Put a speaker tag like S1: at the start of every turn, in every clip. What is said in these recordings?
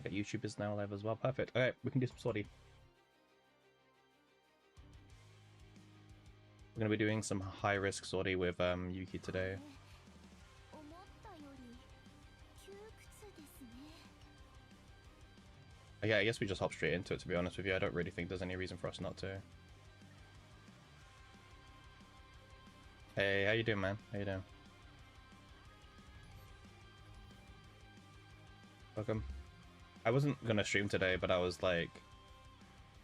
S1: Okay, YouTube is now live as well. Perfect. Alright, we can do some sortie. We're gonna be doing some high-risk sortie with Yuki today. Yeah, I guess we just hop straight into it, to be honest with you. I don't really think there's any reason for us not to. Hey, how you doing, man? How you doing? Welcome. I wasn't gonna stream today, but I was like,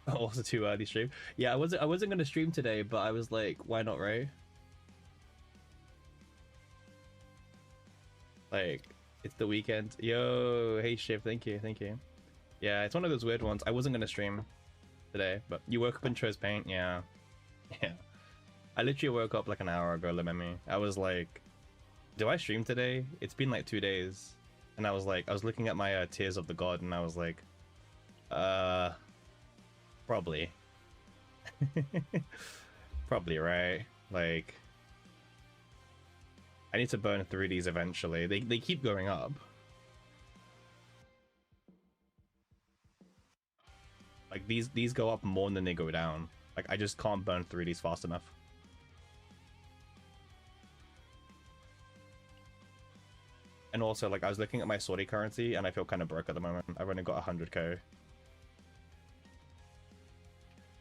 S1: also too early stream. Yeah, I wasn't gonna stream today, but I was like, why not, right? Like, it's the weekend. Yo, hey Shiv, thank you, thank you. Yeah, it's one of those weird ones. I wasn't gonna stream today, but you woke up and chose paint. Yeah, yeah. I literally woke up like an hour ago, Lememi. I was like, do I stream today? It's been like 2 days. And I was like, I was looking at my Tears of the God, and I was like, probably. Probably, right? Like, I need to burn 3Ds eventually. They keep going up. Like, these go up more than they go down. Like, I just can't burn 3Ds fast enough. And also, like, I was looking at my sortie currency, and I feel kind of broke at the moment. I've only got 100k.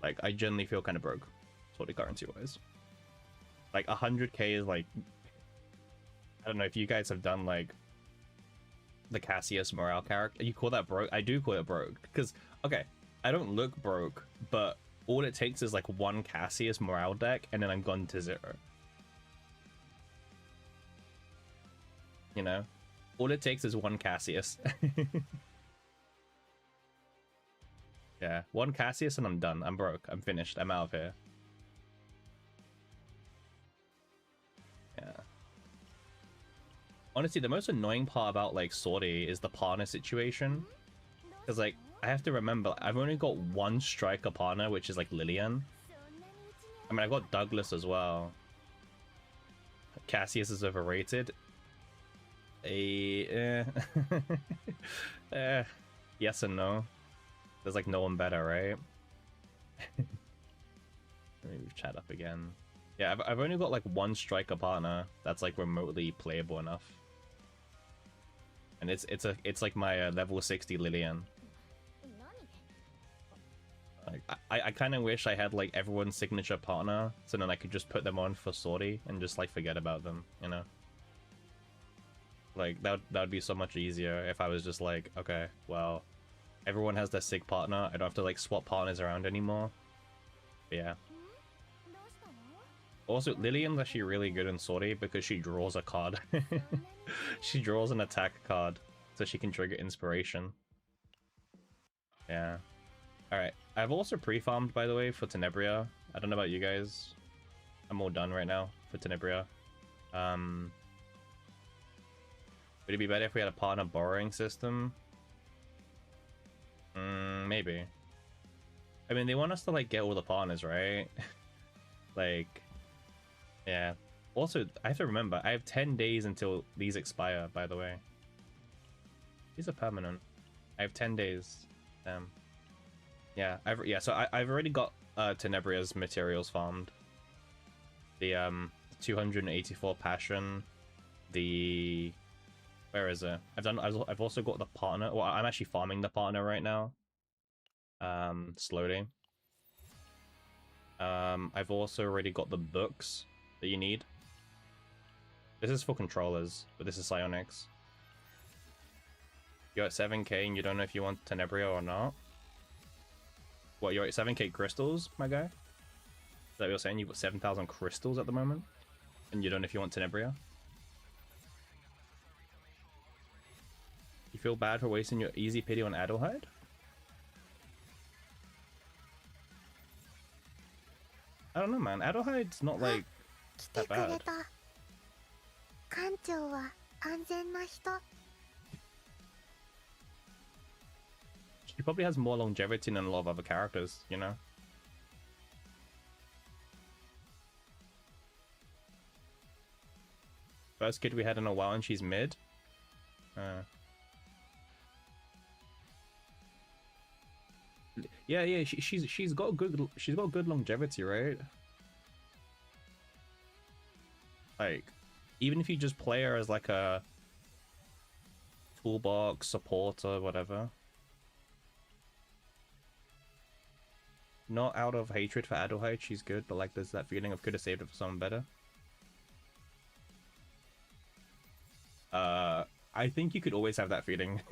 S1: Like, I generally feel kind of broke, sortie currency-wise. Like, 100k is, like... I don't know if you guys have done, like, the Cassius morale character. You call that broke? I do call it broke. Because, okay, I don't look broke, but all it takes is, like, one Cassius morale deck, and then I'm gone to 0. You know? All it takes is one Cassius. Yeah, one Cassius and I'm done. I'm broke. I'm finished. I'm out of here. Yeah. Honestly, the most annoying part about, like, sortie is the partner situation. Because, like, I have to remember, I've only got one striker partner, which is, like, Lillian. I mean, I got Douglas as well. Cassius is overrated. Yes and no. There's, like, no one better, right? Let me move chat up again. Yeah, I've only got, like, one striker partner that's, like, remotely playable enough. And it's like my level 60 Lillian. Like, I kind of wish I had, like, everyone's signature partner, so then I could just put them on for sortie and just, like, forget about them, you know? Like, that would be so much easier if I was just like, okay, well, everyone has their sig partner. I don't have to, like, swap partners around anymore. But yeah. Also, Lillian's actually really good in sortie because she draws a card. She draws an attack card, so she can trigger inspiration. Yeah. Alright. I've also pre-farmed, by the way, for Tenebria. I don't know about you guys. I'm all done right now for Tenebria. Would it be better if we had a partner borrowing system? Maybe. I mean, they want us to, like, get all the partners, right? Like, yeah. Also, I have to remember, I have 10 days until these expire, by the way. These are permanent. I have 10 days. Yeah, so I've already got Tenebria's materials farmed. The 284 passion. The... Where is it? I've also got the partner. Well, I'm actually farming the partner right now. Slowly. I've also already got the books that you need. This is for controllers, but this is psionics. You're at 7k and you don't know if you want Tenebria or not. What, you're at 7k crystals, my guy? Is that what you're saying? You've got 7,000 crystals at the moment? And you don't know if you want Tenebria? You feel bad for wasting your easy pity on Adelheid? I don't know, man. Adelheid's not, like, that bad. She probably has more longevity than a lot of other characters, you know? First kid we had in a while and she's mid? Yeah, yeah, she's got good longevity, right? Like, even if you just play her as like a toolbox support or whatever. Not out of hatred for Adelheid, she's good, but like there's that feeling of could have saved it for someone better. I think you could always have that feeling.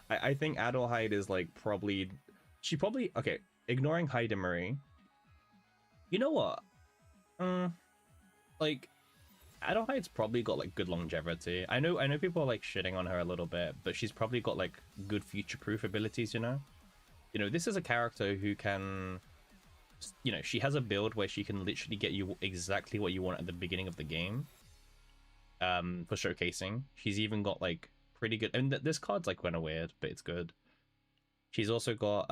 S1: I think Adelheid is like probably... She probably... Okay, ignoring Haida Marie. You know what? Like, Adelheid's probably got like good longevity. I know people are like shitting on her a little bit, but she's probably got like good future-proof abilities, you know? You know, this is a character who can... You know, she has a build where she can literally get you exactly what you want at the beginning of the game. For showcasing. She's even got like pretty good, and this card's like kind of weird, but it's good. She's also got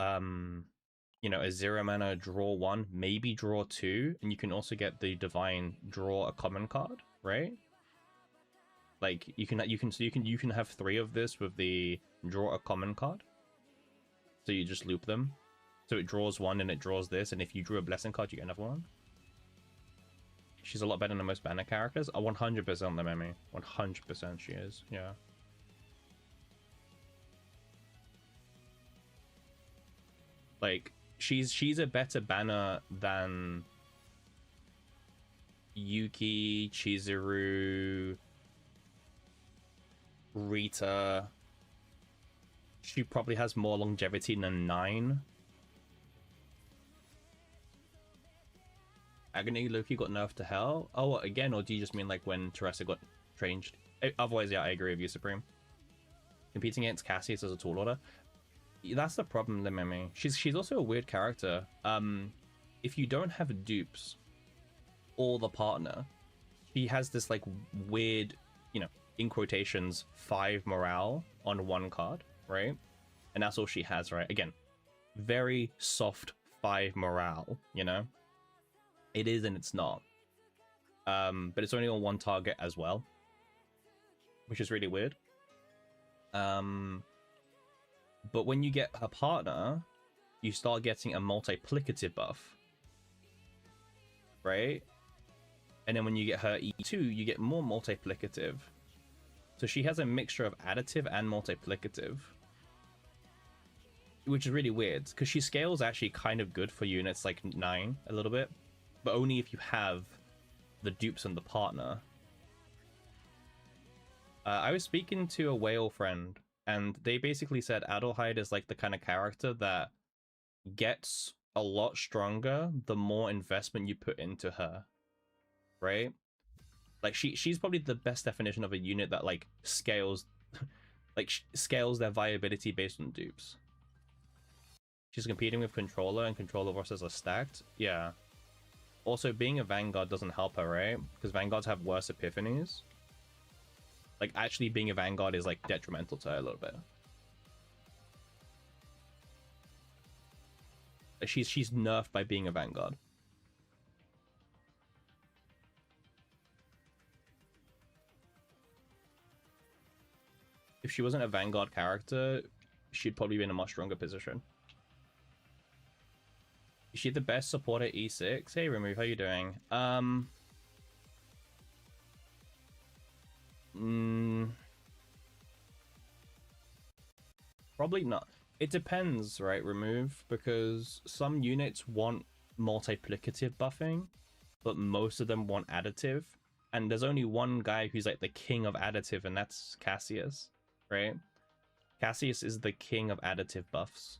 S1: you know, a 0 mana draw 1, maybe draw 2, and you can also get the divine draw a common card, right? Like you can have 3 of this with the draw a common card. So you just loop them. So it draws 1 and it draws this, and if you drew a blessing card, you get another one. She's a lot better than most banner characters. 100% the Memi. 100% she is, yeah. Like, she's a better banner than Yuki, Chizuru, Rita. She probably has more longevity than 9. Agony Loki got nerfed to hell? Oh, again, or do you just mean like when Teresa got changed? Otherwise, yeah, I agree with you, Supreme. Competing against Cassius as a tall order. That's the problem, Lememi. She's also a weird character. If you don't have dupes or the partner, she has this like weird, you know, in quotations, 5 morale on 1 card, right? And that's all she has, right? Again, very soft 5 morale, you know? It is and it's not. But it's only on 1 target as well, which is really weird. But when you get her partner, you start getting a multiplicative buff, right? And then when you get her E2, you get more multiplicative. So she has a mixture of additive and multiplicative, which is really weird because she scales actually kind of good for units like 9 a little bit, but only if you have the dupes and the partner. I was speaking to a whale friend, and they basically said Adelheid is like the kind of character that gets a lot stronger the more investment you put into her, right? Like she's probably the best definition of a unit that like scales, like scales their viability based on dupes. She's competing with controller, and controller versus are stacked. Yeah. Also, being a Vanguard doesn't help her, right? Because Vanguards have worse epiphanies. Like, actually being a Vanguard is, like, detrimental to her a little bit. Like, she's nerfed by being a Vanguard. If she wasn't a Vanguard character, she'd probably be in a much stronger position. Is she the best support at E6? Hey, Remove, how you doing? Probably not. It depends, right, Remove? Because some units want multiplicative buffing, but most of them want additive. And there's only one guy who's like the king of additive, and that's Cassius, right? Cassius is the king of additive buffs.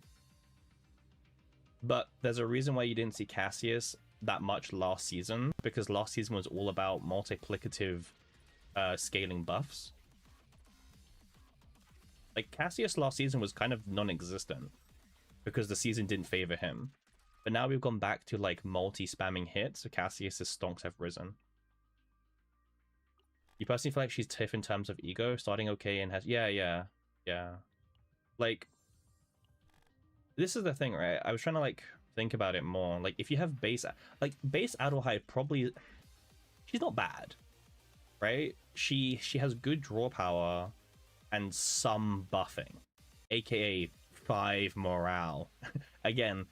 S1: But there's a reason why you didn't see Cassius that much last season, because last season was all about multiplicative scaling buffs. Like, Cassius last season was kind of non-existent because the season didn't favor him. But now we've gone back to, like, multi-spamming hits, so Cassius's stonks have risen. You personally feel like she's tiff in terms of ego, starting okay and has... Yeah. Like, this is the thing, right? I was trying to, like, think about it more. Like, if you have base... Like, base Adelheid probably... She's not bad, right? She has good draw power and some buffing, aka 5 morale. Again,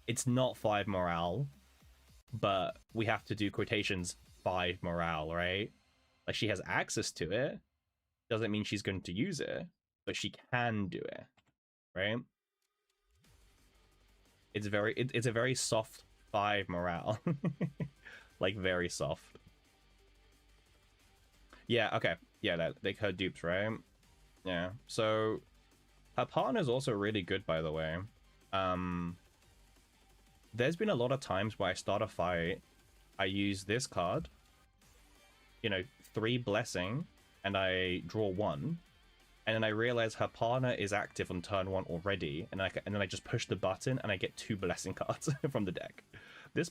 S1: it's not 5 morale, but we have to do quotations 5 morale, right? Like, she has access to it. Doesn't mean she's going to use it, but she can do it, right? It's a very soft 5 morale. Like, very soft. Yeah, okay. Yeah, that like her dupes, right? Yeah. So her partner's also really good, by the way. There's been a lot of times where I start a fight, I use this card, you know, 3 blessing, and I draw 1, and then I realize her partner is active on turn 1 already, and then I just push the button and I get 2 blessing cards from the deck. This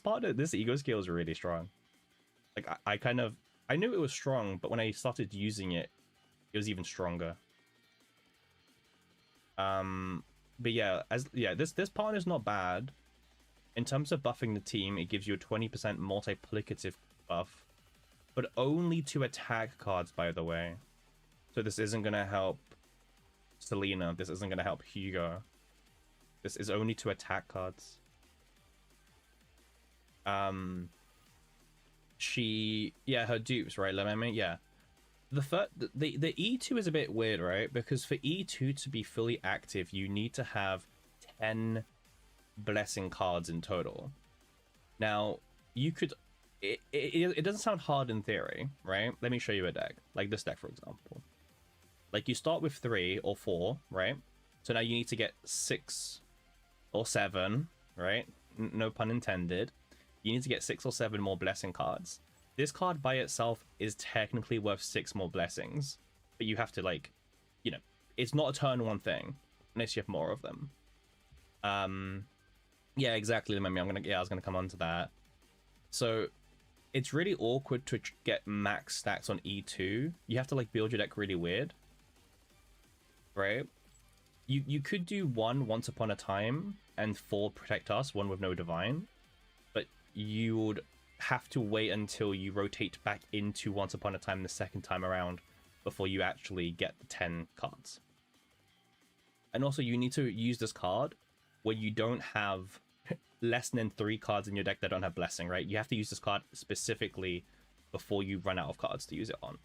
S1: ego skill is really strong. Like, I knew it was strong, but when I started using it, it was even stronger. But yeah, this partner's not bad. In terms of buffing the team, it gives you a 20% multiplicative buff, but only to attack cards, by the way. So this isn't gonna help Selena. This isn't gonna help Hugo. This is only to attack cards. Her dupes, right? I mean, yeah. The E2 is a bit weird, right? Because for E2 to be fully active, you need to have 10 blessing cards in total. Now, you could... It doesn't sound hard in theory, right? Let me show you a deck. Like this deck, for example. Like, you start with 3 or 4, right? So now you need to get 6 or 7, right? No pun intended. You need to get 6 or 7 more blessing cards. This card by itself is technically worth 6 more blessings, but you have to, like, you know, it's not a turn 1 thing unless you have more of them. Yeah, exactly. I was gonna come on to that. So it's really awkward to get max stacks on E2. You have to, like, build your deck really weird, right? You could do 1 Once Upon a Time and 4 Protect Us, 1 with no divine, but you would have to wait until you rotate back into Once Upon a Time the second time around before you actually get the 10 cards. And also, you need to use this card where you don't have less than 3 cards in your deck that don't have blessing, right? You have to use this card specifically before you run out of cards to use it on.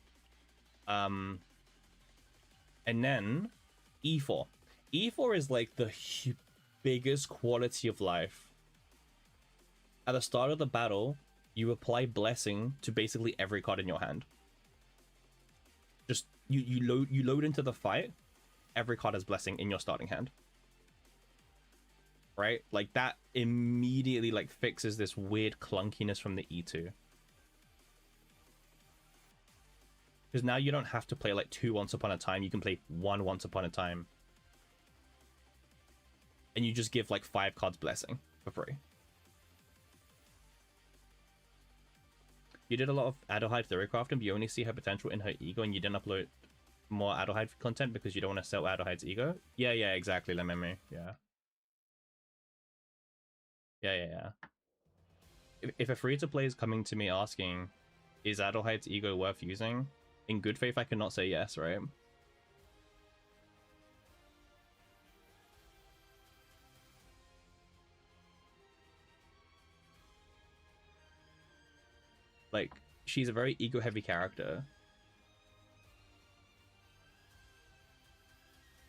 S1: And then E4. E4 is like the biggest quality of life. At the start of the battle, you apply blessing to basically every card in your hand. Just you load into the fight, every card has blessing in your starting hand. Right? Like, that immediately, like, fixes this weird clunkiness from the E2. Because now you don't have to play like 2 Once Upon a Time, you can play 1 Once Upon a Time. And you just give like 5 cards blessing for free. You did a lot of Adelheid theory crafting, but you only see her potential in her ego, and you didn't upload more Adelheid content because you don't want to sell Adelheid's ego? Yeah, exactly, La Meme. Yeah. If a free-to-play is coming to me asking, is Adelheid's ego worth using? In good faith, I cannot say yes, right? Like, she's a very ego-heavy character.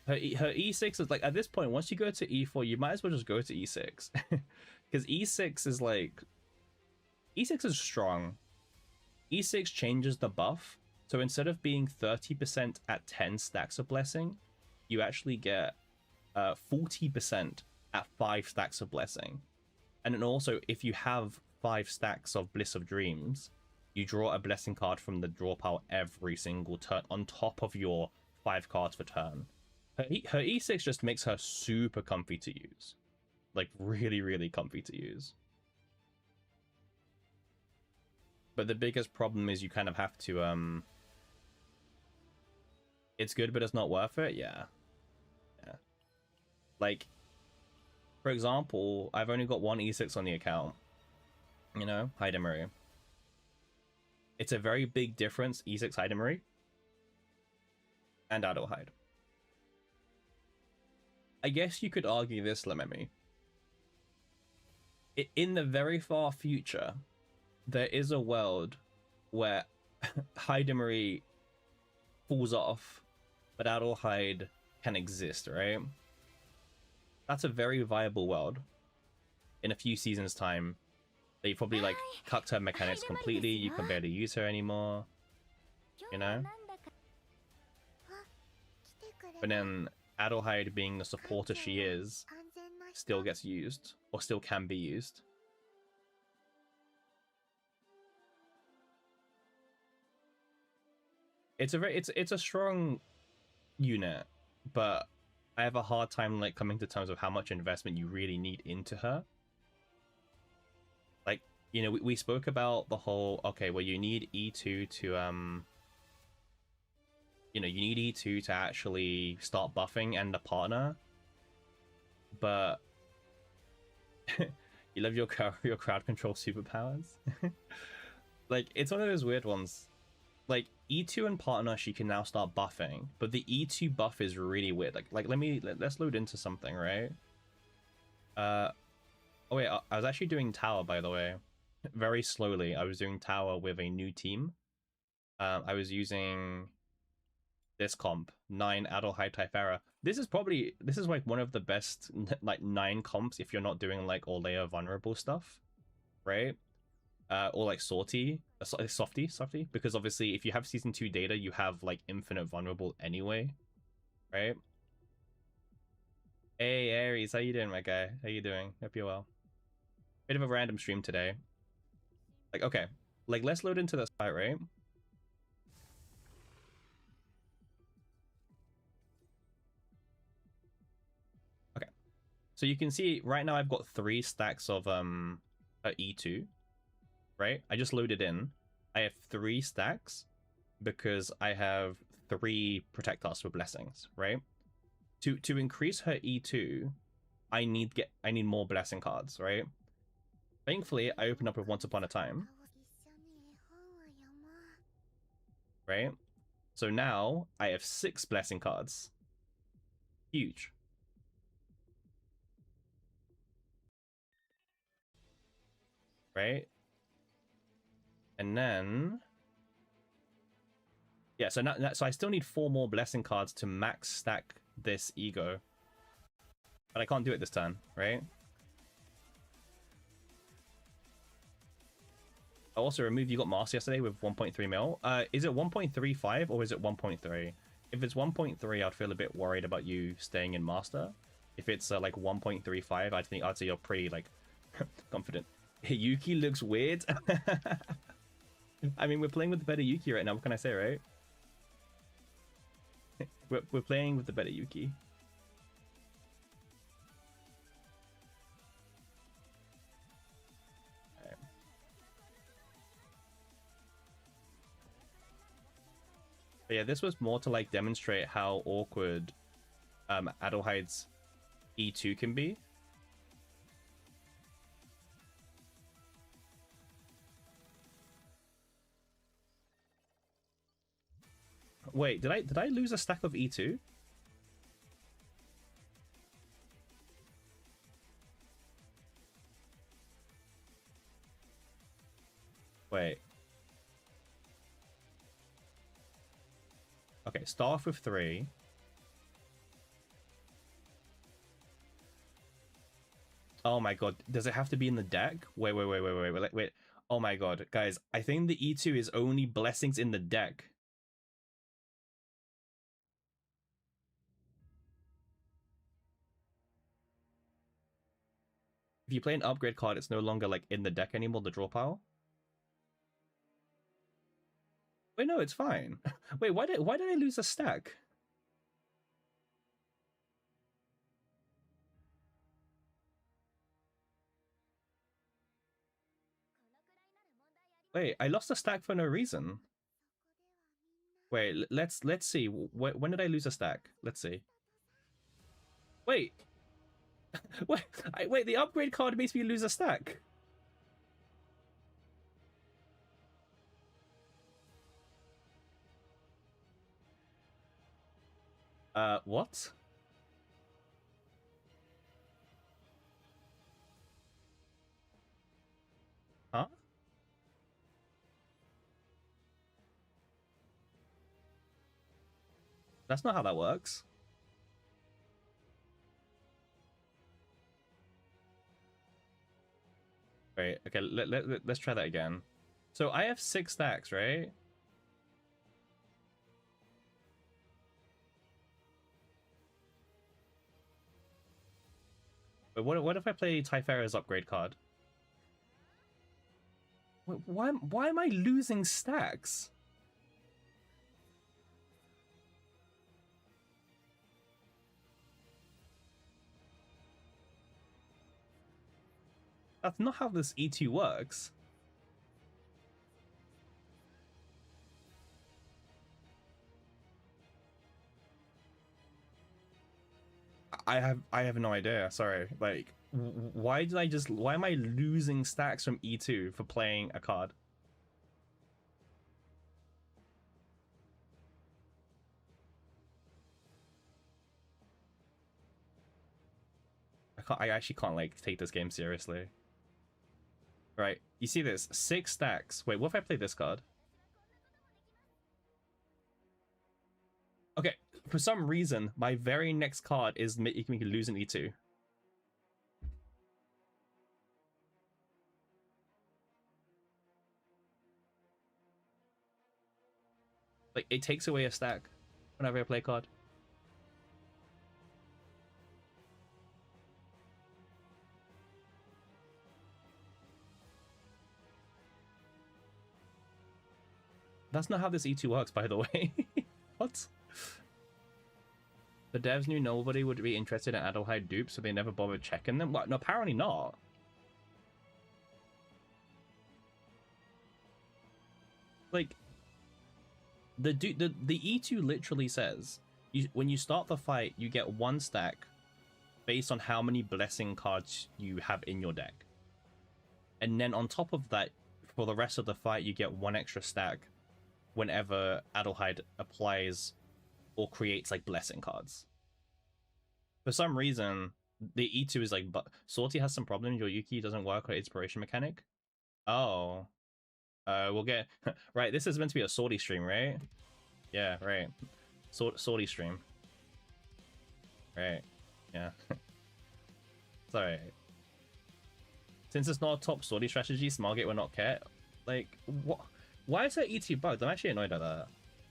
S1: Her E6 is like, at this point, once you go to E4, you might as well just go to E6. Because E6 is like... E6 is strong. E6 changes the buff. So instead of being 30% at 10 stacks of blessing, you actually get 40% at 5 stacks of blessing. And then also, if you have 5 stacks of Bliss of Dreams, you draw a blessing card from the draw pile every single turn on top of your 5 cards for turn. Her E6 just makes her super comfy to use. Like, really, really comfy to use. But the biggest problem is you kind of have to, it's good, but it's not worth it? Yeah. Like, for example, I've only got 1 E6 on the account. You know, Heidemery. It's a very big difference, E6 Heidemery and Adelheid. I guess you could argue this, Lememi. In the very far future, there is a world where Hyde falls off, but Adelheid can exist, right? That's a very viable world. In a few seasons' time, they probably like cucked her mechanics completely. You can barely use her anymore, you know? But then Adelheid, being the supporter she is, still gets used, or still can be used. It's a strong unit, but I have a hard time like coming to terms with how much investment you really need into her. Like, you know, we spoke about the whole, okay, well, you need E2 to you know, you need E2 to actually start buffing and the partner, but you love your crowd control superpowers. Like, it's one of those weird ones. Like, E2 and partner, she can now start buffing, but the E2 buff is really weird. Like let's load into something, right? Oh wait, I was actually doing tower, by the way. Very slowly, I was doing tower with a new team. I was using this comp, 9 Adelheid Typhera. This is like one of the best like 9 comps if you're not doing like all layer vulnerable stuff, right? Or like Sortie, Softie, because obviously if you have season 2 data, you have like infinite vulnerable anyway, right? Hey Aries, how you doing, my guy? How you doing? Hope you're well. Bit of a random stream today. Like, okay, like let's load into this fight, right? Okay, so you can see right now I've got 3 stacks of E2, right? I just loaded in. I have 3 stacks because I have 3 protect us with blessings, right? To increase her E2, I need more blessing cards, right? Thankfully, I opened up with Once Upon a Time, right? So now I have 6 blessing cards. Huge. Right? And then yeah, so now so I still need 4 more blessing cards to max stack this ego. But I can't do it this turn, right? I also removed You Got Mask yesterday with 1.3 mil. Is it 1.35 or is it 1.3? If it's 1.3, I'd feel a bit worried about you staying in Master. If it's like 1.35, I'd say you're pretty like confident. Yuki looks weird. I mean, we're playing with the better Yuki right now. What can I say, right? We're playing with the better Yuki. But yeah, this was more to like demonstrate how awkward Adelheid's E2 can be. Wait, did I lose a stack of E2? Wait. Okay, start off with 3. Oh my god, does it have to be in the deck? Wait. Oh my god, guys, I think the E2 is only blessings in the deck. If you play an upgrade card, it's no longer like in the deck anymore, the draw pile. Wait, no, it's fine. Wait, why did I lose a stack? Wait, I lost a stack for no reason. Wait, let's see. When did I lose a stack? Let's see. Wait. Wait, the upgrade card makes me lose a stack. What? That's not how that works. Right, okay, let's try that again. So I have 6 stacks, right? But what if I play Typhera's upgrade card? Why am I losing stacks? That's not how this E2 works. I have no idea. Sorry. Like, why am I losing stacks from E2 for playing a card? I actually can't like take this game seriously. Right, you see this 6 stacks. Wait, what if I play this card? Okay, for some reason, my very next card is making me lose an E2. Like, it takes away a stack whenever I play a card. That's not how this E2 works, by the way. What? The devs knew nobody would be interested in Adelheid dupes, so they never bothered checking them? What? No, apparently not. Like, the E2 literally says, when you start the fight, you get 1 stack based on how many blessing cards you have in your deck. And then on top of that, for the rest of the fight, you get 1 extra stack whenever Adelheid applies or creates like blessing cards. For some reason, the E2 is like, but Sortie has some problems. Your Yuki doesn't work on inspiration mechanic. Oh, we'll get right. This is meant to be a Sortie stream, right? Yeah, right. Sortie stream. Right. Yeah. It's alright. Since it's not a top Sortie strategy, Smargate will not care. Like, what? Why is that E2 bugged? I'm actually annoyed at that.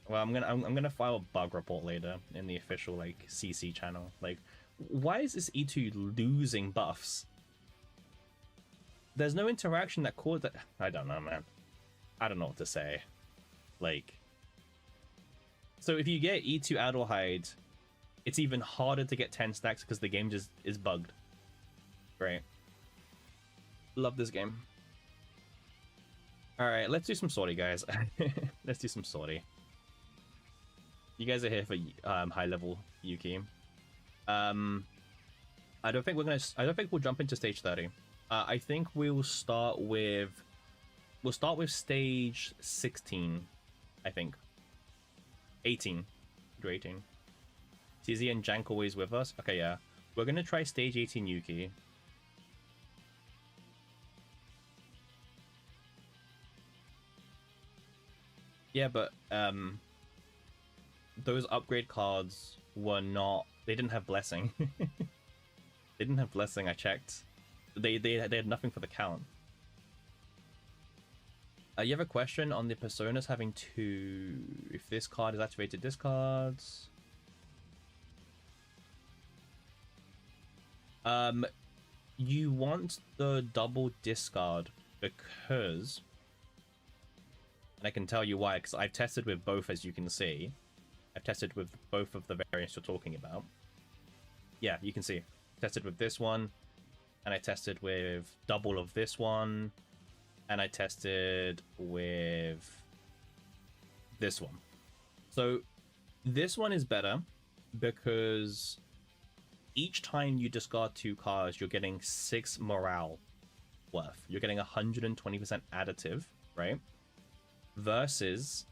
S1: Well, I'm gonna file a bug report later in the official like CC channel. Like, why is this E2 losing buffs? There's no interaction that caused that. I don't know, man. I don't know what to say. Like, so if you get E2 Adelheid, it's even harder to get 10 stacks because the game just is bugged. Great. Love this game. Alright, let's do some Sortie, guys. Let's do some Sortie. You guys are here for high level Yuki. I don't think we'll jump into stage 30. I think we'll start with stage 16, I think. 18. Do 18. TZ and Jank always with us. Okay, yeah. We're gonna try stage 18 Yuki. Yeah, but those upgrade cards were not. They didn't have blessing. They didn't have blessing. I checked. They had nothing for the count. You have a question on the personas having 2. If this card is activated, discards. You want the double discard because, and I can tell you why, because I've tested with both, as you can see. I've tested with both of the variants you're talking about. Yeah, you can see. Tested with this one, and I tested with double of this one, and I tested with this one. So this one is better because each time you discard 2 cards, you're getting 6 morale worth. You're getting 120% additive, right? Versus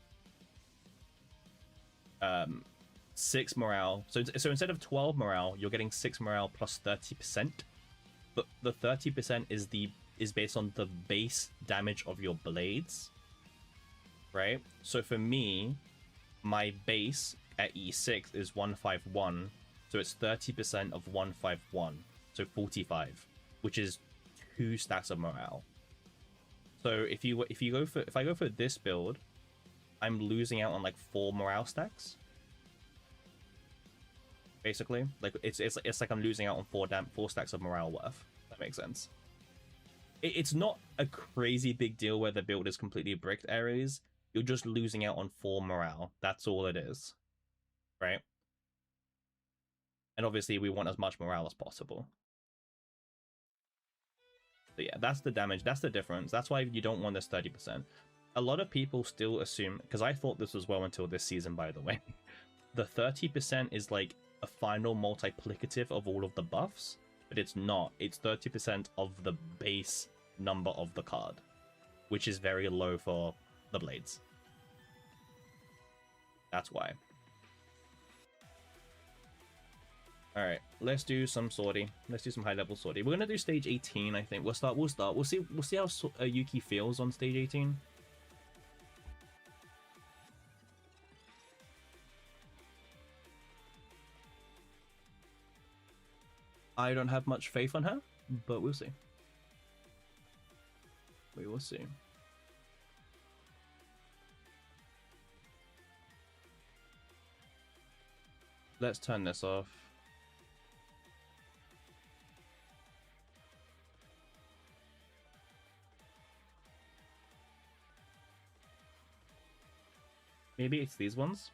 S1: 6 morale. So instead of 12 morale, you're getting 6 morale plus 30%. But the 30% is based on the base damage of your blades, right? So for me, my base at E6 is 151, so it's 30% of 151, so 45, which is 2 stacks of morale. So if I go for this build, I'm losing out on like 4 morale stacks. Basically, like it's like I'm losing out on 4 stacks of morale worth. That makes sense. It's not a crazy big deal where the build is completely bricked areas. You're just losing out on 4 morale. That's all it is, right? And obviously we want as much morale as possible. So yeah, that's the damage. That's the difference. That's why you don't want this 30%. A lot of people still assume, because I thought this was well until this season, by the way, the 30% is like a final multiplicative of all of the buffs, but it's not. It's 30% of the base number of the card, which is very low for the blades. That's why. All right, let's do some sortie. Let's do some high level sortie. We're gonna do stage 18, I think. We'll start. We'll see how Yuki feels on stage 18. I don't have much faith on her, but we'll see. We will see. Let's turn this off. Maybe it's these ones.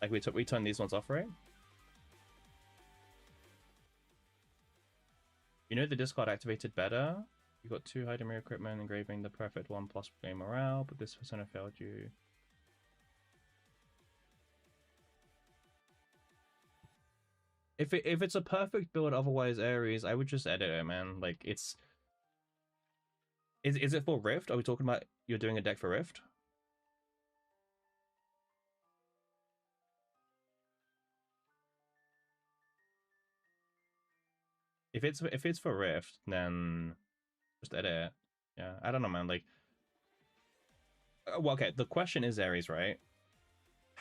S1: Like we turned these ones off, right? You know the discard activated better. You got 2 high mirror equipment, engraving the perfect one plus game morale, but this persona failed you. If it's a perfect build, otherwise Ares, I would just edit it, man. Like it's. Is it for Rift? Are we talking about you're doing a deck for Rift? If it's for Rift, then just edit it. Yeah, I don't know, man. Like, well, okay. The question is, Ares, right?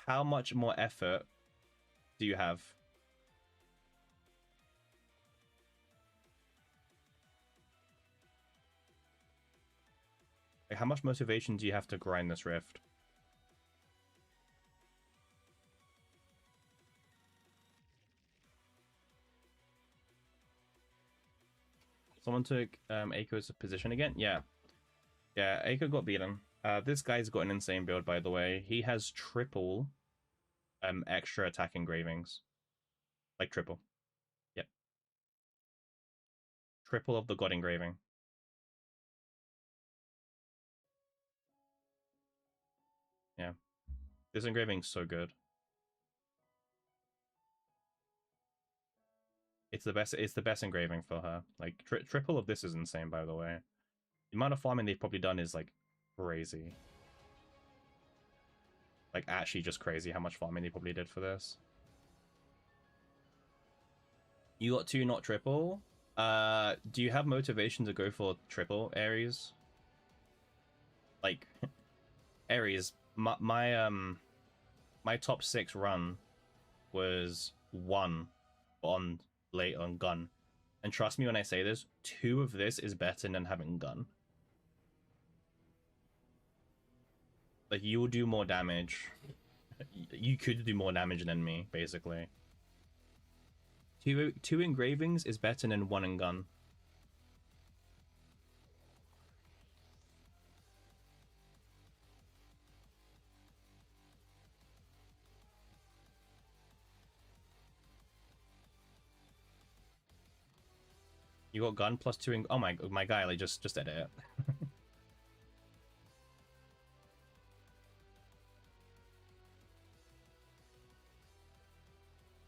S1: How much more effort do you have? Like, how much motivation do you have to grind this Rift? Someone took Aiko's position again? Yeah. Yeah, Aiko got beaten. This guy's got an insane build, by the way. He has triple extra attack engravings. Like triple. Yep. Triple of the god engraving. Yeah. This engraving's so good. It's the best engraving for her. Like triple of this is insane, by the way. The amount of farming they've probably done is like crazy. Like actually just crazy how much farming they probably did for this. You got 2 not triple. Do you have motivation to go for triple Ares? Like Ares, my top 6 run was 1 on late on gun. And trust me when I say this, 2 of this is better than having gun. Like you will do more damage. You could do more damage than me, basically. Two engravings is better than 1 in gun. You got gun plus 2 in. Oh my guy, like just edit it.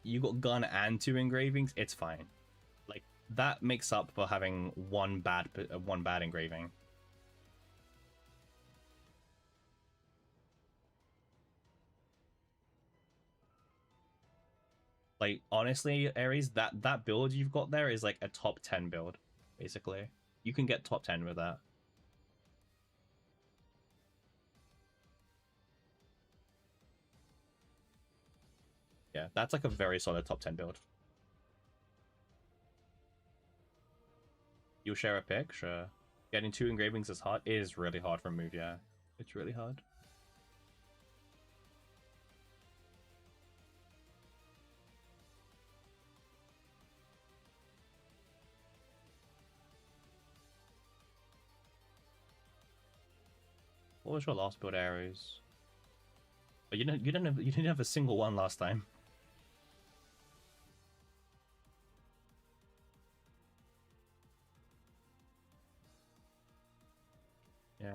S1: You got gun and 2 engravings, it's fine. Like that makes up for having one bad engraving. Like honestly, Ares, that build you've got there is like a top 10 build, basically. You can get top 10 with that. Yeah, that's like a very solid top 10 build. You'll share a pick, sure. Getting 2 engravings is hard. It is really hard for a move, yeah. It's really hard. What was your last build, Ares? But you didn't have a single one last time. Yeah.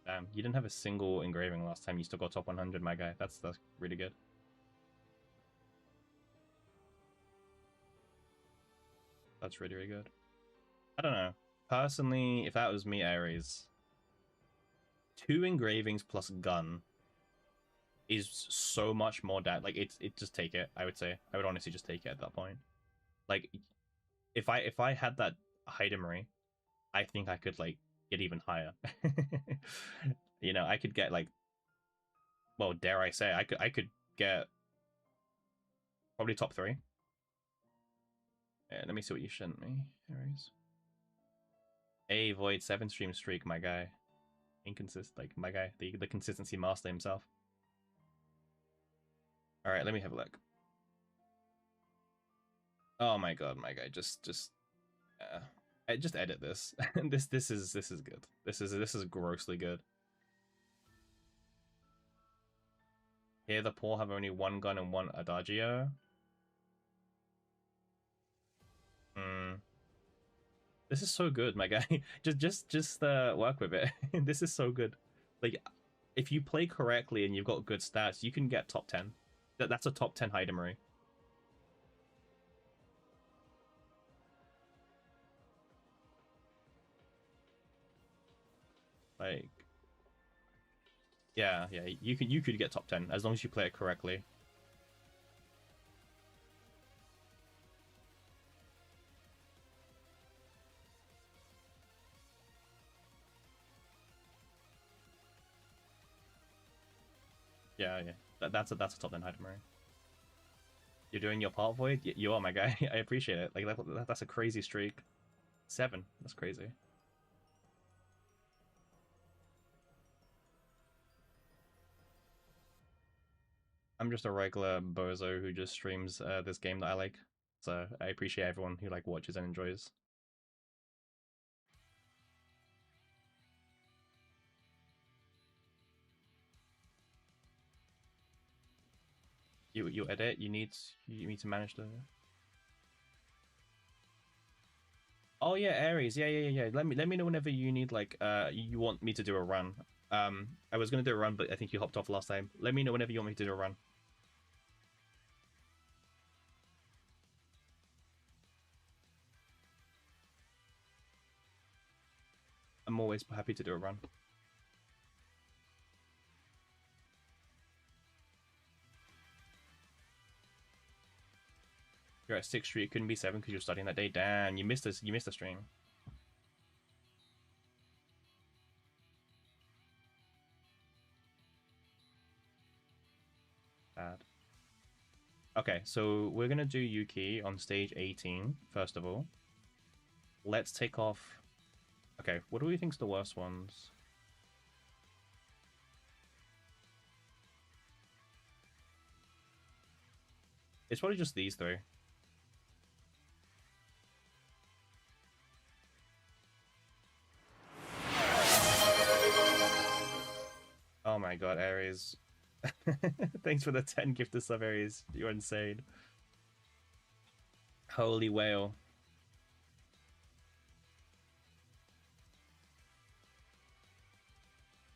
S1: Damn, you didn't have a single engraving last time. You still got top 100, my guy. That's really good. That's really, really good. I don't know. Personally, if that was me, Ares, 2 engravings plus gun is so much more like it just take it, I would say. I would honestly just take it at that point. Like if I had that Heidemery, I think I could like get even higher. You know, I could get like, well, dare I say, I could get probably top 3. Yeah, let me see what you sent me, Ares. A Void 7 stream streak, my guy. Inconsistent, like my guy, the consistency master himself. All right, let me have a look. Oh my god, my guy, just just edit this. This is good. This is grossly good. Here the poor have only 1 gun and 1 adagio. Hmm. This is so good, my guy. just work with it. This is so good. Like, if you play correctly and you've got good stats, you can get top 10. That's a top 10 Heidemery. Like, yeah, you could get top 10 as long as you play it correctly. Yeah. That's a top 10 Heidemery. You're doing your part, Void? You are, my guy. I appreciate it. Like, that's a crazy streak. 7. That's crazy. I'm just a regular bozo who just streams this game that I like. So I appreciate everyone who like watches and enjoys. You edit. You need to manage the. Oh yeah, Aries. Yeah. Let me know whenever you need like you want me to do a run. I was gonna do a run, but I think you hopped off last time. Let me know whenever you want me to do a run. I'm always happy to do a run. You're at 6th Street. It couldn't be 7 because you're studying that day. Damn, you missed this. You missed the stream. Bad. Okay, so we're gonna do Yuki on stage 18 first of all. Let's take off. Okay, what do we think's the worst ones? It's probably just these 3. Oh my god, Aries. Thanks for the 10 gifted sub, Aries. You're insane. Holy whale.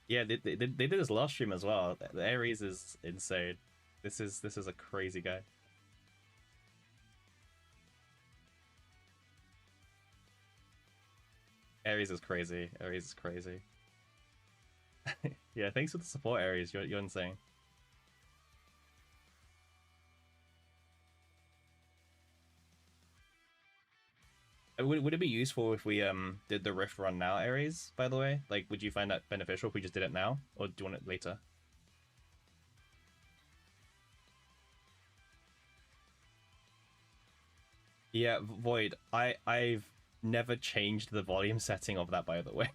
S1: Yeah, they did this last stream as well. The Aries is insane. This is a crazy guy. Aries is crazy. Aries is crazy. Yeah, thanks for the support, Aries. You're insane. Would it be useful if we did the Rift run now, Ares, by the way? Like, would you find that beneficial if we just did it now? Or do you want it later? Yeah, Void, I've never changed the volume setting of that, by the way.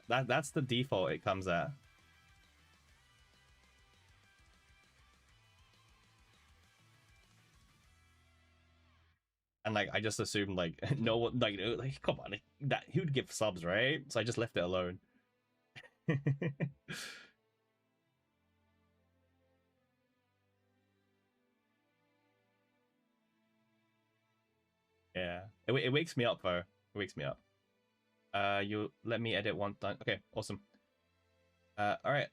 S1: That's the default it comes at. And like I just assumed like no one like come on, that he would give subs, right? So I just left it alone. Yeah. It wakes me up though. It wakes me up. You let me edit one time. Okay, awesome. All right.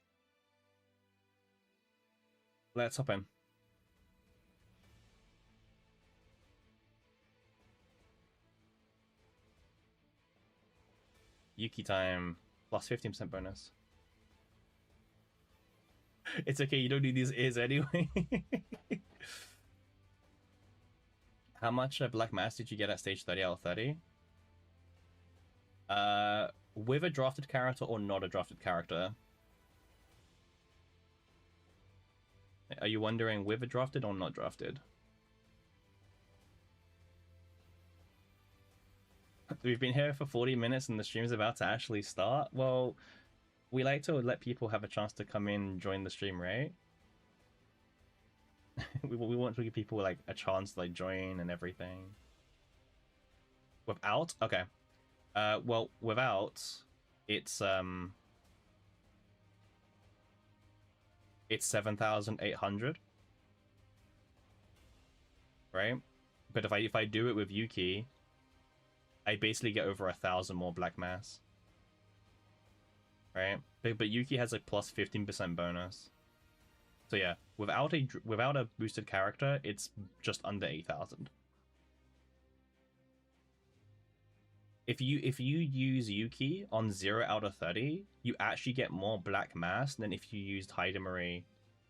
S1: Let's hop in. Yuki time plus 15% bonus. It's okay, you don't need these ears anyway. How much Black Mass did you get at stage 30 out of 30? With a drafted character or not a drafted character? Are you wondering with a drafted or not drafted? We've been here for 40 minutes and the stream's about to actually start. Well, we like to let people have a chance to come in and join the stream, right? we want to give people like a chance to like join and everything. Without? Okay. Well, without, it's 7,800, right? But if I do it with Yuki, I basically get over 1,000 more Black Mass, right? But Yuki has a plus 15% bonus. So yeah, without a boosted character, it's just under 8,000. If you use Yuki on 0 out of 30, you actually get more Black Mass than if you used Marie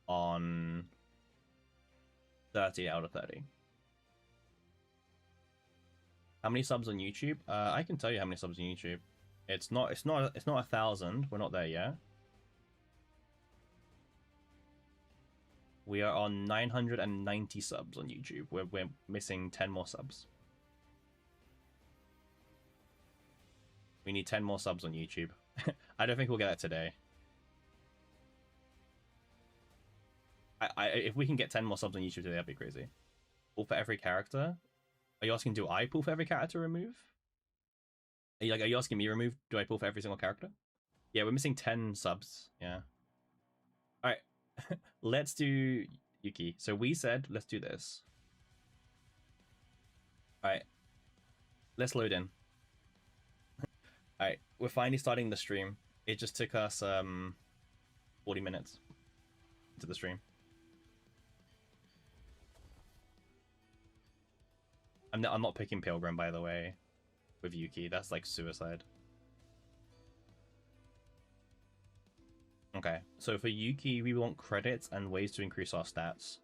S1: on 30 out of 30. How many subs on YouTube? I can tell you how many subs on YouTube. It's not 1,000. We're not there yet. We are on 990 subs on YouTube. We're missing 10 more subs. We need 10 more subs on YouTube. I don't think we'll get that today. If we can get 10 more subs on YouTube today, that'd be crazy. Pull for every character? Are you asking, do I pull for every character remove? Are you asking me remove? Do I pull for every single character? Yeah, we're missing 10 subs. Yeah. All right. Let's do Yuki. So we said, let's do this. All right. Let's load in. All right. We're finally starting the stream. It just took us 40 minutes into the stream. I'm not picking Pilgrim, by the way, with Yuki. That's like suicide. Okay, so for Yuki, we want credits and ways to increase our stats.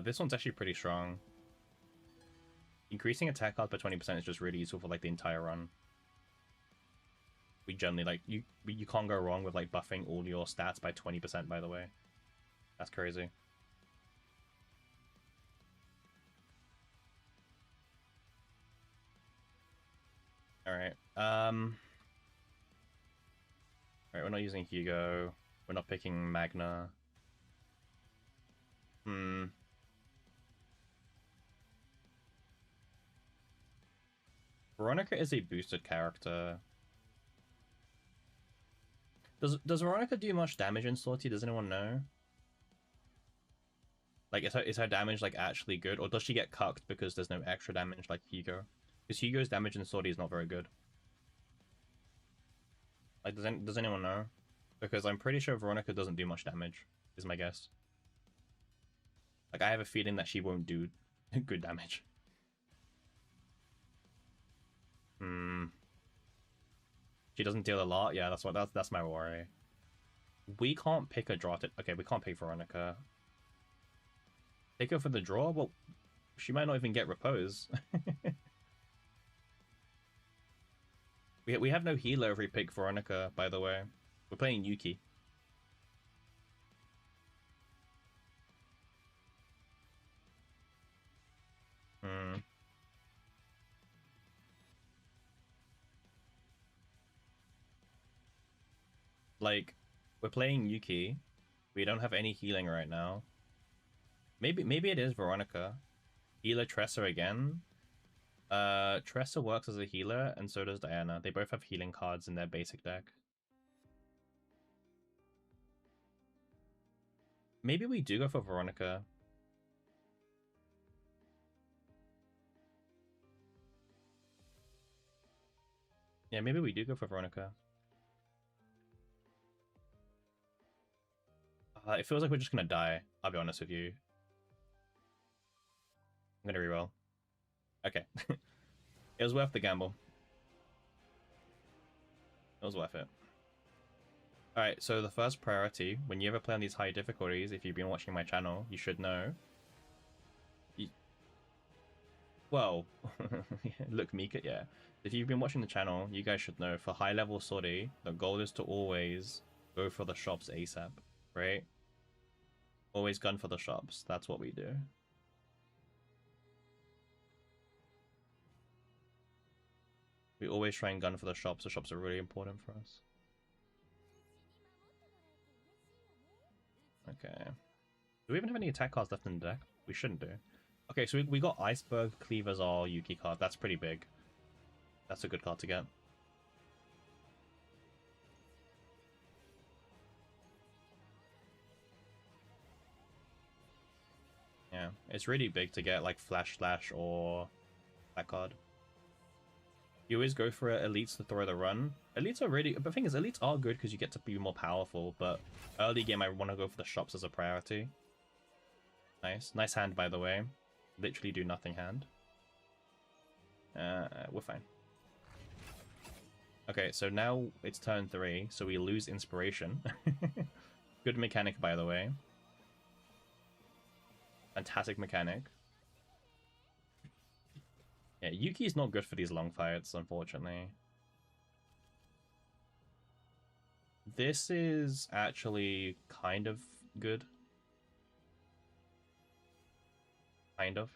S1: This one's actually pretty strong. Increasing attack cost by 20% is just really useful for like the entire run. We generally like you can't go wrong with like buffing all your stats by 20%, by the way. That's crazy. Alright. Alright, we're not using Hugo. We're not picking Magna. Veronica is a boosted character. Does Veronica do much damage in Sortie? Does anyone know? Like, is her damage like actually good, or does she get cucked because there's no extra damage like Hugo? Because Hugo's damage in Sortie is not very good. Like, does anyone know? Because I'm pretty sure Veronica doesn't do much damage, is my guess. Like, I have a feeling that she won't do good damage. She doesn't deal a lot. Yeah, that's my worry. We can't pick a draw. Okay, we can't pick Veronica. Take her for the draw? Well, she might not even get repose. we have no healer if we pick Veronica, by the way. We're playing Yuki. Hmm. Like, we're playing Yuki. We don't have any healing right now. Maybe it is Veronica. Healer Tressa again. Tressa works as a healer, and so does Diana. They both have healing cards in their basic deck. Maybe we do go for Veronica. Yeah, maybe we do go for Veronica. It feels like we're just gonna die, I'll be honest with you. I'm gonna reroll. Okay. It was worth the gamble. It was worth it. Alright, so the first priority, when you ever play on these high difficulties, if you've been watching my channel, you should know. Well, look, Mika, yeah. If you've been watching the channel, you guys should know, for high-level Sortie, the goal is to always go for the shops ASAP, right? Always gun for the shops. That's what we do. We always try and gun for the shops. The shops are really important for us. Okay. Do we even have any attack cards left in the deck? We shouldn't do. Okay, so we got Iceberg, Cleaver's all Yuki card. That's pretty big. That's a good card to get. Yeah, it's really big to get like Flash Slash or that card. You always go for elites to throw the run. Elites are really... But the thing is, elites are good because you get to be more powerful, but early game I want to go for the shops as a priority. Nice. Nice hand, by the way. Literally do nothing hand. We're fine. Okay, so now it's turn 3, so we lose inspiration. Good mechanic, by the way. Fantastic mechanic. Yeah, Yuki's not good for these long fights, unfortunately. This is actually kind of good. Kind of.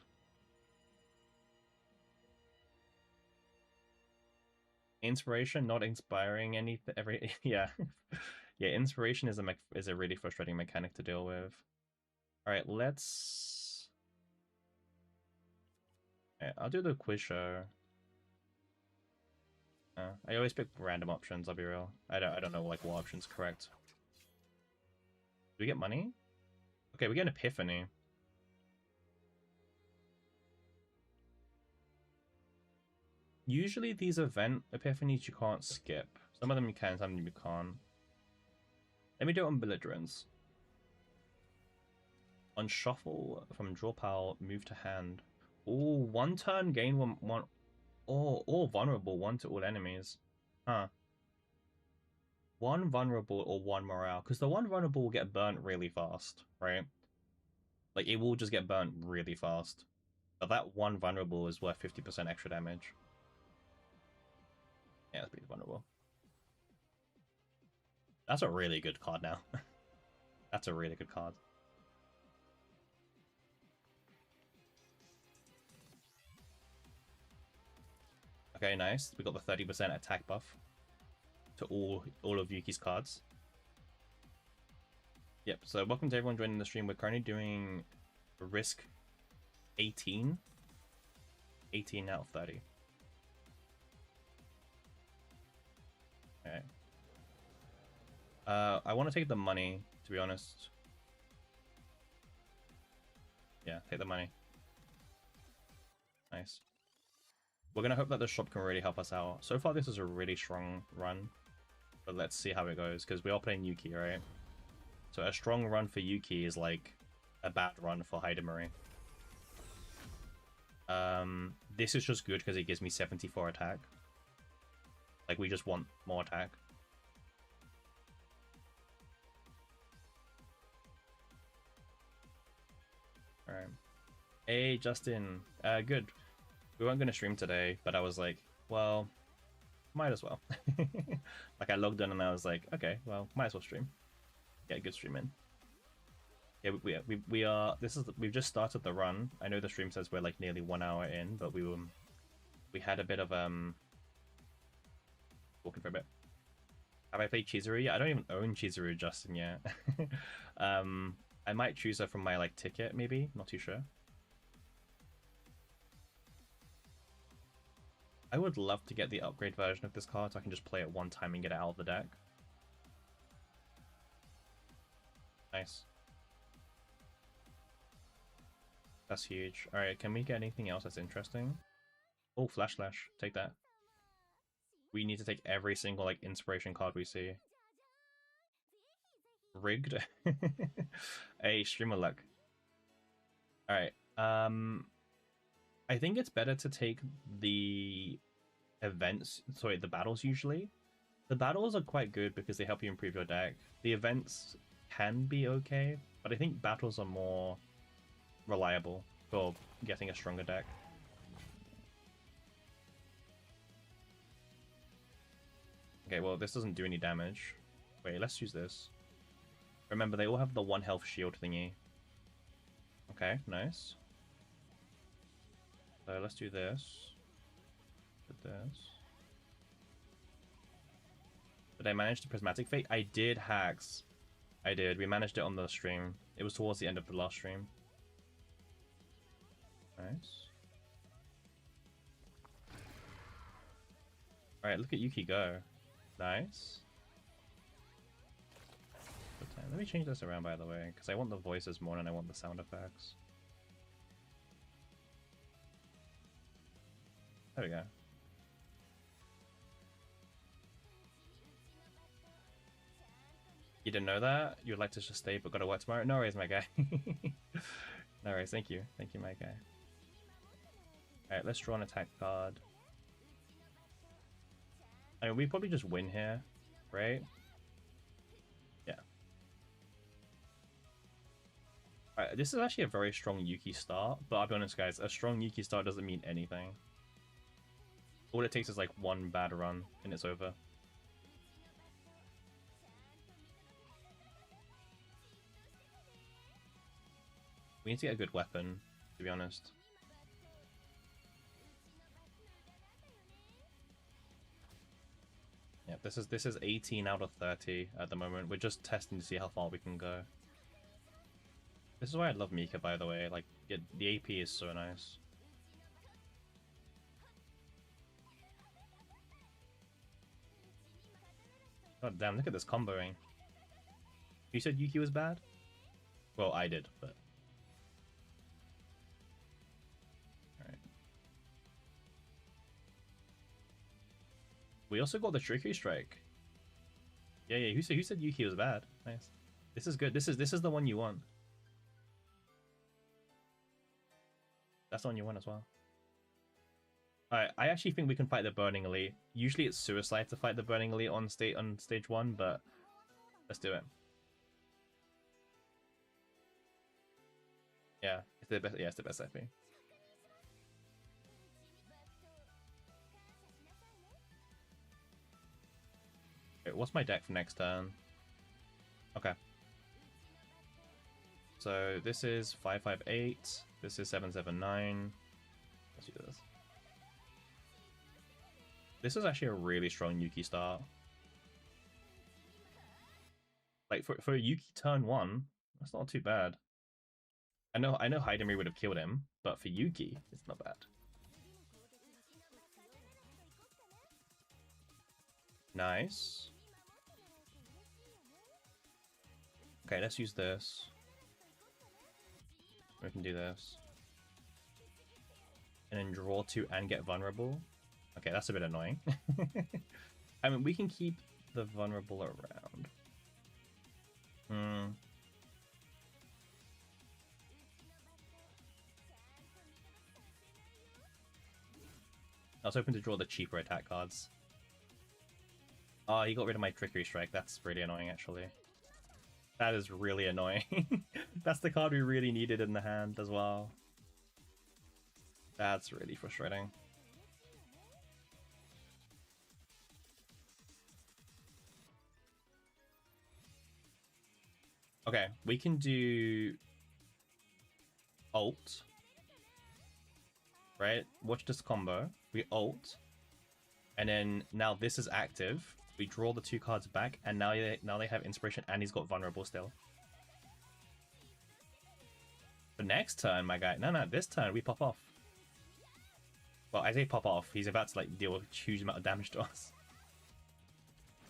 S1: Inspiration, not inspiring anything. Yeah, yeah. Inspiration is a really frustrating mechanic to deal with. All right, let's. Okay, I'll do the quiz show. I always pick random options. I'll be real. I don't know like what option's correct. Do we get money? Okay, we get an epiphany. Usually these event epiphanies you can't skip. Some of them you can, some of them you can't. Let me do it on belligerents. On shuffle from draw pile, move to hand. Oh, one turn gain one. Oh, or vulnerable, one to all enemies. Huh. One vulnerable or one morale. Because the one vulnerable will get burnt really fast, right? Like, it will just get burnt really fast. But that one vulnerable is worth 50% extra damage. Yeah, that's pretty vulnerable. That's a really good card now. That's a really good card. Okay, nice. We got the 30% attack buff to all of Yuki's cards. Yep, so welcome to everyone joining the stream. We're currently doing risk 18. 18 out of 30. Okay. I want to take the money, to be honest. Yeah, take the money. Nice. We're going to hope that the shop can really help us out. So far, this is a really strong run. But let's see how it goes, because we are playing Yuki, right? So a strong run for Yuki is like a bad run for Hidemari. This is just good because it gives me 74 attack. Like, we just want more attack. Alright. Hey, Justin. Good. We weren't going to stream today, but I was like, well, might as well. Like, I logged in and I was like, okay, well, might as well stream. Get a good stream in. Yeah, we are. We've just started the run. I know the stream says we're like nearly 1 hour in, but we had a bit of walking for a bit. Have I played Chizuru yet? I don't even own Chizuru Justin yet. I might choose her from my like ticket, maybe. Not too sure. I would love to get the upgrade version of this card so I can just play it one time and get it out of the deck. Nice. That's huge. Alright, can we get anything else that's interesting? Oh, Flash Slash. Take that. We need to take every single like inspiration card we see. Rigged? Hey, streamer luck. Alright. I think it's better to take the events, sorry, the battles usually. The battles are quite good because they help you improve your deck. The events can be okay, but I think battles are more reliable for getting a stronger deck. Okay, well, this doesn't do any damage. Wait, let's use this. Remember, they all have the 1 health shield thingy. Okay, nice. So let's do this. With this. Did I manage the Prismatic Fate? I did, hacks. I did. We managed it on the stream. It was towards the end of the last stream. Nice. Alright, look at Yuki go. Nice. Let me change this around, by the way, because I want the voices more than I want the sound effects. There we go. You didn't know that? You'd like to just stay but gotta work tomorrow? No worries, my guy. No worries, thank you. Thank you, my guy. Alright, let's draw an attack card. I mean, we probably just win here, right? Yeah. Alright, this is actually a very strong Yuki start, but I'll be honest, guys, a strong Yuki start doesn't mean anything. All it takes is like one bad run, and it's over. We need to get a good weapon, to be honest. Yeah, this is 18 out of 30 at the moment. We're just testing to see how far we can go. This is why I love Mika, by the way. Like, the AP is so nice. God damn, look at this comboing. You said Yuki was bad? Well, I did, but... Alright. We also got the Trickery Strike. Yeah, who said Yuki was bad? Nice. This is good. This is the one you want. That's the one you want as well. Alright, I actually think we can fight the Burning Elite. Usually it's suicide to fight the Burning Elite on stage 1, but let's do it. Yeah, it's the best. Yeah, it's the best IP. Wait, what's my deck for next turn? Okay. So this is 558. This is 779. Let's do this. This is actually a really strong Yuki start. Like for a Yuki turn 1, that's not too bad. I know Hidemir would have killed him, but for Yuki, it's not bad. Nice. Okay, let's use this. We can do this. And then draw 2 and get vulnerable. Okay, that's a bit annoying. I mean, we can keep the vulnerable around. I was hoping to draw the cheaper attack cards. Oh, he got rid of my Trickery Strike. That's really annoying, actually. That is really annoying. That's the card we really needed in the hand as well. That's really frustrating. Okay, we can do ult. Right? Watch this combo. We ult. And then now this is active. We draw the 2 cards back, and now they have inspiration, and he's got vulnerable still. But next turn, my guy. No, this turn we pop off. Well, I say pop off. He's about to like deal a huge amount of damage to us.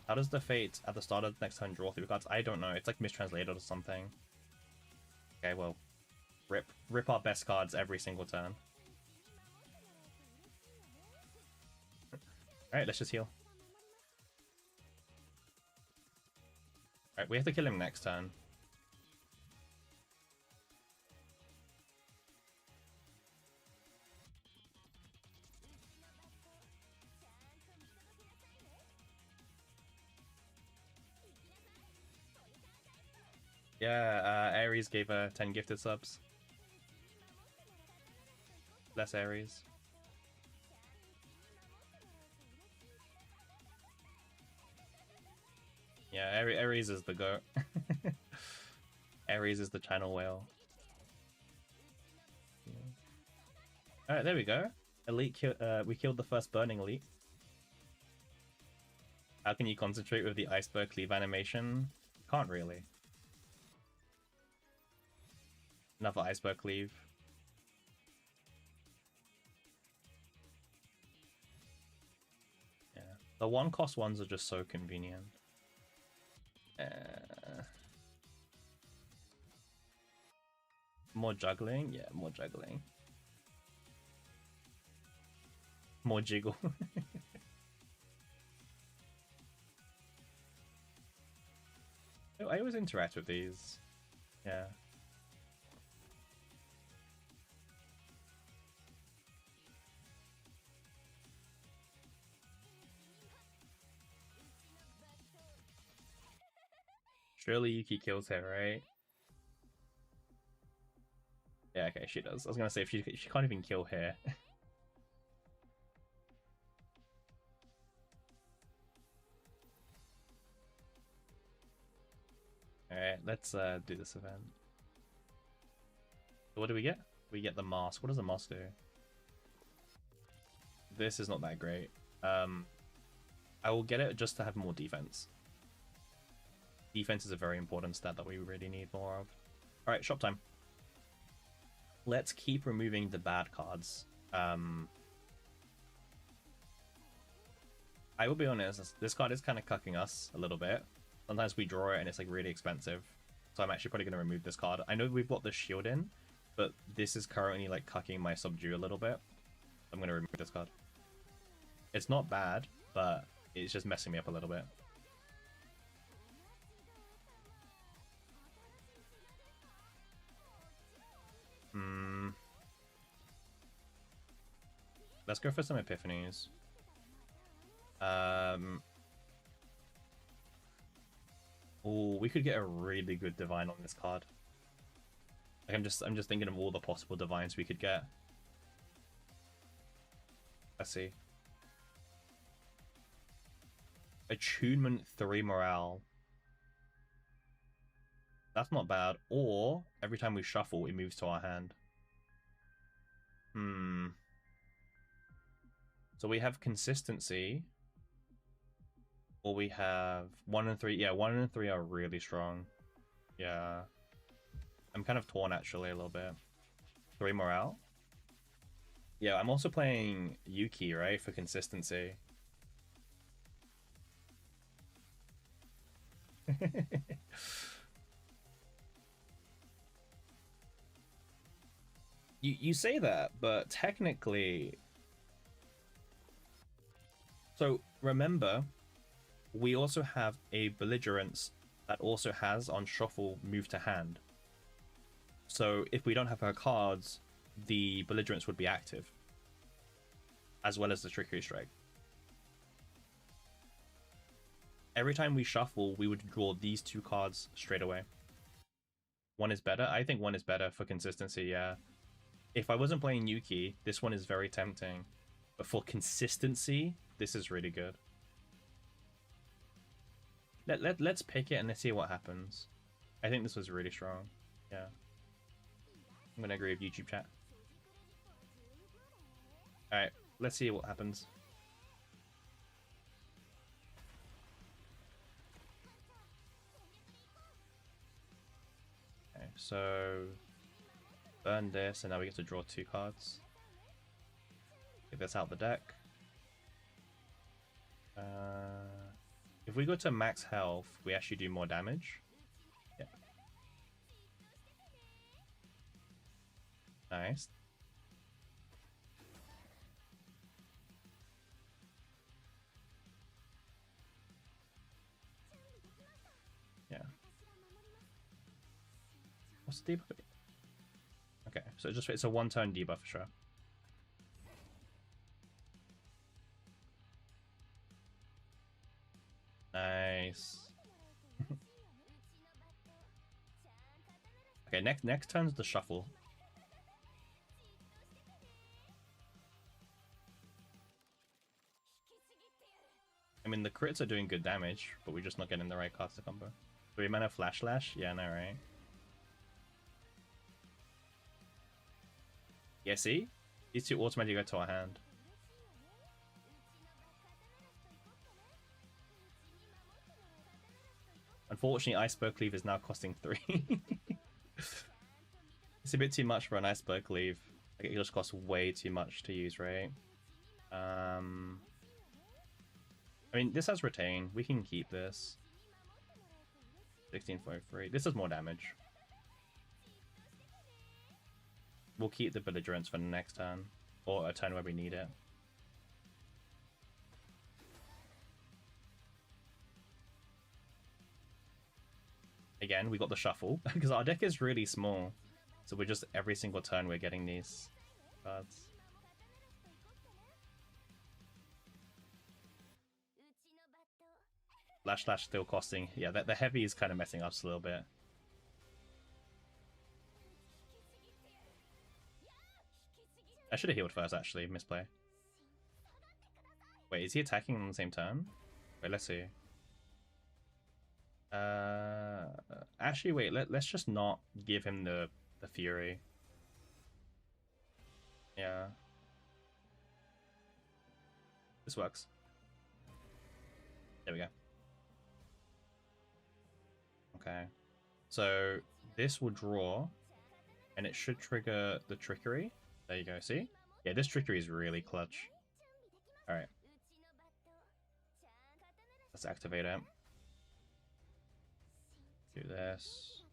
S1: How does the fate at the start of the next turn draw 3 cards? I don't know. It's like mistranslated or something. Okay, well, rip our best cards every single turn. Alright, let's just heal. Alright, we have to kill him next turn. Yeah, Ares gave 10 gifted subs. Less Ares. Yeah, Ares is the goat. Ares is the channel whale. Yeah. Alright, there we go. Elite we killed the first burning elite. How can you concentrate with the iceberg cleave animation? Can't really. Another iceberg cleave. Yeah. The 1-cost ones are just so convenient. More juggling? Yeah, more juggling. More jiggle. I always interact with these. Yeah. Surely Yuki kills her, right? Yeah, okay, she does. I was gonna say, if she can't even kill her. Alright, let's do this event. So what do we get? We get the mask. What does the mask do? This is not that great. I will get it just to have more defense. Defense is a very important stat that we really need more of. Alright, shop time. Let's keep removing the bad cards. I will be honest, this card is kind of cucking us a little bit. Sometimes we draw it and it's like really expensive. So I'm actually probably going to remove this card. I know we've got the shield in, but this is currently like cucking my subdue a little bit. I'm going to remove this card. It's not bad, but it's just messing me up a little bit. Let's go for some epiphanies. Oh, we could get a really good divine on this card. Like I'm just thinking of all the possible divines we could get. Let's see. Attunement 3 morale. That's not bad. Or every time we shuffle, it moves to our hand. So we have consistency. Or we have 1 and 3. Yeah, 1 and 3 are really strong. Yeah. I'm kind of torn actually a little bit. 3 morale. Yeah, I'm also playing Yuki, right, for consistency. You say that, but technically... So, remember, we also have a belligerence that also has on shuffle move to hand. So, if we don't have her cards, the belligerence would be active. As well as the trickery strike. Every time we shuffle, we would draw these two cards straight away. One is better? I think one is better for consistency, yeah. If I wasn't playing Yuki, this one is very tempting. But for consistency, this is really good. Let's pick it and let's see what happens. I think this was really strong. Yeah. I'm gonna agree with YouTube chat. Alright, let's see what happens. Okay, so burn this, and now we get to draw 2 cards. Get this out the deck. If we go to max health, we actually do more damage. Yeah. Nice. Yeah. What's the debuff? Okay, so it's a 1-turn debuff for sure. Nice. Okay, next turn's the shuffle. I mean, the crits are doing good damage, but we're just not getting the right cards to combo. 3 mana Flash Slash? Yeah, no, right? Yeah, see? These two automatically go to our hand. Unfortunately, Iceberg Cleave is now costing 3. It's a bit too much for an Iceberg Cleave. Like, it just costs way too much to use, right? I mean, this has Retain. We can keep this. 16.3. This does more damage. We'll keep the Belligerence for the next turn. Or a turn where we need it. Again, we got the shuffle. Because our deck is really small. So we're just, every single turn we're getting these cards. Flash Slash still costing. Yeah, the heavy is kind of messing us a little bit. I should have healed first, actually. Misplay. Wait, is he attacking on the same turn? Wait, let's see. Actually, wait. Let's just not give him the Fury. Yeah. This works. There we go. Okay. So this will draw, and it should trigger the Trickery. There you go, see? Yeah, this Trickery is really clutch. Alright. Let's activate it. Do this.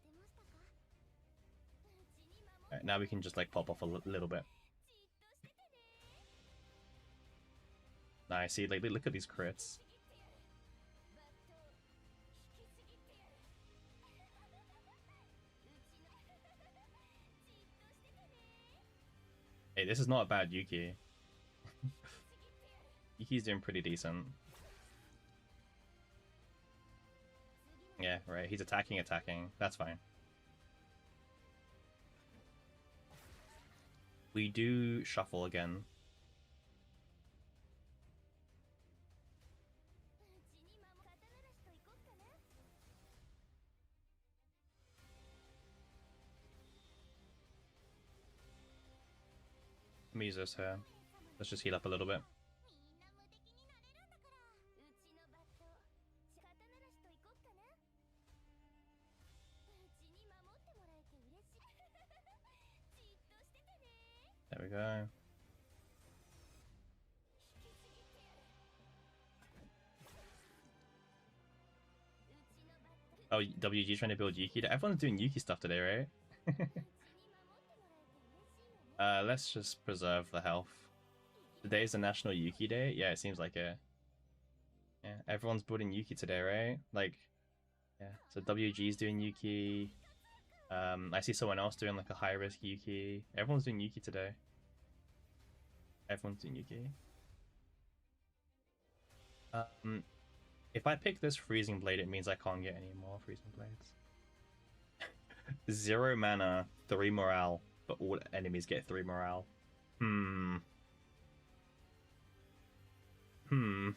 S1: Alright, now we can just like pop off a little bit. Nice, see, like, look at these crits. Hey, this is not a bad Yuki. Yuki's doing pretty decent. Yeah, right. He's attacking. That's fine. We do shuffle again. Let me use this here. Let's just heal up a little bit. There we go. Oh, WG trying to build Yuki. Everyone's doing Yuki stuff today, right? Let's just preserve the health. Today is the National Yuki Day? Yeah, it seems like it. Yeah, everyone's building Yuki today, right? Like, yeah. So WG's doing Yuki. I see someone else doing like a high-risk Yuki. Everyone's doing Yuki today. Everyone's doing Yuki. If I pick this Freezing Blade, it means I can't get any more Freezing Blades. 0 mana, 3 morale, but all enemies get 3 morale. Hmm. Hmm.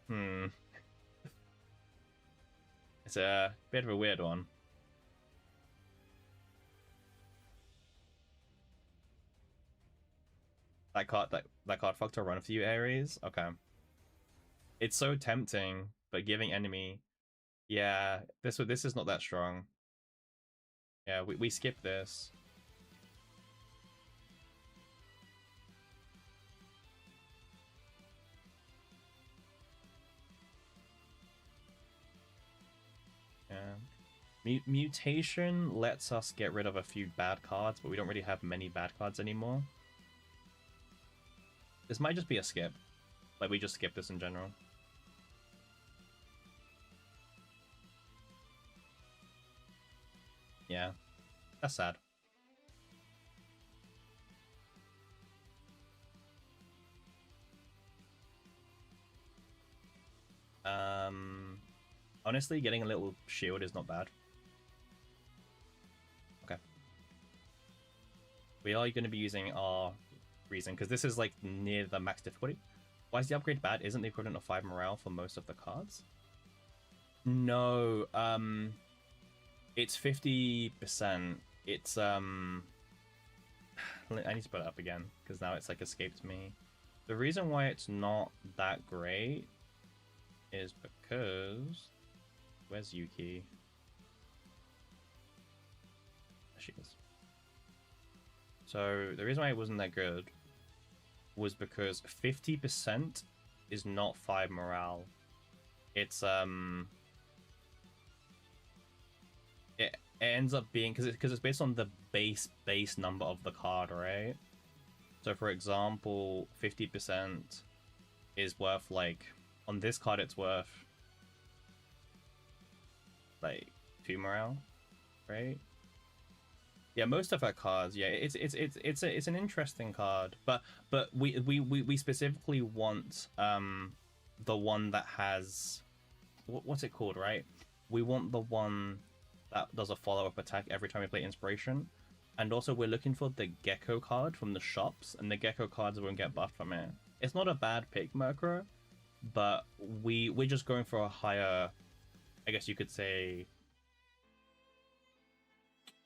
S1: Hmm. It's a bit of a weird one. That card fucked a run a few Ares. Okay. It's so tempting, but giving enemy. Yeah, this is not that strong. Yeah, we skip this. Yeah. Mutation lets us get rid of a few bad cards, but we don't really have many bad cards anymore. This might just be a skip. Like, we just skip this in general. Yeah. That's sad. Honestly, getting a little shield is not bad. Okay. We are going to be using our reason, because this is, like, near the max difficulty. Why is the upgrade bad? Isn't the equivalent of 5 morale for most of the cards? No, it's 50%. It's, I need to put it up again, because now it's, like, escaped me. The reason why it's not that great is because... Where's Yuki? There she is. So, the reason why it wasn't that good was because 50% is not 5 morale. It's, it ends up being, because it's based on the base number of the card, right? So, for example, 50% is worth, like, on this card it's worth, like, 2 morale, right? Yeah, most of our cards, yeah, it's an interesting card, but we specifically want the one that has what's it called, right? We want the one that does a follow-up attack every time we play Inspiration, and also we're looking for the Gecko card from the shops, and the Gecko cards won't get buffed from it. It's not a bad pick, Murkrow, but we're just going for a higher, I guess you could say,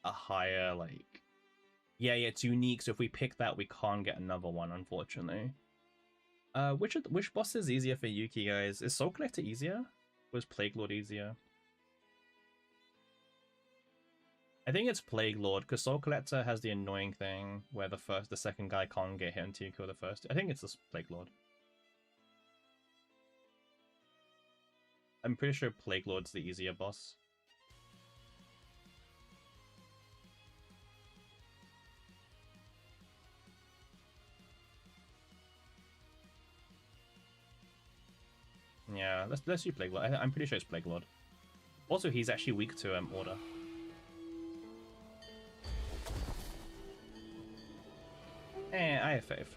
S1: a higher, like, yeah, it's unique, so if we pick that, we can't get another one, unfortunately. Which boss is easier for Yuki, guys? Is Soul Collector easier? Or is Plague Lord easier? I think it's Plague Lord, because Soul Collector has the annoying thing where the second guy can't get hit until you kill the first. I think it's the Plague Lord. I'm pretty sure Plague Lord's the easier boss. Yeah, let's do Plague Lord. I'm pretty sure it's Plague Lord. Also, he's actually weak to Order. I have faith.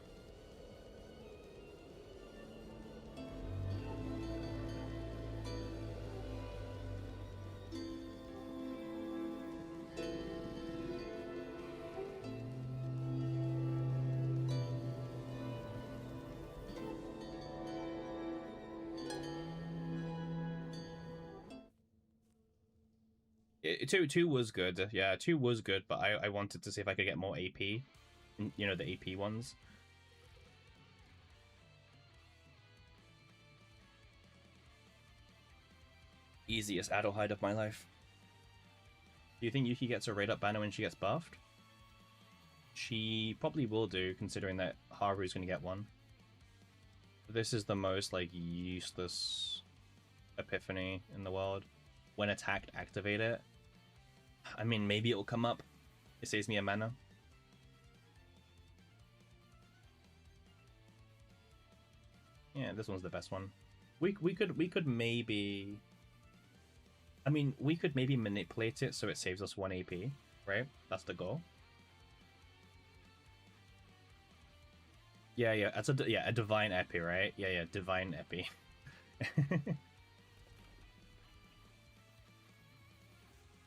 S1: Two was good. Yeah, 2 was good, but I wanted to see if I could get more AP. You know, the AP ones. Easiest Adelheid of my life. Do you think Yuki gets a raid up banner when she gets buffed? She probably will do, considering that Haru's going to get one. This is the most, like, useless epiphany in the world. When attacked, activate it. I mean, maybe it'll come up. It saves me a mana. Yeah, this one's the best one. We could maybe... I mean, we could maybe manipulate it so it saves us 1 AP, right? That's the goal. Yeah, yeah, that's a divine epi, right? Yeah, yeah, divine epi.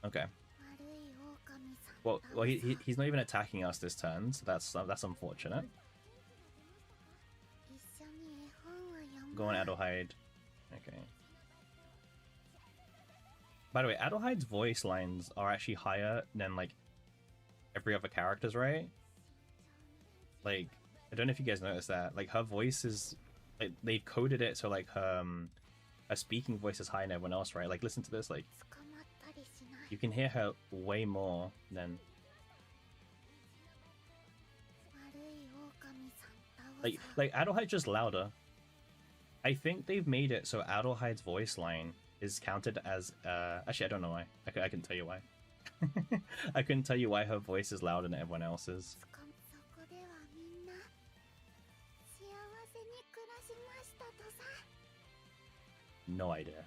S1: Okay. Well, he's not even attacking us this turn, so that's unfortunate. Go on, Adelheid. Okay. By the way, Adelheid's voice lines are actually higher than like every other character's, right? Like, I don't know if you guys noticed that. Like, her voice is like they've coded it so like her speaking voice is higher than everyone else, right? Like, listen to this. Like, you can hear her way more than like Adelheid's just louder. I think they've made it so Adelheid's voice line is counted as actually I don't know why. I can tell you why. I couldn't tell you why her voice is louder than everyone else's. No idea.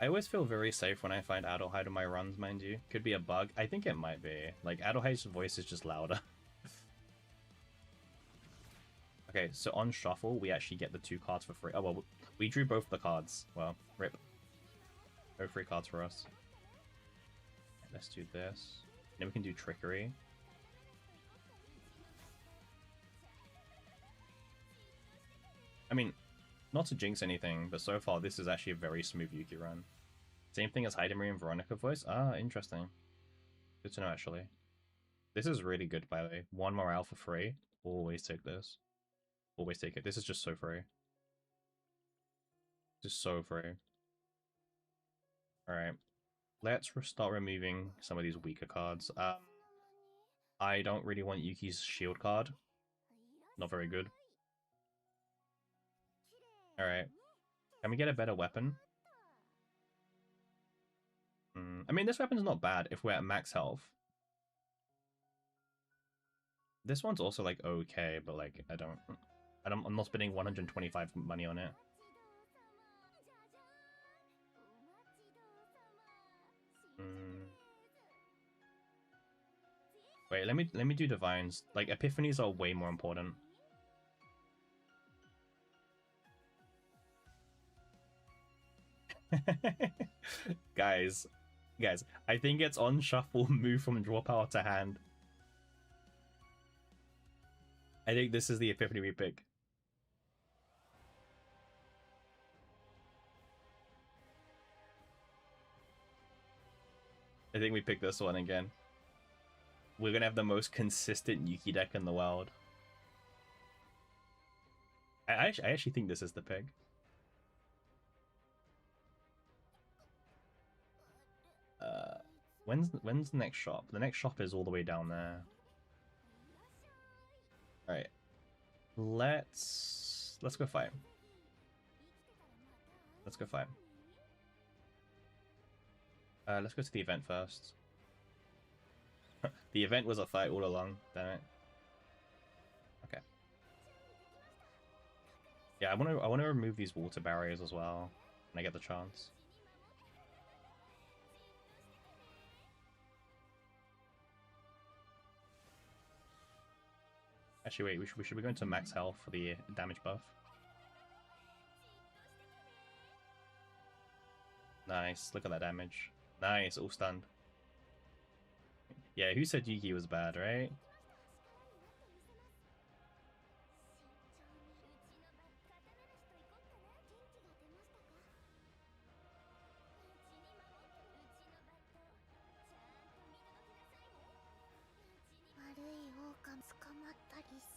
S1: I always feel very safe when I find Adelheid in my runs, mind you. Could be a bug. I think it might be. Like, Adelheid's voice is just louder. Okay, so on shuffle, we actually get the 2 cards for free. Oh, well, we drew both the cards. Well, rip. No free cards for us. Let's do this. Then we can do Trickery. I mean, not to jinx anything, but so far this is actually a very smooth Yuki run. Same thing as Hidemari and Veronica voice. Ah, interesting. Good to know, actually. This is really good, by the way. 1 morale for free. Always take this. Always take it. This is just so free. Just so free. Alright. Let's start removing some of these weaker cards. I don't really want Yuki's shield card. Not very good. Alright. Can we get a better weapon? I mean, this weapon's not bad if we're at max health. This one's also, like, okay, but, like, I'm not spending 125 money on it. Wait, let me do divines. Like, epiphanies are way more important. guys, I think it's on shuffle, move from draw power to hand. I think this is the epiphany we pick. I think we pick this one again. We're gonna have the most consistent Yuki deck in the world. I actually think this is the pick. When's the next shop? The next shop is all the way down there. All right, let's go fight. Let's go fight. Let's go to the event first. The event was a fight all along, damn it. Okay. Yeah, I wanna remove these water barriers as well when I get the chance. Actually, wait, we should be going to max health for the damage buff. Nice, look at that damage. Nice, all stunned. Yeah, who said Yuki was bad, right?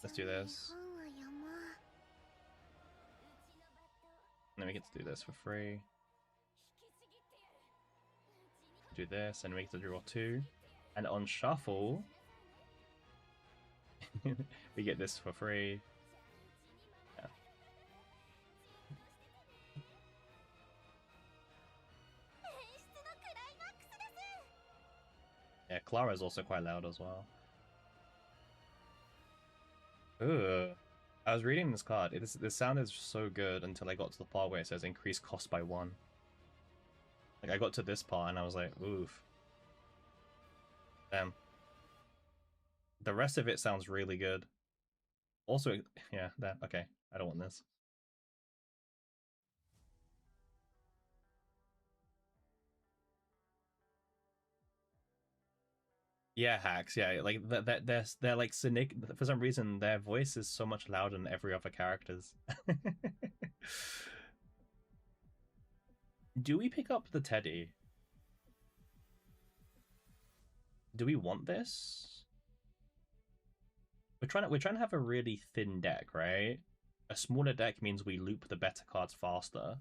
S1: Let's do this. And then we get to do this for free. Do this, and we get to draw 2. And on shuffle, we get this for free. Yeah. Yeah, Clara's also quite loud as well. Ugh. I was reading this card. This sounded so good until I got to the part where it says increase cost by 1. Like, I got to this part and I was like, oof. Damn. The rest of it sounds really good. Also, yeah, that okay. I don't want this. Yeah, hacks. Yeah, like that. They're like cynic. For some reason, their voice is so much louder than every other character's. Do we pick up the teddy? Do we want this? We're trying to have a really thin deck, right? A smaller deck means we loop the better cards faster.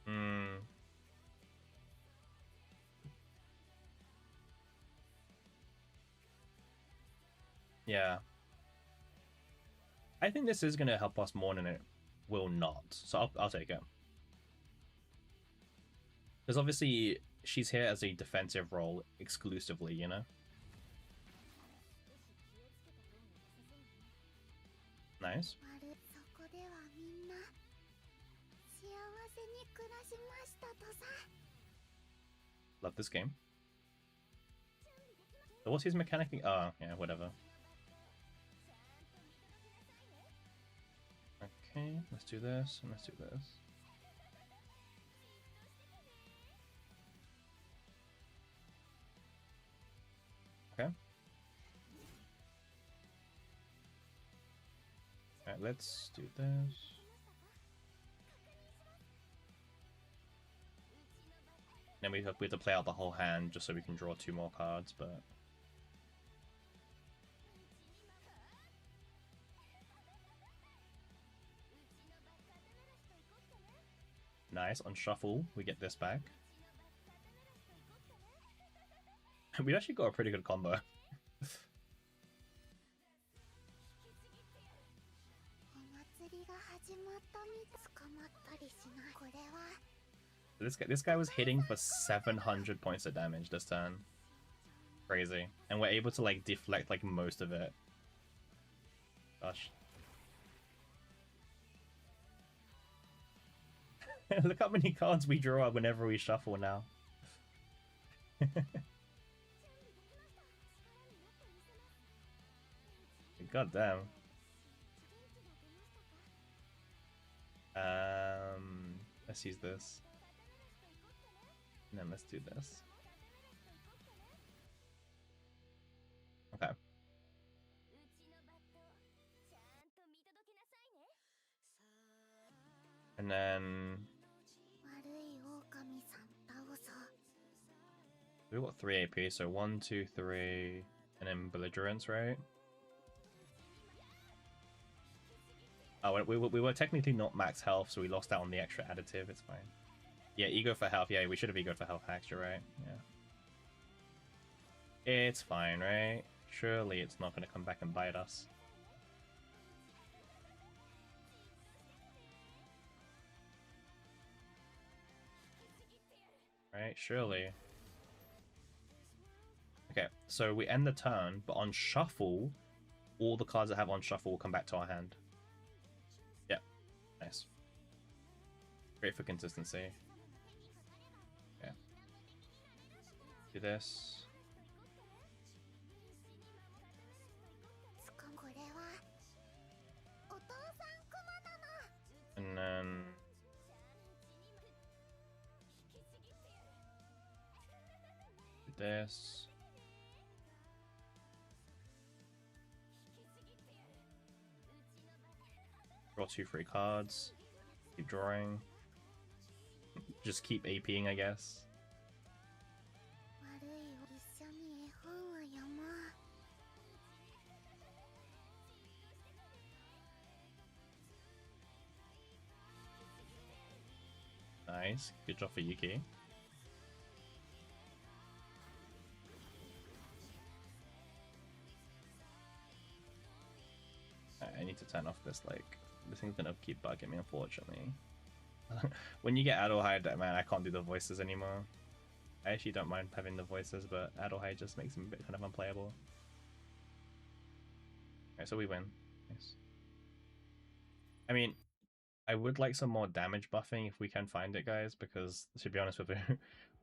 S1: Hmm. Yeah. I think this is going to help us more than it will not. So I'll take it. Because obviously she's here as a defensive role exclusively, you know? Nice. Love this game. So what's his mechanic? Oh, yeah, whatever. Okay, let's do this, and let's do this. Okay. Alright, let's do this. Then we have to play out the whole hand just so we can draw 2 more cards, but... Nice, on shuffle, we get this back. We actually got a pretty good combo. This guy was hitting for 700 points of damage this turn. Crazy. And we're able to like deflect like most of it. Gosh. Look how many cards we draw whenever we shuffle now. God damn. Let's use this. And then let's do this. Okay. And then we've got 3 AP, so 1, 2, 3, and then belligerence, right? Oh, we were technically not max health, so we lost out on the extra additive. It's fine. Yeah, ego for health. Yeah, we should have ego for health hacks. You're right. Yeah. It's fine, right? Surely it's not going to come back and bite us. Right? Surely. Okay, so we end the turn, but on shuffle, all the cards that have on shuffle will come back to our hand. Yeah. Nice. Great for consistency. Yeah. Do this. And then... do this. Draw 2 free cards. Keep drawing. Just keep APing, I guess. Nice. Good job for Yuki. I need to turn off this, like, this thing's gonna keep bugging me, unfortunately. When you get Adelheid, man, I can't do the voices anymore. I actually don't mind having the voices, but Adelheid just makes them a bit kind of unplayable. Okay, so we win. Nice. I mean, I would like some more damage buffing if we can find it, guys, because to be honest with you,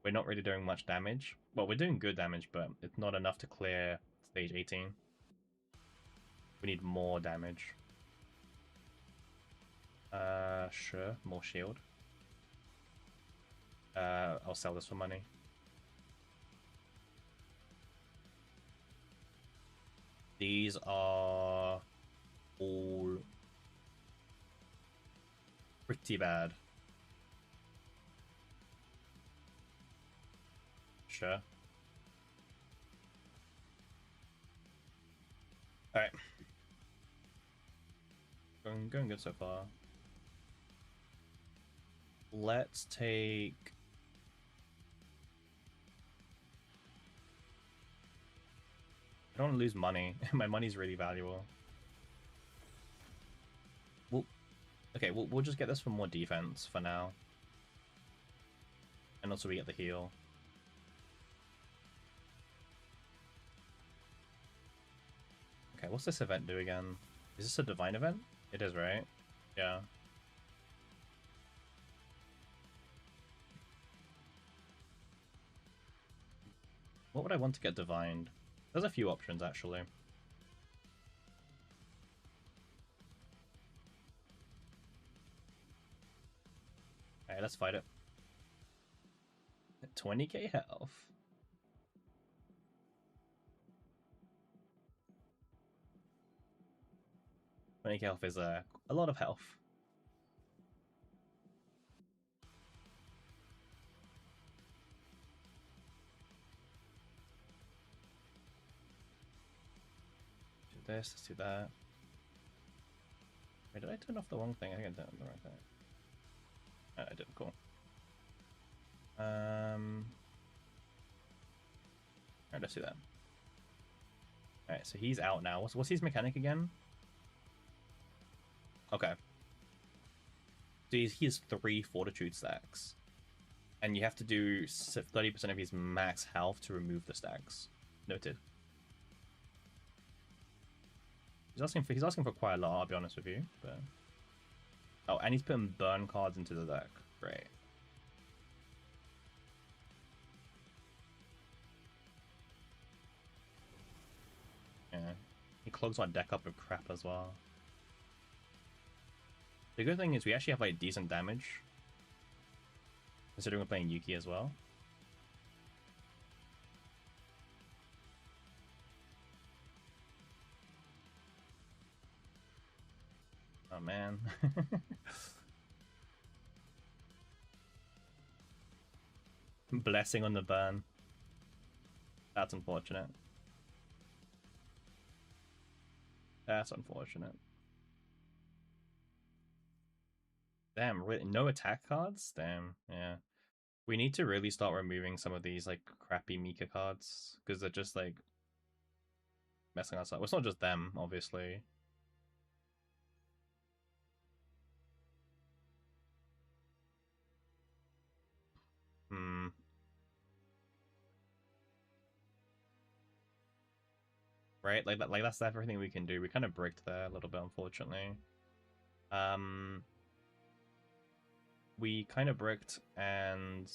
S1: we're not really doing much damage. Well, we're doing good damage, but it's not enough to clear stage 18. We need more damage. Sure, more shield. I'll sell this for money. These are all pretty bad. Sure. Alright. Going good so far. Let's take... I don't want to lose money. My money's really valuable. We'll just get this for more defense for now. And also we get the heal. Okay, what's this event do again? Is this a divine event? It is, right? Yeah. What would I want to get divined? There's a few options, actually. Okay, let's fight it. 20k health. 20k health is a lot of health. Do this, let's do that. Wait, did I turn off the wrong thing? I think I did the right thing. Oh, I did, cool. Alright, let's do that. Alright, so he's out now. What's his mechanic again? Okay. So he has 3 fortitude stacks. And you have to do 30% of his max health to remove the stacks. Noted. He's asking for quite a lot, I'll be honest with you, but... Oh, and he's putting burn cards into the deck. Great. Yeah. He clogs our deck up with crap as well. The good thing is we actually have like decent damage. Considering we're playing Yuki as well. Oh man. Blessing on the burn. That's unfortunate. That's unfortunate. Damn, really? No attack cards? Damn, yeah. We need to really start removing some of these like crappy Mika cards because they're just like messing us up. Well, it's not just them, obviously. Hmm. Right? Like that's everything we can do. We kind of bricked there a little bit, unfortunately. Um, we kind of bricked and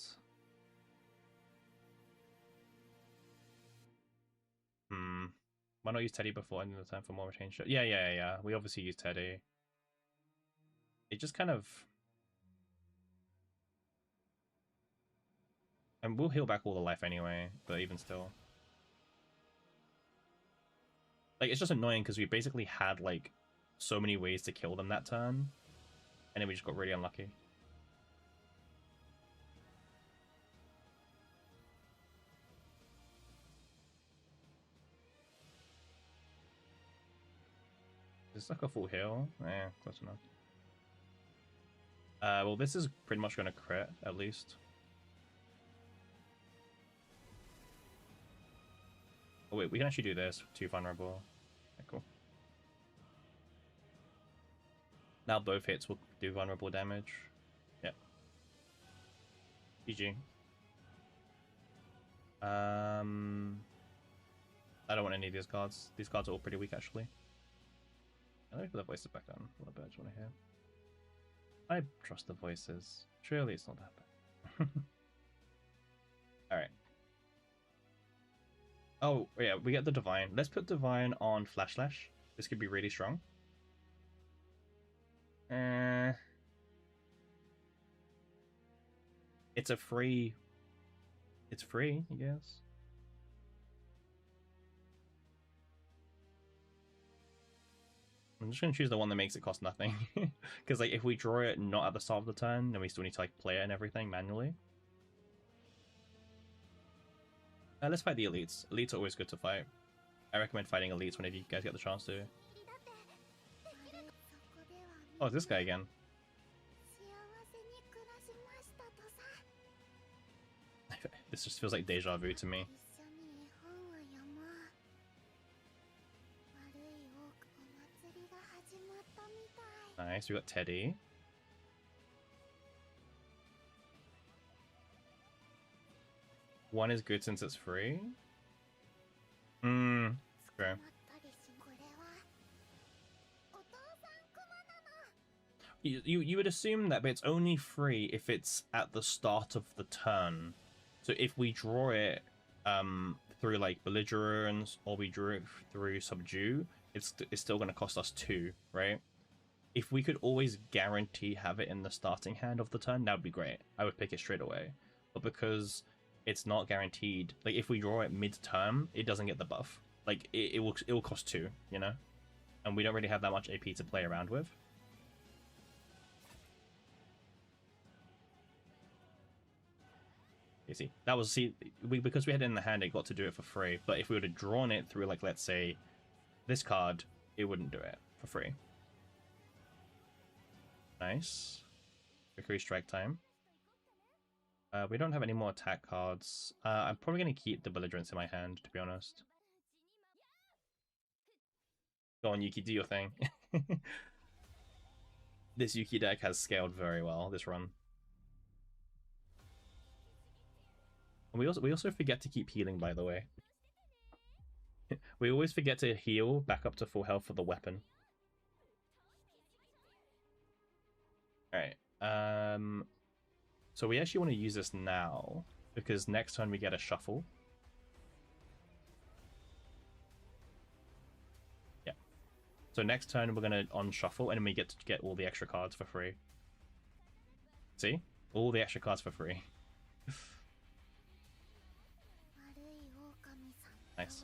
S1: why not use Teddy before ending the time for more retain shot? Yeah. We obviously use Teddy. It just kind of, and we'll heal back all the life anyway. But even still, like it's just annoying because we basically had like so many ways to kill them that turn, and then we just got really unlucky. Is this like a full heal? Yeah, close enough. Well, this is pretty much going to crit, at least. Oh, wait, we can actually do this. 2 vulnerable. Okay, cool. Now both hits will do vulnerable damage. Yeah. GG. I don't want any of these cards. These cards are all pretty weak, actually. Let me put the voices back on. What the birds want to hear? I trust the voices. Surely it's not that bad. Alright. Oh, yeah, we get the Divine. Let's put Divine on Flash Slash. This could be really strong. It's a free... It's free, I guess. I'm just going to choose the one that makes it cost nothing. Because like, if we draw it not at the start of the turn, then we still need to like play it and everything manually. Let's fight the elites. Elites are always good to fight. I recommend fighting elites whenever you guys get the chance to. Oh, it's this guy again. This just feels like deja vu to me. Nice, we got Teddy. One is good since it's free. Okay. You would assume that, but it's only free if it's at the start of the turn. So if we draw it through like belligerence or we drew it through subdue, it's still going to cost us 2, right? If we could always guarantee have it in the starting hand of the turn, that would be great. I would pick it straight away. But because it's not guaranteed, like if we draw it mid-term, it doesn't get the buff. Like it will cost 2, you know? And we don't really have that much AP to play around with. You see, that was because we had it in the hand, it got to do it for free. But if we would have drawn it through, like, let's say, this card, it wouldn't do it for free. Nice. Victory strike time. We don't have any more attack cards. I'm probably going to keep the belligerence in my hand, to be honest. Go on, Yuki, do your thing. This Yuki deck has scaled very well this run. And we also forget to keep healing, by the way. We always forget to heal back up to full health for the weapon. Alright. So we actually want to use this now, because next turn we get a shuffle. Yeah. So next turn we're going to unshuffle, and then we get to get all the extra cards for free. See? All the extra cards for free. Nice.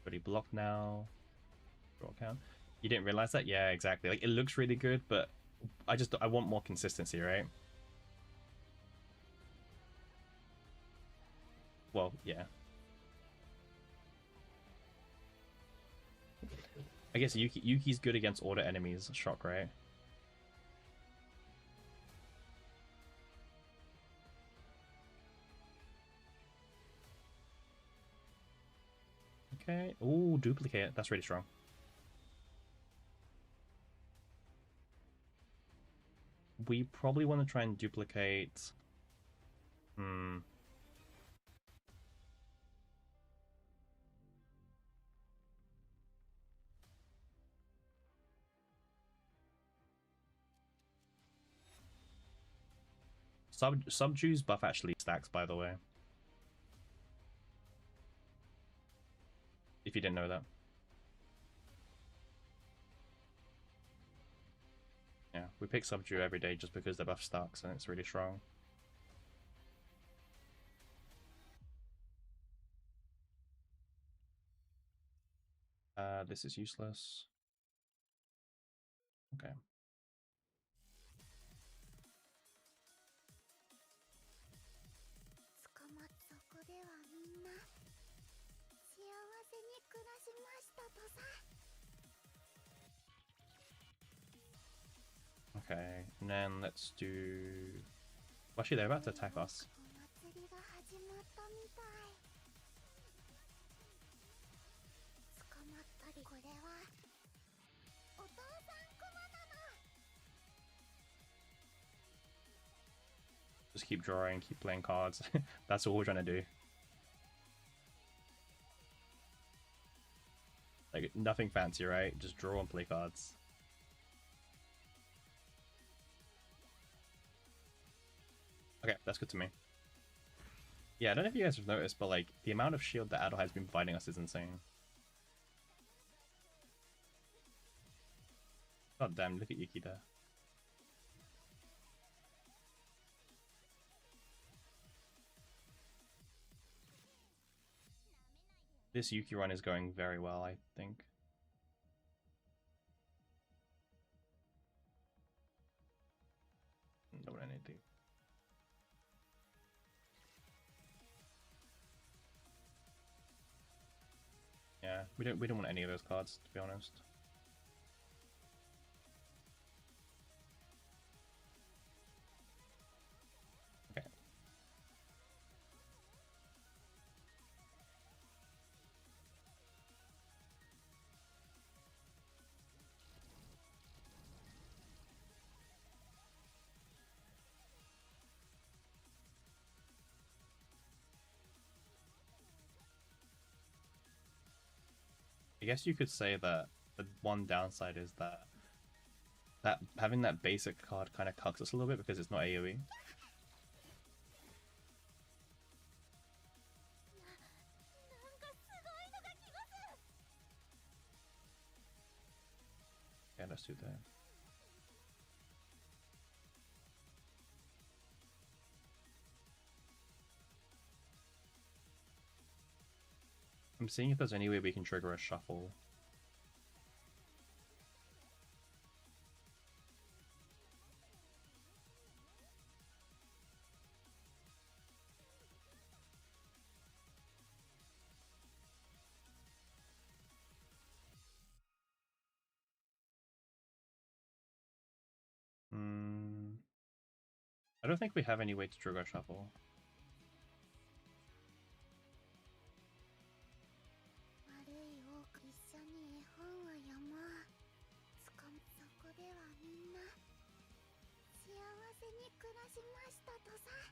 S1: Already blocked now. Draw count. You didn't realize that? Yeah, exactly. Like, it looks really good, but I want more consistency, right? Well, yeah. I guess Yuki's good against order enemies. Shock, right? Okay. Ooh, duplicate. That's really strong. We probably want to try and duplicate... Subdue's buff actually stacks, by the way. If you didn't know that. Yeah, we pick Subdue every day just because the buff stacks and it's really strong. This is useless. Okay. Okay, and then let's do... Well, actually, they're about to attack us. Just keep drawing, keep playing cards. That's all we're trying to do. Like, nothing fancy, right? Just draw and play cards. Okay, that's good to me. Yeah, I don't know if you guys have noticed, but like the amount of shield that Adel has been providing us is insane. God damn, look at Yuki there. This Yuki run is going very well, I think. Don't want anything. Yeah, we don't want any of those cards, to be honest. Okay. I guess you could say that the one downside is that having that basic card kind of cucks us a little bit because it's not AoE. Yeah, let's do that. I'm seeing if there's any way we can trigger a shuffle. I don't think we have any way to trigger a shuffle.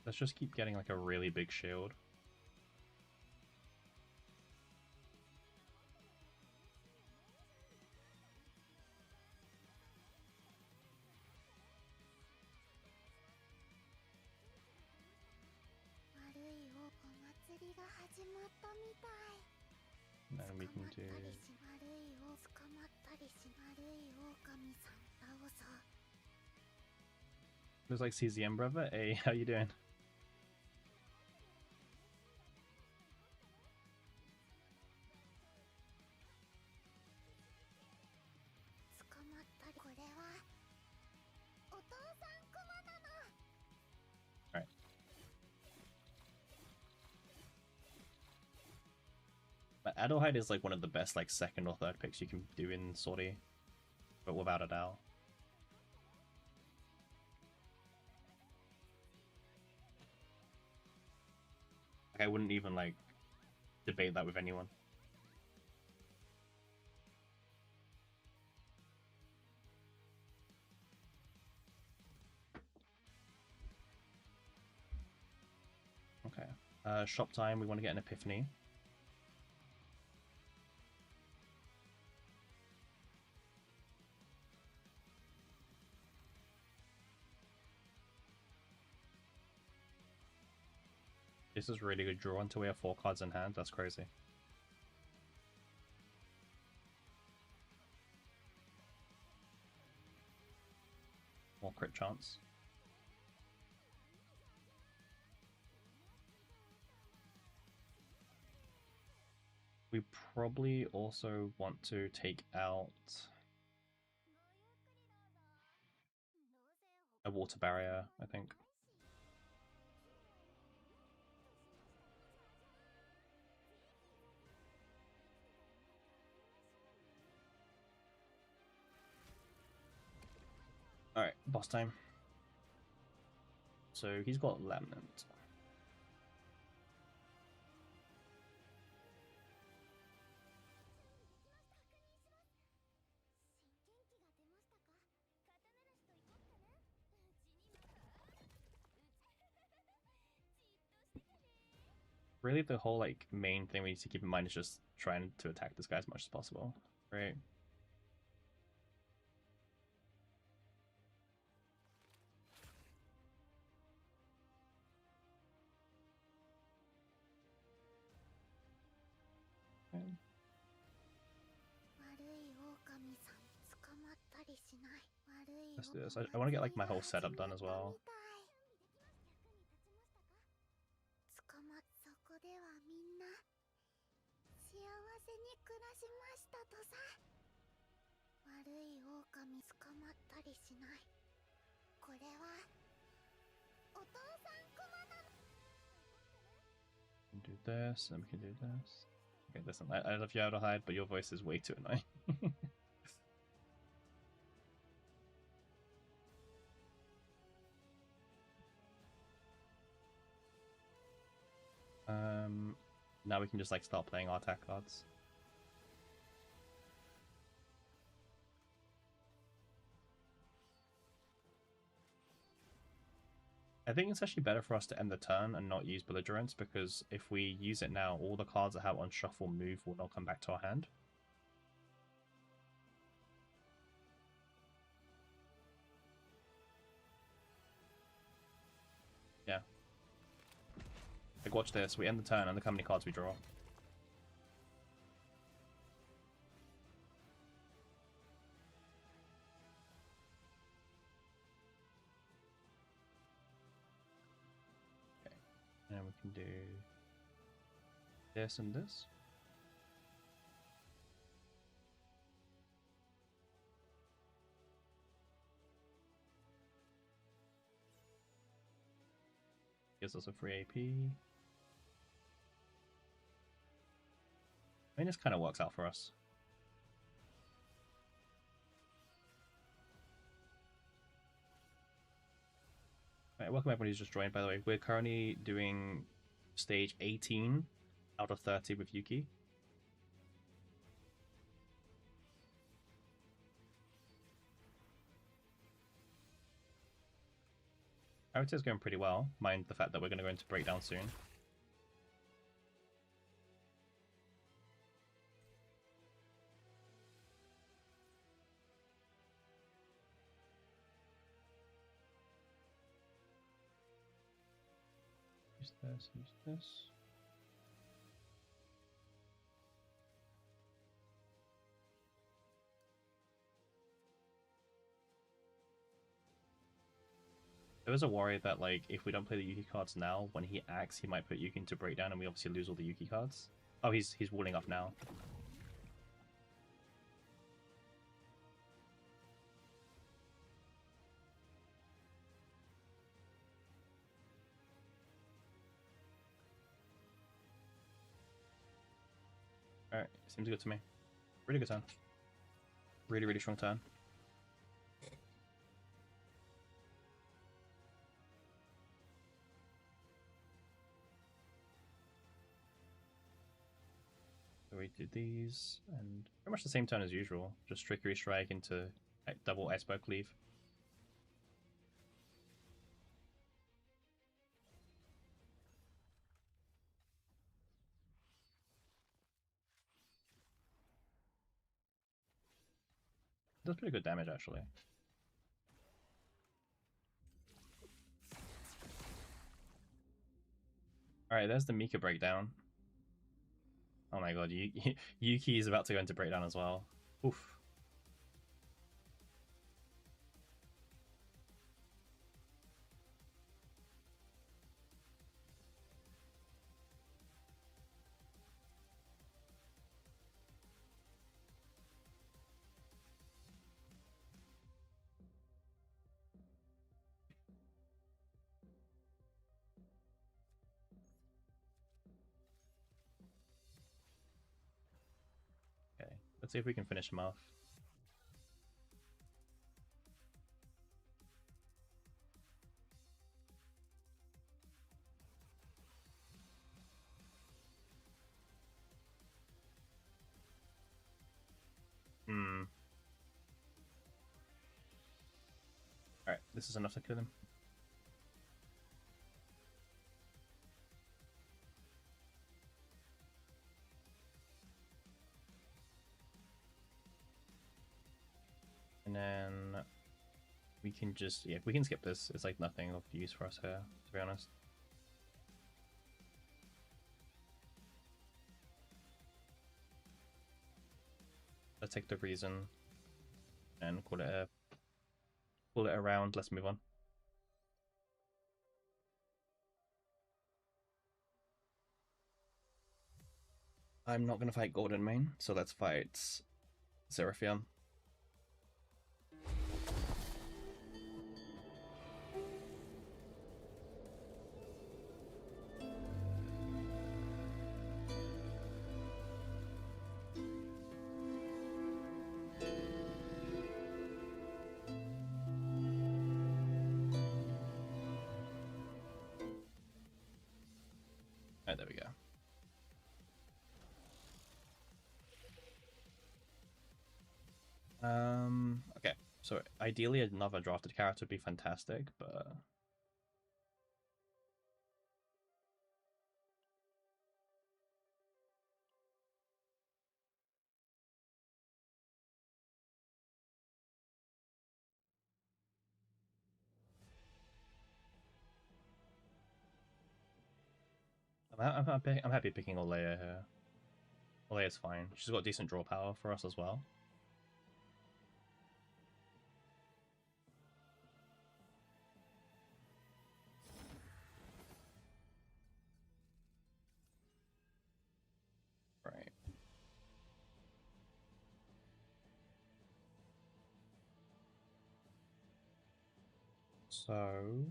S1: Let's just keep getting like a really big shield. And then we can do... Looks like CZM brother. Hey, how you doing? Alright. But Adelheid is like one of the best like second or third picks you can do in Sortie, but without a doubt. Like, I wouldn't even like debate that with anyone. Okay. Shop time, we want to get an epiphany. This is really good draw until we have 4 cards in hand. That's crazy. More crit chance. We probably also want to take out a water barrier, I think. Alright, boss time. So he's got Lament. really the whole like main thing we need to keep in mind is just trying to attack this guy as much as possible, right? Okay. Let's do this. I want to get like my whole setup done as well. We can do this, and we can do this. Okay, listen, I love you out to hide, but your voice is way too annoying. Now we can just like start playing our attack cards. I think it's actually better for us to end the turn and not use Belligerence, because if we use it now, all the cards that have on shuffle move will not come back to our hand. Yeah. Like, watch this. We end the turn, and look how many cards we draw. Okay. And we can do this and this. Gives us a free AP. I mean, this kind of works out for us. Alright, welcome everybody who's just joined, by the way. We're currently doing stage 18 out of 30 with Yuki. I would say it's going pretty well, mind the fact that we're going to go into breakdown soon. Use this, use this. There is a worry that, like, if we don't play the Yuki cards now, when he acts, he might put Yuki into breakdown, and we obviously lose all the Yuki cards. Oh, he's walling up now. Alright, seems good to me. Really good turn. Really, really strong turn. So we do these, and pretty much the same turn as usual. Just Trickery Strike into like, double Iceberg Cleave. Does pretty good damage, actually. Alright, there's the Mika breakdown. Oh my god, Yuki is about to go into breakdown as well. Oof. Okay, let's see if we can finish him off. Alright, this is enough to kill him. we can just, yeah, we can skip this. It's like nothing of use for us here, to be honest. Let's take the reason and call it a round. Let's move on. I'm not gonna fight Golden Main, so let's fight Seraphim. Alright, there we go. Okay, so ideally another drafted character would be fantastic, but I'm happy picking Olea here. Olea's fine. She's got decent draw power for us as well. Right. So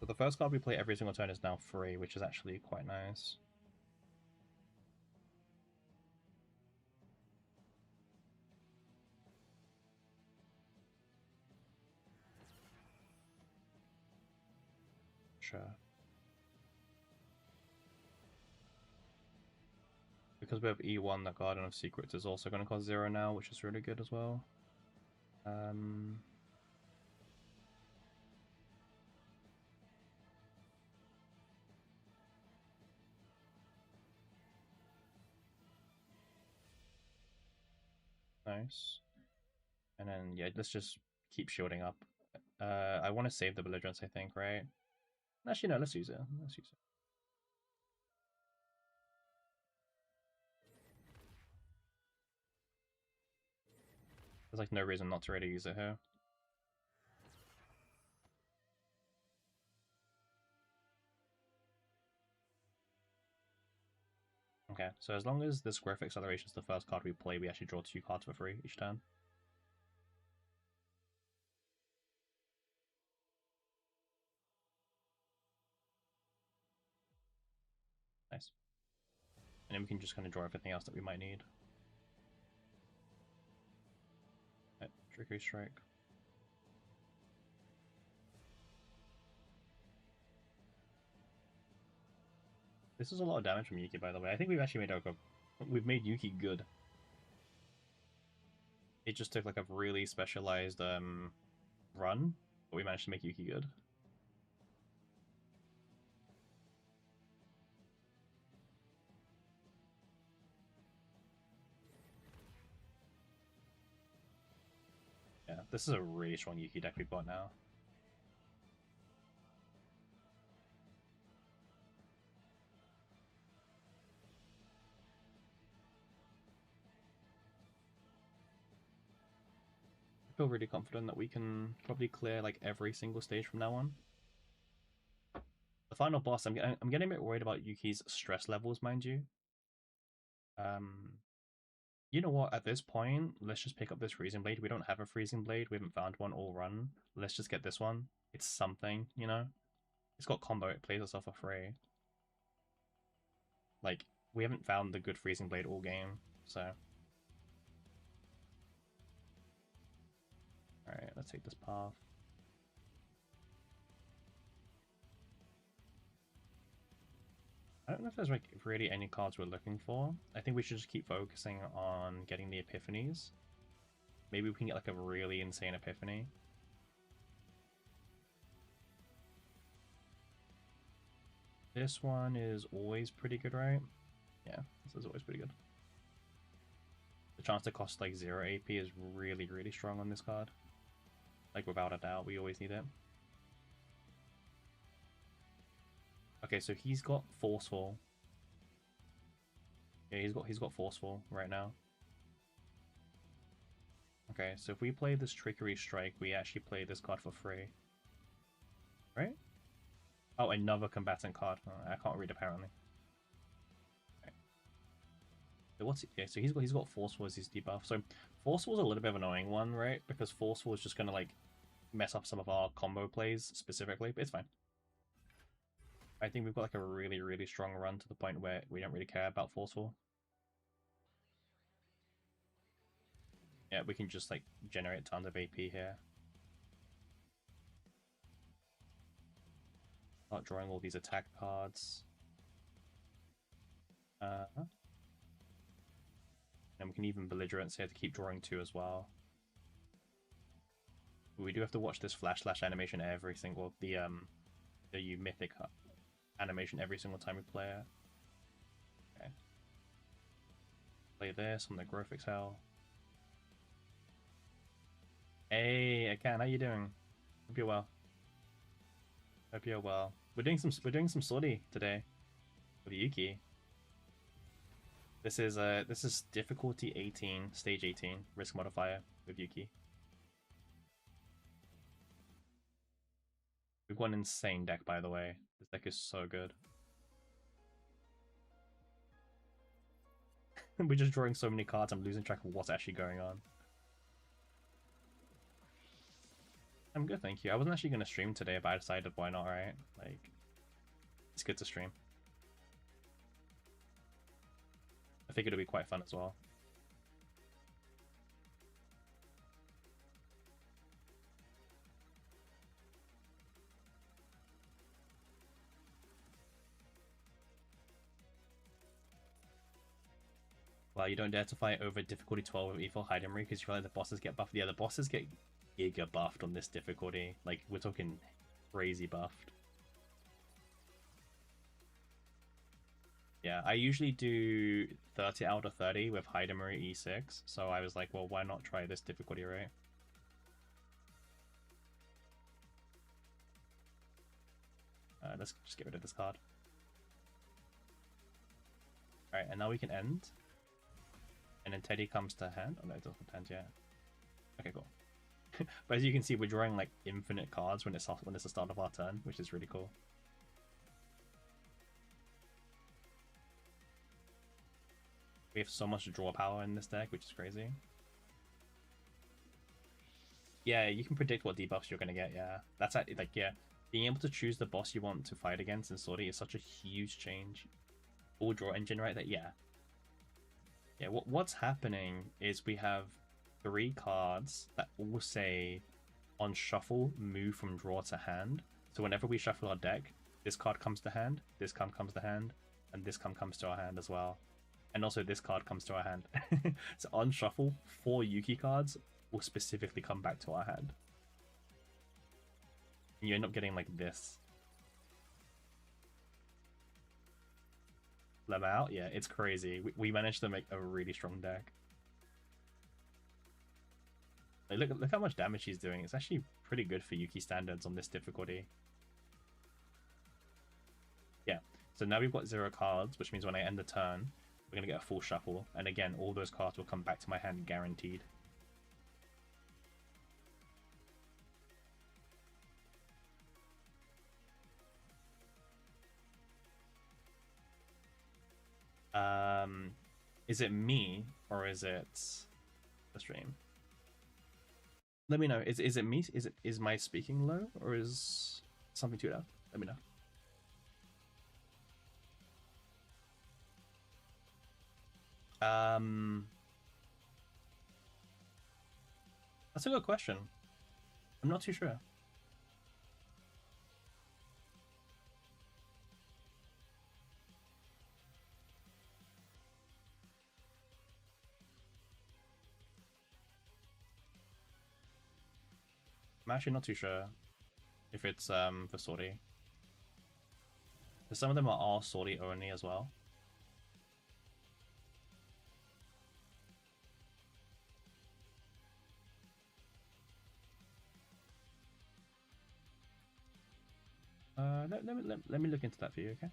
S1: the first card we play every single turn is now free, which is actually quite nice. Sure. Because we have E1, the Garden of Secrets is also going to cost 0 now, which is really good as well. Nice. And then, yeah, let's just keep shielding up. I want to save the Belligerence, I think, right? Actually, no, let's use it. Let's use it. There's like no reason not to really use it here. Okay, so as long as this Growth Acceleration is the first card we play, we actually draw 2 cards for free each turn. Nice. And then we can just kind of draw everything else that we might need. Right, Draco Strike. This is a lot of damage from Yuki, by the way. I think we've actually we've made Yuki good. It just took like a really specialized run, but we managed to make Yuki good. Yeah, this is a really strong Yuki deck we've got now. I feel really confident that we can probably clear like every single stage from now on. The final boss, I'm getting a bit worried about Yuki's stress levels, mind you. You know what? At this point, let's just pick up this Freezing Blade. We don't have a Freezing Blade. We haven't found one all run. Let's just get this one. It's something, you know? It's got combo. It plays itself for free. Like, we haven't found the good Freezing Blade all game, so... Alright, let's take this path. I don't know if there's like really any cards we're looking for. I think we should just keep focusing on getting the epiphanies. Maybe we can get like a really insane epiphany. This one is always pretty good, right? Yeah, this is always pretty good. The chance to cost like 0 AP is really, really strong on this card. Like without a doubt, we always need it. Okay, so he's got Forceful. Yeah, he's got Forceful right now. Okay, so if we play this Trickery Strike, we actually play this card for free. Right? Oh, another combatant card. Oh, I can't read apparently. Okay. So what's yeah? So he's got Forceful as his debuff. So Forceful is a little bit of an annoying one, right? Because Forceful is just gonna like mess up some of our combo plays specifically, but it's fine. I think we've got like a really, really strong run to the point where we don't really care about Forceful. Yeah, we can just like generate tons of AP here. Start drawing all these attack cards. And we can even Belligerence here to keep drawing 2 as well. We do have to watch this flash slash animation every single the mythic animation every single time we play it. Okay. Play this on the Growth Excel. Hey, Akan, how you doing? Hope you're well. Hope you're well. We're doing some Sortie today with Yuki. This is difficulty 18, stage 18, risk modifier with Yuki. We've got an insane deck, by the way. This deck is so good. We're just drawing so many cards, I'm losing track of what's actually going on. I'm good, thank you. I wasn't actually going to stream today, but I decided why not, right? Like, it's good to stream. I think it'll be quite fun as well. Well, you don't dare to fight over difficulty 12 with Evil Heidenry because you realize the bosses get buffed. Yeah, the bosses get giga buffed on this difficulty. Like, we're talking crazy buffed. Yeah, I usually do 30 out of 30 with Heidenry E6, so I was like, well, why not try this difficulty, right? Let's just get rid of this card. Alright, and now we can end. And then Teddy comes to hand. Oh no, it doesn't hand yet. Okay, cool. But as you can see, we're drawing like infinite cards when it's the start of our turn, which is really cool. We have so much draw power in this deck, which is crazy. Yeah, you can predict what debuffs you're gonna get. Yeah, that's like yeah, being able to choose the boss you want to fight against in Sortie is such a huge change. Full draw engine, right? That yeah. Yeah, what's happening is we have 3 cards that all say on shuffle move from draw to hand. So whenever we shuffle our deck, this card comes to hand, this card comes to hand, and this card comes to our hand as well. And also this card comes to our hand. So on shuffle, 4 Yuki cards will specifically come back to our hand. And you end up getting like this. Them out? Yeah, it's crazy. We managed to make a really strong deck. Like, look how much damage he's doing. It's actually pretty good for Yuki standards on this difficulty. Yeah, so now we've got 0 cards, which means when I end the turn, we're going to get a full shuffle. And again, all those cards will come back to my hand guaranteed. Is it me or is it the stream? Let me know. Is it me? Is my speaking low or is something too loud? Let me know. That's a good question. I'm not too sure. I'm actually not too sure if it's for Sortie. Some of them are all Sortie only as well. Let me look into that for you, okay?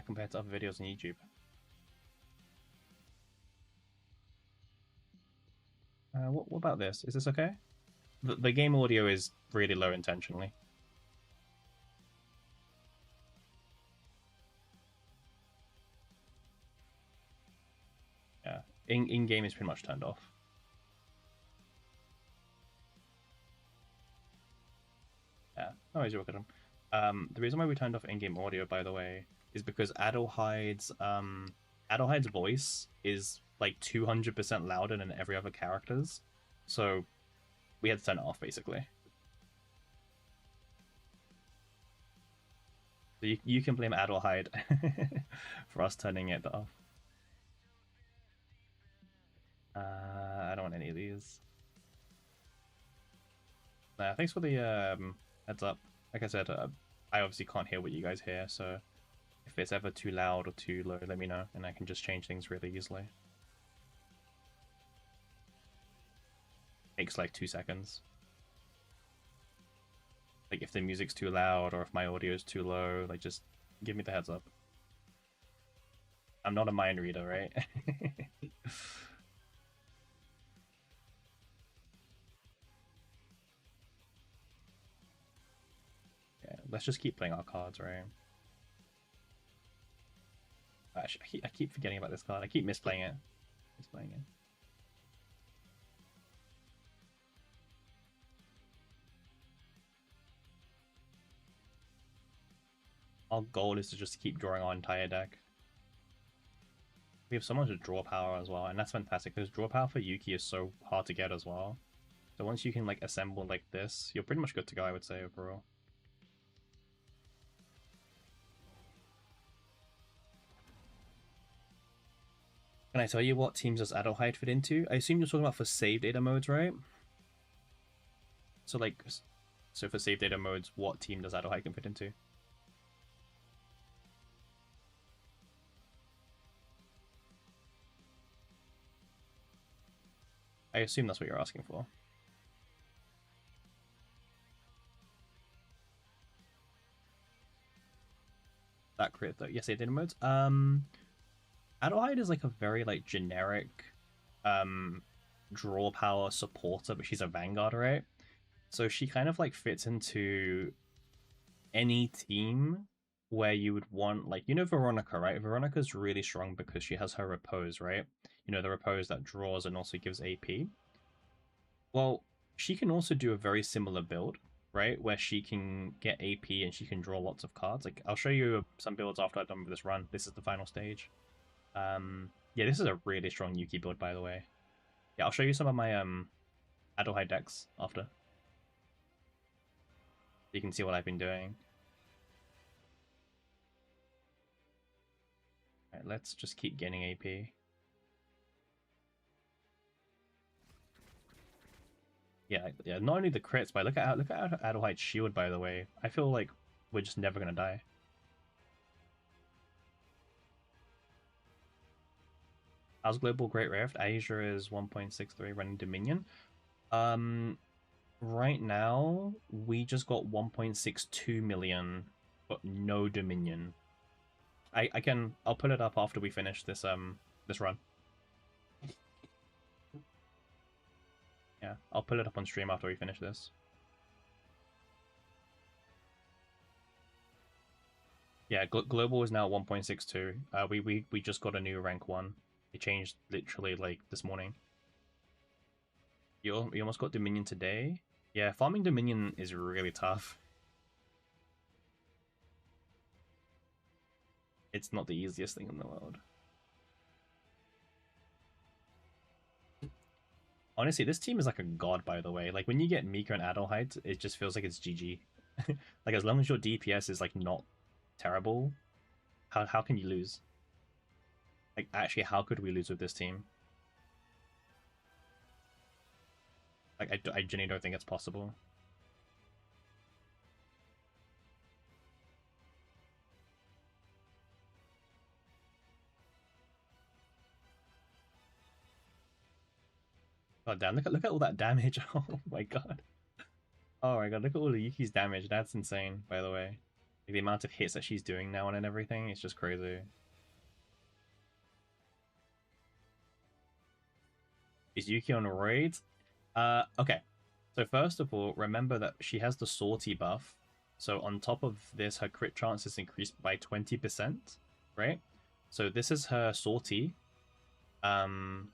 S1: Compared to other videos on YouTube. What about this? Is this okay? The game audio is really low intentionally. Yeah, in game is pretty much turned off. Yeah, no worries, you're welcome. The reason why we turned off in-game audio, by the way, is because Adelhide's voice is like 200% louder than every other character's, so we had to turn it off basically. So you can blame Adelhide for us turning it off. I don't want any of these. Thanks for the heads up. Like I said, I obviously can't hear what you guys hear, so if it's ever too loud or too low, let me know, and I can just change things really easily. Takes like 2 seconds. Like if the music's too loud or if my audio is too low, like just give me the heads up. I'm not a mind reader, right? Yeah, let's just keep playing our cards, right? Actually, I keep forgetting about this card. I keep misplaying it. Misplaying it. Our goal is to just keep drawing our entire deck. We have so much draw power as well, and that's fantastic because draw power for Yuki is so hard to get as well. So once you can like assemble like this, you're pretty much good to go, I would say, overall. Can I tell you what teams does Adelheid fit into? I assume you're talking about for save data modes, right? So like, so for save data modes, what team does Adelheid can fit into? I assume that's what you're asking for. That crit though. Yes, save data modes. Adelheid is like a very like generic draw power supporter, but she's a Vanguard, right? So she kind of like fits into any team where you would want, like, you know, Veronica, right? Veronica's really strong because she has her repose, right? You know, the repose that draws and also gives AP. Well, she can also do a very similar build, right? Where she can get AP and she can draw lots of cards. Like, I'll show you some builds after I've done with this run. This is the final stage. Yeah, this is a really strong Yuki build, by the way. Yeah, I'll show you some of my Adelheid decks after. You can see what I've been doing. Alright, let's just keep getting AP. Yeah. Not only the crits, but look at Adelheid's shield. By the way, I feel like we're just never gonna die. How's Global Great Rift? Asia is 1.63 running Dominion. Um, right now we just got 1.62 million, but no Dominion. I'll put it up after we finish this run. Yeah, I'll put it up on stream after we finish this. Yeah, global is now 1.62. We just got a new rank 1. It changed literally like this morning. You almost got Dominion today? Yeah, farming Dominion is really tough. It's not the easiest thing in the world. Honestly, this team is like a god, by the way. Like, when you get Mika and Adelheid, it just feels like it's GG. Like, as long as your DPS is, like, not terrible, how can you lose? Like, actually, how could we lose with this team? Like, I genuinely don't think it's possible. Oh damn! Look at all that damage. Oh my god. Oh my god! Look at all of Yuki's damage. That's insane. By the way, like, the amount of hits that she's doing now and everything, it's just crazy. Is Yuki on raids? Okay. So first of all, remember that she has the Sortie buff. So on top of this, her crit chance is increased by 20%, right? So this is her Sortie. Um,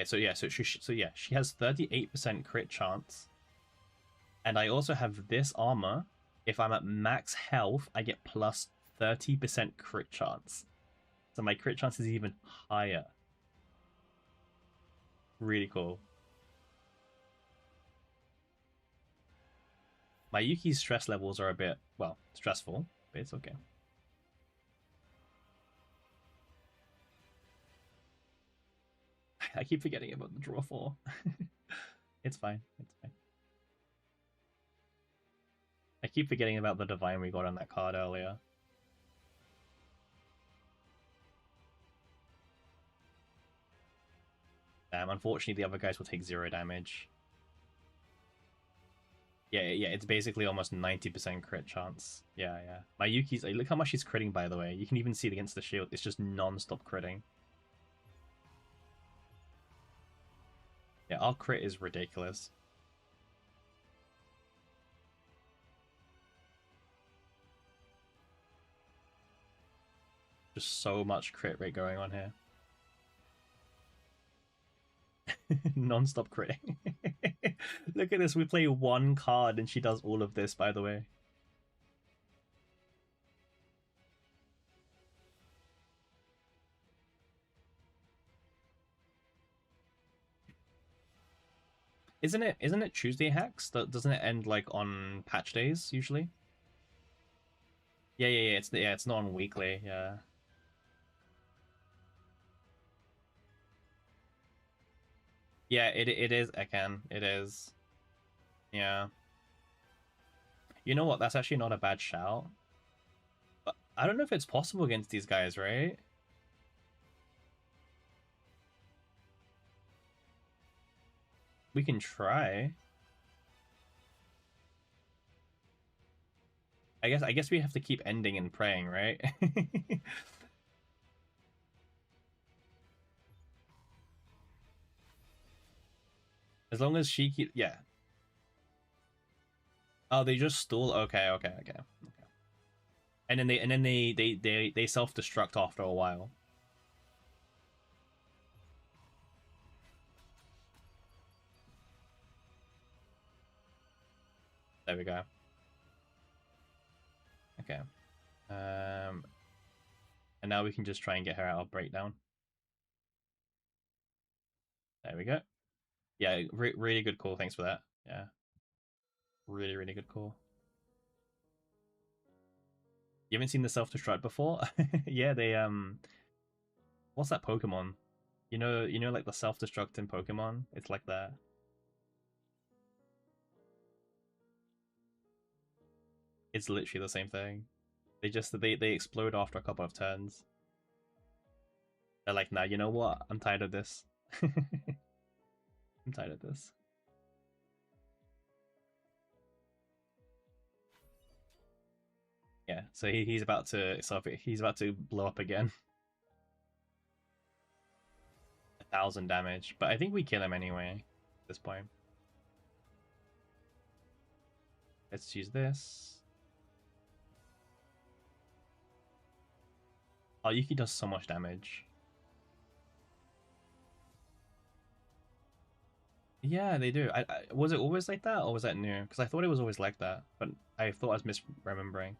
S1: so she has 38% crit chance. And I also have this armor. If I'm at max health, I get plus 30% crit chance. So my crit chance is even higher. Really cool. My Yuki's stress levels are a bit, well, stressful, but it's okay. I keep forgetting about the draw 4. It's fine. It's fine. I keep forgetting about the divine we got on that card earlier. Damn, unfortunately the other guys will take 0 damage. Yeah, it's basically almost 90% crit chance. Yeah. My Yuki's, look how much she's critting, by the way. You can even see it against the shield. It's just non-stop critting. Yeah, our crit is ridiculous. Just so much crit rate going on here. Non-stop critting. Look at this, we play one card and she does all of this, by the way. Isn't it Tuesday hacks? Doesn't it end like on patch days usually? Yeah. It's not on weekly. Yeah. Yeah, it is Ekan. It is. Yeah. You know what? That's actually not a bad shout. But I don't know if it's possible against these guys, right? We can try. I guess we have to keep ending and praying, right? As long as she keep, yeah. Oh, they just stall. Okay. And then they self destruct after a while. There we go. Okay. And now we can just try and get her out of breakdown. There we go. Yeah, really good call. Thanks for that. Yeah, really good call. You haven't seen the self destruct before? Yeah, they what's that Pokemon? You know, like the self destruct in Pokemon. It's like that. It's literally the same thing. They explode after a couple of turns. They're like, nah, you know what? I'm tired of this. I'm tired of this. Yeah, so he's about to blow up again. 1,000 damage, but I think we kill him anyway at this point. Let's use this. Oh, Yuki does so much damage. Yeah, they do. Was it always like that, or was that new? Because I thought it was always like that, but I thought I was misremembering.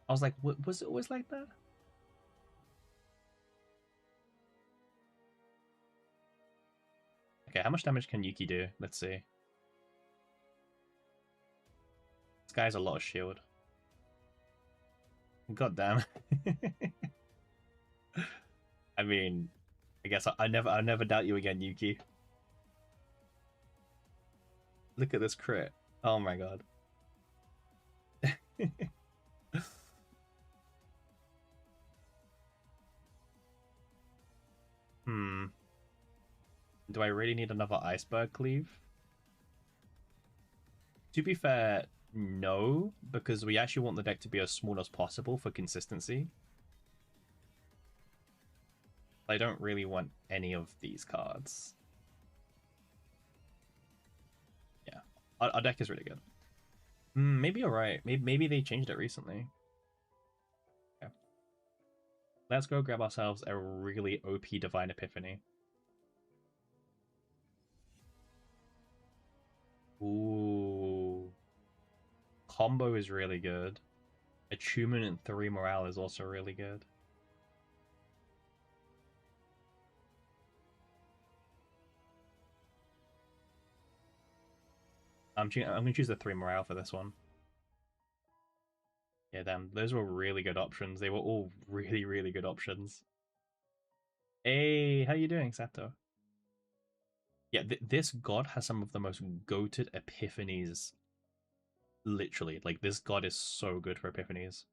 S1: I was like, was it always like that? Okay, how much damage can Yuki do? Let's see. This guy's a lot of shield. God damn. I mean, I guess I never doubt you again, Yuki. Look at this crit. Oh my god. Hmm. Do I really need another iceberg cleave? To be fair, no, because we actually want the deck to be as small as possible for consistency. I don't really want any of these cards. Yeah, our deck is really good. Maybe you're right. Maybe they changed it recently. Okay. Let's go grab ourselves a really OP Divine Epiphany. Ooh. Combo is really good. Attunement and 3 morale is also really good. I'm gonna choose the 3 morale for this one. Yeah, damn, those were really good options. They were all really, really good options. Hey, how you doing, Sato? Yeah, this god has some of the most goated epiphanies. Literally, like this god is so good for epiphanies.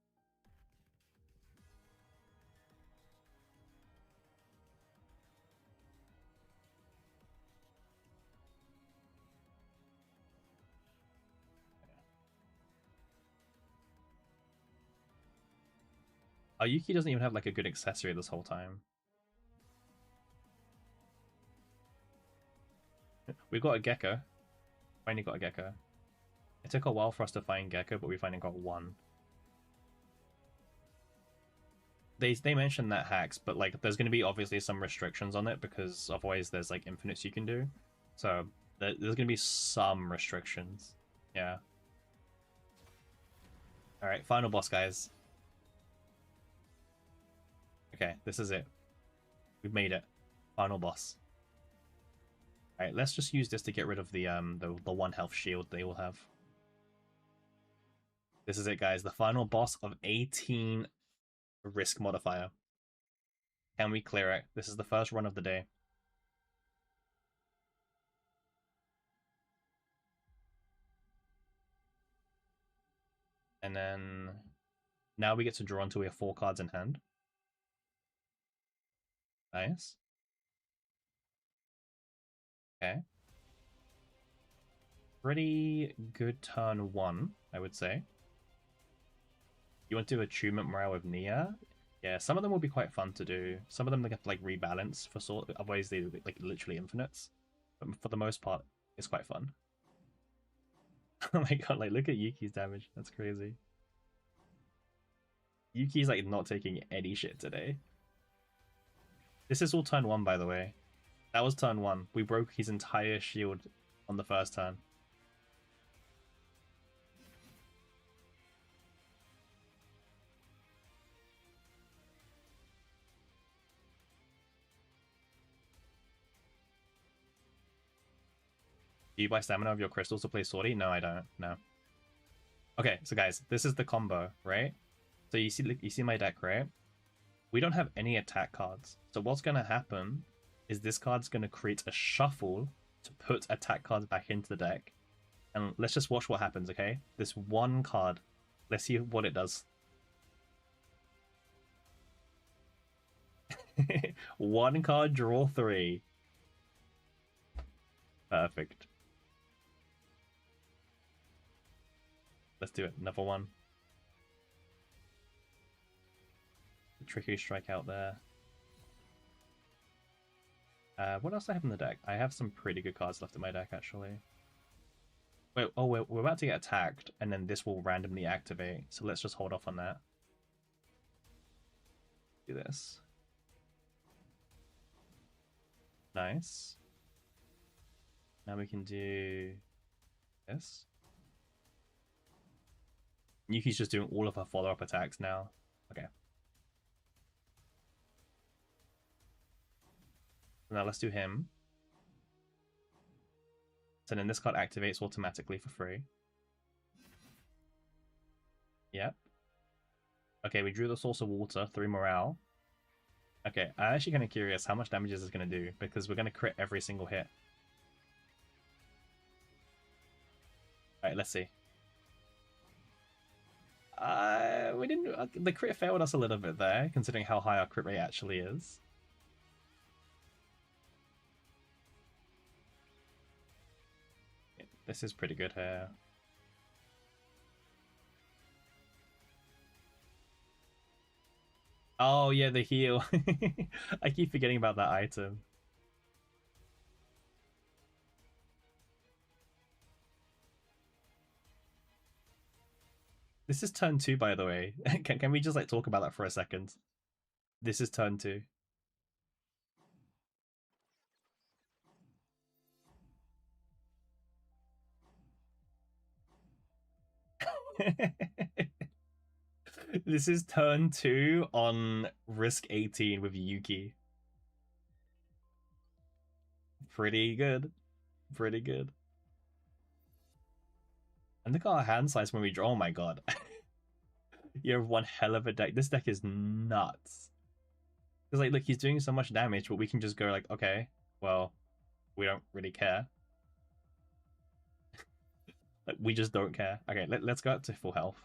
S1: Yuki doesn't even have like a good accessory this whole time. We got a gecko. Finally got a gecko. It took a while for us to find gecko, but we finally got one. They mentioned that hacks, but like there's going to be obviously some restrictions on it because otherwise there's like infinites you can do. So there's going to be some restrictions. Yeah. All right, final boss, guys. Okay, this is it. We've made it. Final boss. All right, let's just use this to get rid of the 1 health shield they will have. This is it, guys. The final boss of 18 risk modifier. Can we clear it? This is the first run of the day. And then now we get to draw until we have 4 cards in hand. Nice. Okay. Pretty good turn 1, I would say. You want to do Attunement Morale with Nia? Yeah, some of them will be quite fun to do. Some of them they have to like rebalance for sort. Otherwise, they like literally infinites. But for the most part, it's quite fun. Oh my god! Like, look at Yuki's damage. That's crazy. Yuki's like not taking any shit today. This is all turn 1, by the way. That was turn 1. We broke his entire shield on the first turn. Do you buy stamina of your crystals to play Sortie? No, I don't. No. Okay, so guys, this is the combo, right? So you see my deck, right? We don't have any attack cards. So what's gonna happen is this card's gonna create a shuffle to put attack cards back into the deck. And let's just watch what happens, okay? This one card. Let's see what it does. One card, draw 3. Perfect. Let's do it. Another one. Tricky strike out there. What else do I have in the deck? I have some pretty good cards left in my deck, actually. Wait, oh, we're about to get attacked, and then this will randomly activate. So let's just hold off on that. Do this. Nice. Now we can do this. Yuki's just doing all of her follow-up attacks now. Okay. Now let's do him. So then this card activates automatically for free. Yep. Okay, we drew the source of water, 3 morale. Okay, I'm actually kind of curious how much damage is this going to do, because we're going to crit every single hit. right, let's see. We didn't. The crit failed us a little bit there, considering how high our crit rate actually is. This is pretty good here. Oh yeah, the heal. I keep forgetting about that item. This is turn 2, by the way. Can we just like talk about that for a second? This is turn 2. This is turn 2 on risk 18 with Yuki. Pretty good. Pretty good. And look at our hand size when we draw. Oh my god. You have one hell of a deck. This deck is nuts. Because like, look, he's doing so much damage, but we can just go like, okay, well, we don't really care. Like, we just don't care. Okay, let's go up to full health.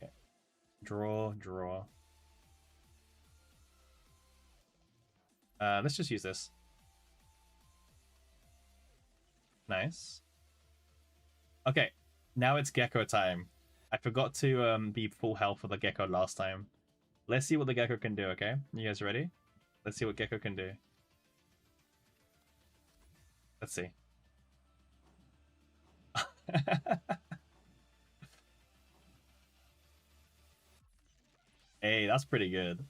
S1: Okay. Draw. Let's just use this. Nice. Okay, now it's Gecko time. I forgot to be full health for the Gecko last time. Let's see what the Gecko can do, okay? You guys ready? Let's see what Gecko can do. Let's see. Hey, that's pretty good.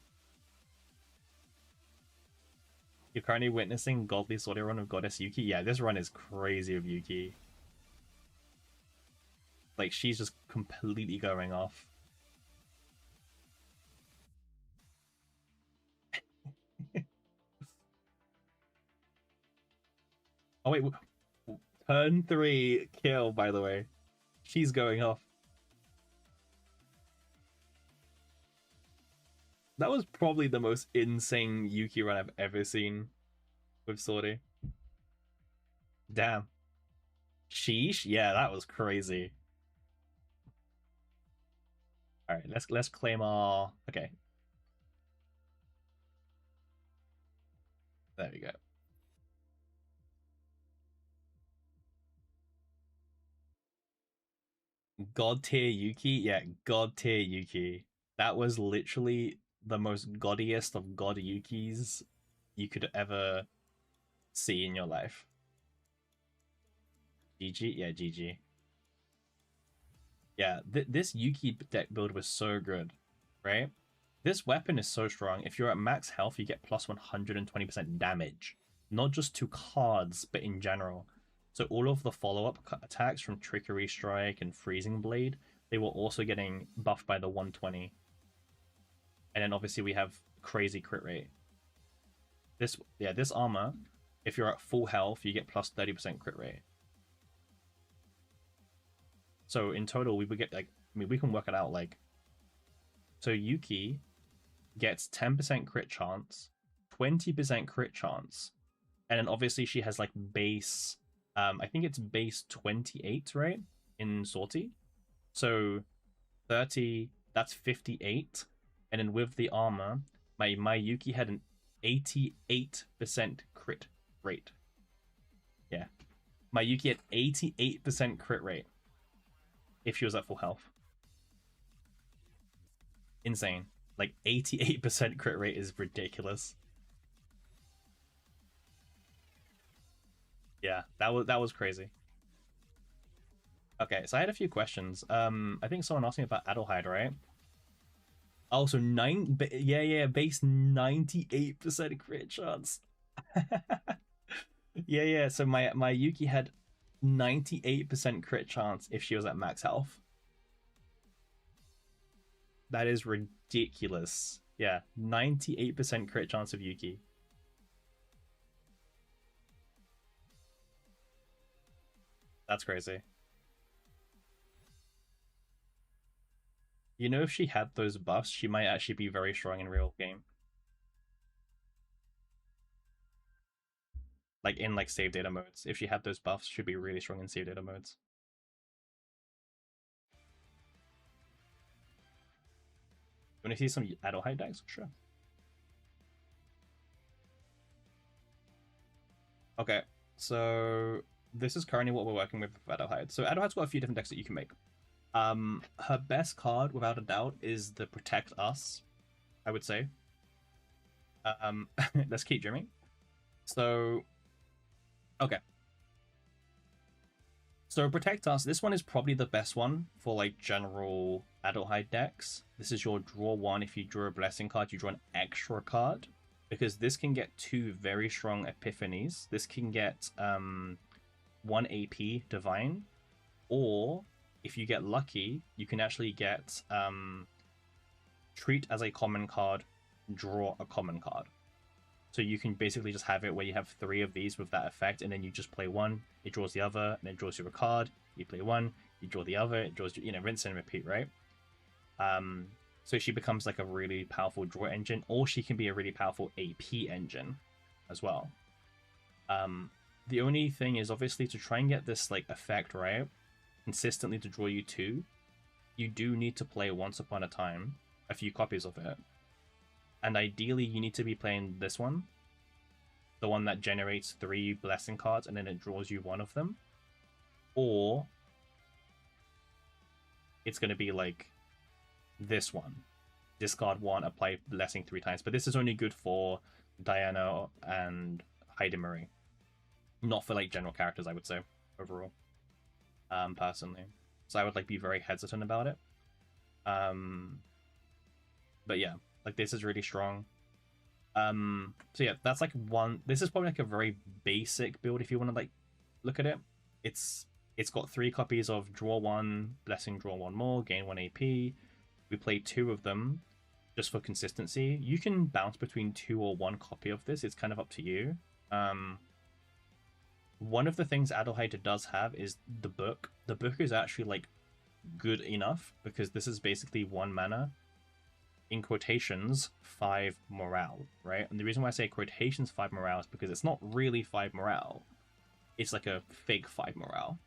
S1: You're currently witnessing Godly Sortie run of Goddess Yuki. Yeah, this run is crazy of Yuki. Like, she's just completely going off. Oh, wait. Turn 3 kill, by the way. She's going off. That was probably the most insane Yuki run I've ever seen with Sortie. Damn. Sheesh? Yeah, that was crazy. Alright, let's claim our... Okay. There we go. God tier Yuki? Yeah, God tier Yuki. That was literally the most goddiest of god Yukis you could ever see in your life. GG? Yeah, GG. Yeah, this Yuki deck build was so good, right? This weapon is so strong. If you're at max health, you get plus 120% damage. Not just to cards, but in general. So all of the follow-up attacks from Trickery Strike and Freezing Blade, they were also getting buffed by the 120. And then obviously we have crazy crit rate. This armor, if you're at full health, you get plus 30% crit rate. So in total, we would get like, I mean, we can work it out like. So Yuki gets 10% crit chance, 20% crit chance, and then obviously she has like base. I think it's base 28, right? In Sortie. So 30, that's 58. And then with the armor, my Yuki had an 88% crit rate. Yeah. My Yuki had 88% crit rate if she was at full health. Insane. Like 88% crit rate is ridiculous. Yeah, that was crazy. Okay, so I had a few questions. I think someone asked me about Adelheid, right? Oh, so yeah, base 98% crit chance. Yeah. So my Yuki had 98% crit chance if she was at max health. That is ridiculous. Yeah, 98% crit chance of Yuki. That's crazy. You know, if she had those buffs, she might actually be very strong in real game. Like in like save data modes. If she had those buffs, she'd be really strong in save data modes. You want to see some Adelheid decks? Sure. Okay, so this is currently what we're working with Adelheid. So Adelheid's got a few different decks that you can make. Her best card, without a doubt, is the Protect Us, I would say. Let's keep dreaming. So, okay. So Protect Us, this one is probably the best one for like general Adelheid decks. This is your draw one. If you draw a Blessing card, you draw an extra card. Because this can get two very strong Epiphanies. This can get 1 AP Divine, or if you get lucky, you can actually get treat as a common card, draw a common card. So you can basically just have it where you have 3 of these with that effect, and then you just play one, it draws the other, and then draws you a card. You play one, you draw the other, it draws you, rinse and repeat, right? So she becomes like a really powerful draw engine, or she can be a really powerful AP engine as well. The only thing is obviously to try and get this like effect right consistently to draw you 2, you do need to play Once Upon a Time, a few copies of it. And ideally you need to be playing this one, the one that generates 3 blessing cards and then it draws you one of them. Or it's going to be like this one. Discard 1, apply blessing 3 times. But this is only good for Diana and Heidi Marie. Not for like general characters, I would say, overall. Personally. So I would like be very hesitant about it. But yeah, like this is really strong. So yeah, that's like one. This is probably like a very basic build if you want to like look at it. It's got 3 copies of draw 1, blessing, draw 1 more, gain 1 AP. We play 2 of them just for consistency. You can bounce between 2 or 1 copy of this. It's kind of up to you. One of the things Adelheid does have is the book. The book is actually like good enough because this is basically 1 mana, in quotations, 5 morale, right? And the reason why I say quotations 5 morale is because it's not really 5 morale. It's like a fake 5 morale.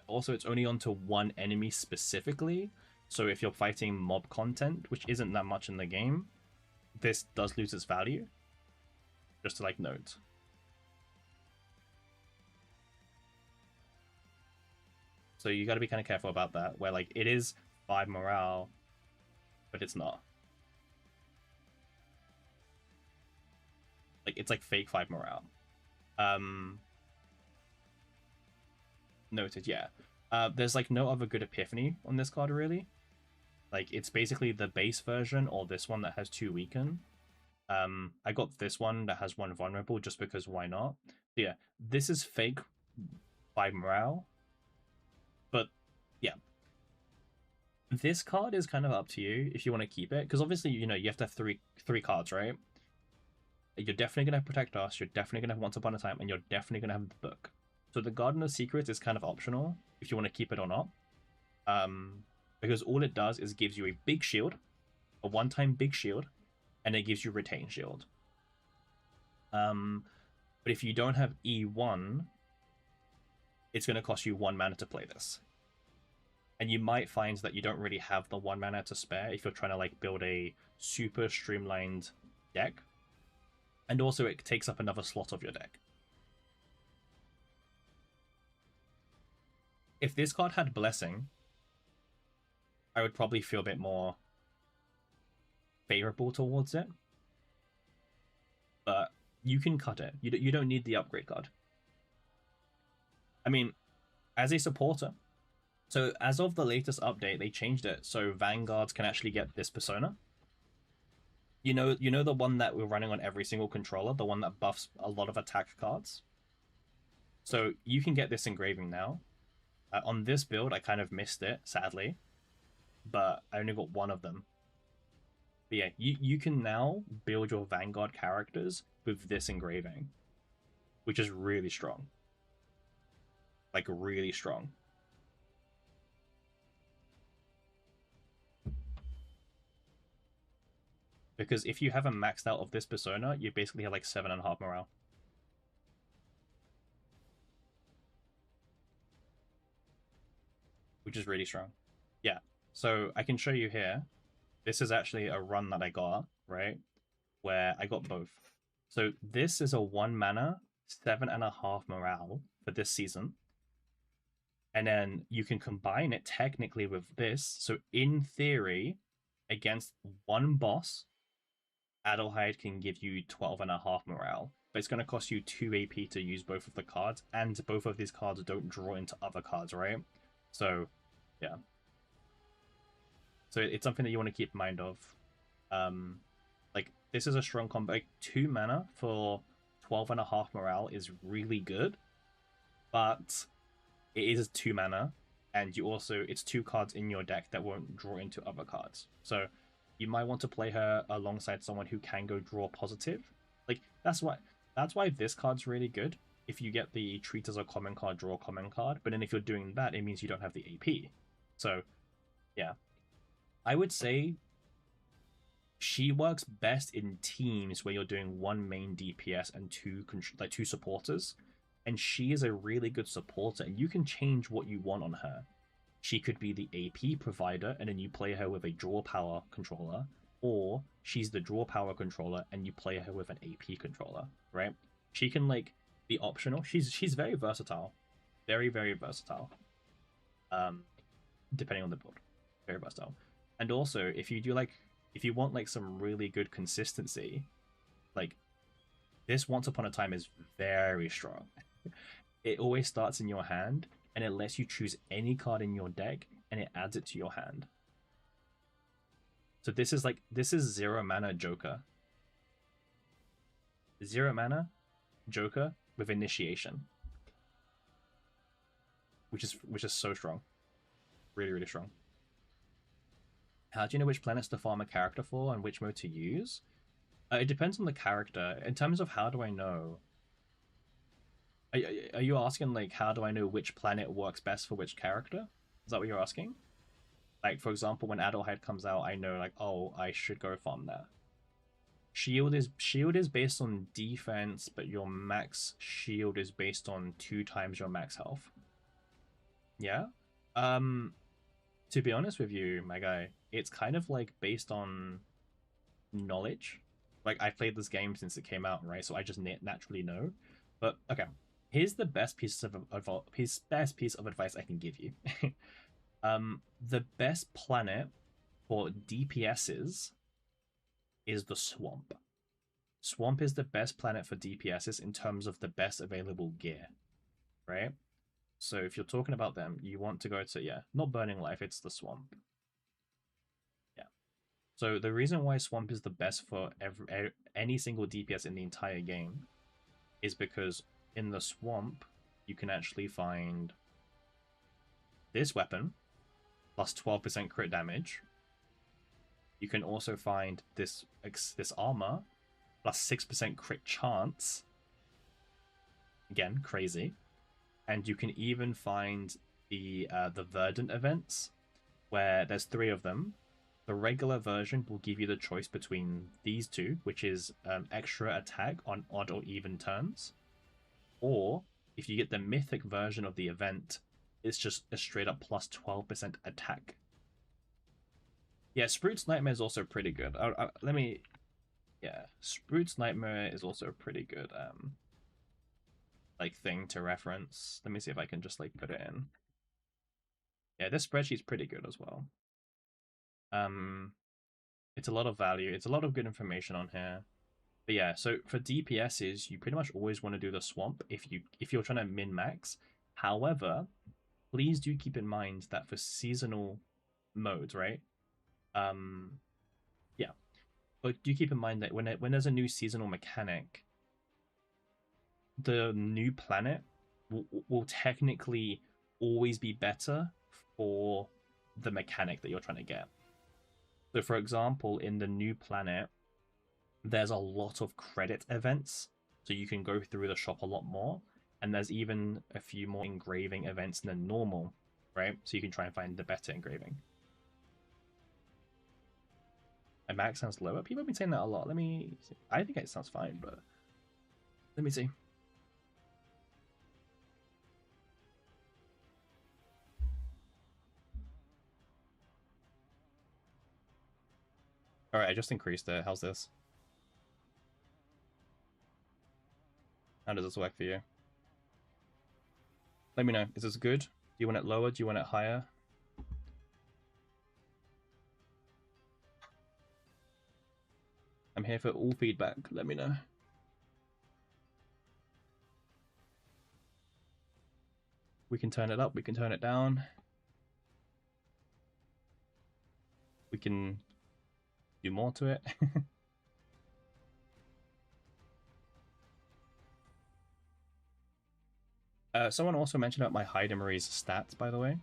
S1: Also, it's only onto 1 enemy specifically. So if you're fighting mob content, which isn't that much in the game, this does lose its value. Just to like note. So you got to be kind of careful about that, where like it is 5 morale, but it's not. Like it's like fake 5 morale. Noted, yeah. There's like no other good epiphany on this card really. Like it's basically the base version or this one that has 2 weaken. I got this one that has 1 vulnerable just because why not? So yeah, this is fake 5 morale. But yeah, this card is kind of up to you if you want to keep it, because obviously you have to have three cards, right? You're definitely gonna have Protect Us, you're definitely gonna have Once Upon a Time, and you're definitely gonna have the book. So the Garden of Secrets is kind of optional if you want to keep it or not. Because all it does is gives you a big shield, a one-time big shield, and it gives you Retain Shield. But if you don't have E1, it's going to cost you 1 mana to play this. And you might find that you don't really have the 1 mana to spare if you're trying to like build a super streamlined deck. And also it takes up another slot of your deck. If this card had Blessing, I would probably feel a bit more favorable towards it. But you can cut it. You don't need the upgrade card. I mean, as a supporter, so as of the latest update, they changed it so Vanguards can actually get this persona. You know the one that we're running on every single controller, the one that buffs a lot of attack cards. So you can get this engraving now. On this build, I kind of missed it, sadly, but I only got 1 of them. But yeah, you can now build your Vanguard characters with this engraving, which is really strong. Like, really strong. Because if you have a maxed out of this persona, you basically have like 7.5 morale. which is really strong. Yeah, so I can show you here. This is actually a run that I got, right? Where I got both. So this is a 1 mana, 7.5 morale for this season. And then you can combine it technically with this. So in theory, against one boss, Adelheid can give you 12.5 morale. But it's going to cost you 2 AP to use both of the cards, and both of these cards don't draw into other cards, right? So, yeah. So it's something that you want to keep in mind of. Like, this is a strong combo. Like, 2 mana for 12.5 morale is really good, but it is 2 mana, and you also, it's 2 cards in your deck that won't draw into other cards. So you might want to play her alongside someone who can go draw positive. Like, that's why this card's really good. If you get the treat as a common card, draw a common card, but then if you're doing that, it means you don't have the AP. So yeah, I would say she works best in teams where you're doing one main DPS and two supporters, and she is a really good supporter, and you can change what you want on her. She could be the AP provider, and then you play her with a draw power controller, or she's the draw power controller, and you play her with an AP controller, right? She can like be optional. She's very versatile, very versatile. Depending on the build, very versatile. And also, if you want like some really good consistency, like this Once Upon a Time is very strong. It always starts in your hand, and it lets you choose any card in your deck, and it adds it to your hand. So this is 0 mana Joker. 0 mana Joker with initiation. Which is so strong. Really strong. How do you know which planets to farm a character for and which mode to use? It depends on the character. In terms of how do I know, are you asking like how do I know which planet works best for which character? Is that what you're asking? Like, for example, when Adelheid comes out, I know like, oh, I should go farm there. Shield is based on defense, but your max shield is based on 2 times your max health. Yeah. To be honest with you, my guy, it's kind of like based on knowledge. Like, I've played this game since it came out, right? So I just naturally know. But okay, here's the best piece of advice I can give you. The best planet for DPSs is the Swamp. Swamp is the best planet for DPSs in terms of the best available gear, right? So if you're talking about them, you want to go to, yeah, not Burning Life, it's the Swamp. Yeah. So the reason why Swamp is the best for any single DPS in the entire game is because in the Swamp, you can actually find this weapon plus 12% crit damage. You can also find this armor plus 6% crit chance. Again, crazy. And you can even find the Verdant events, where there's 3 of them. The regular version will give you the choice between these 2, which is extra attack on odd or even turns. Or, if you get the mythic version of the event, it's just a straight up plus 12% attack. Yeah, Sprout's Nightmare is also pretty good. Yeah, Sprout's Nightmare is also a pretty good like thing to reference. Let me see if I can just like put it in. Yeah, this spreadsheet's pretty good as well. It's a lot of value. It's a lot of good information on here. But yeah, so for DPSs, you pretty much always want to do the Swamp if you're trying to min max. However, please do keep in mind that for seasonal modes, right? Yeah, but do keep in mind that when there's a new seasonal mechanic, the new planet will technically always be better for the mechanic that you're trying to get. So, for example, in the new planet, there's a lot of credit events, so you can go through the shop a lot more, and there's even a few more engraving events than normal, right? So you can try and find the better engraving. And max sounds lower. People have been saying that a lot. Let me see. I think it sounds fine, but let me see. All right, I just increased it. How's this? How does this work for you? Let me know. Is this good? Do you want it lower? Do you want it higher? I'm here for all feedback. Let me know. We can turn it up. We can turn it down. We can do more to it. Someone also mentioned about my Heidemarie's stats, by the way.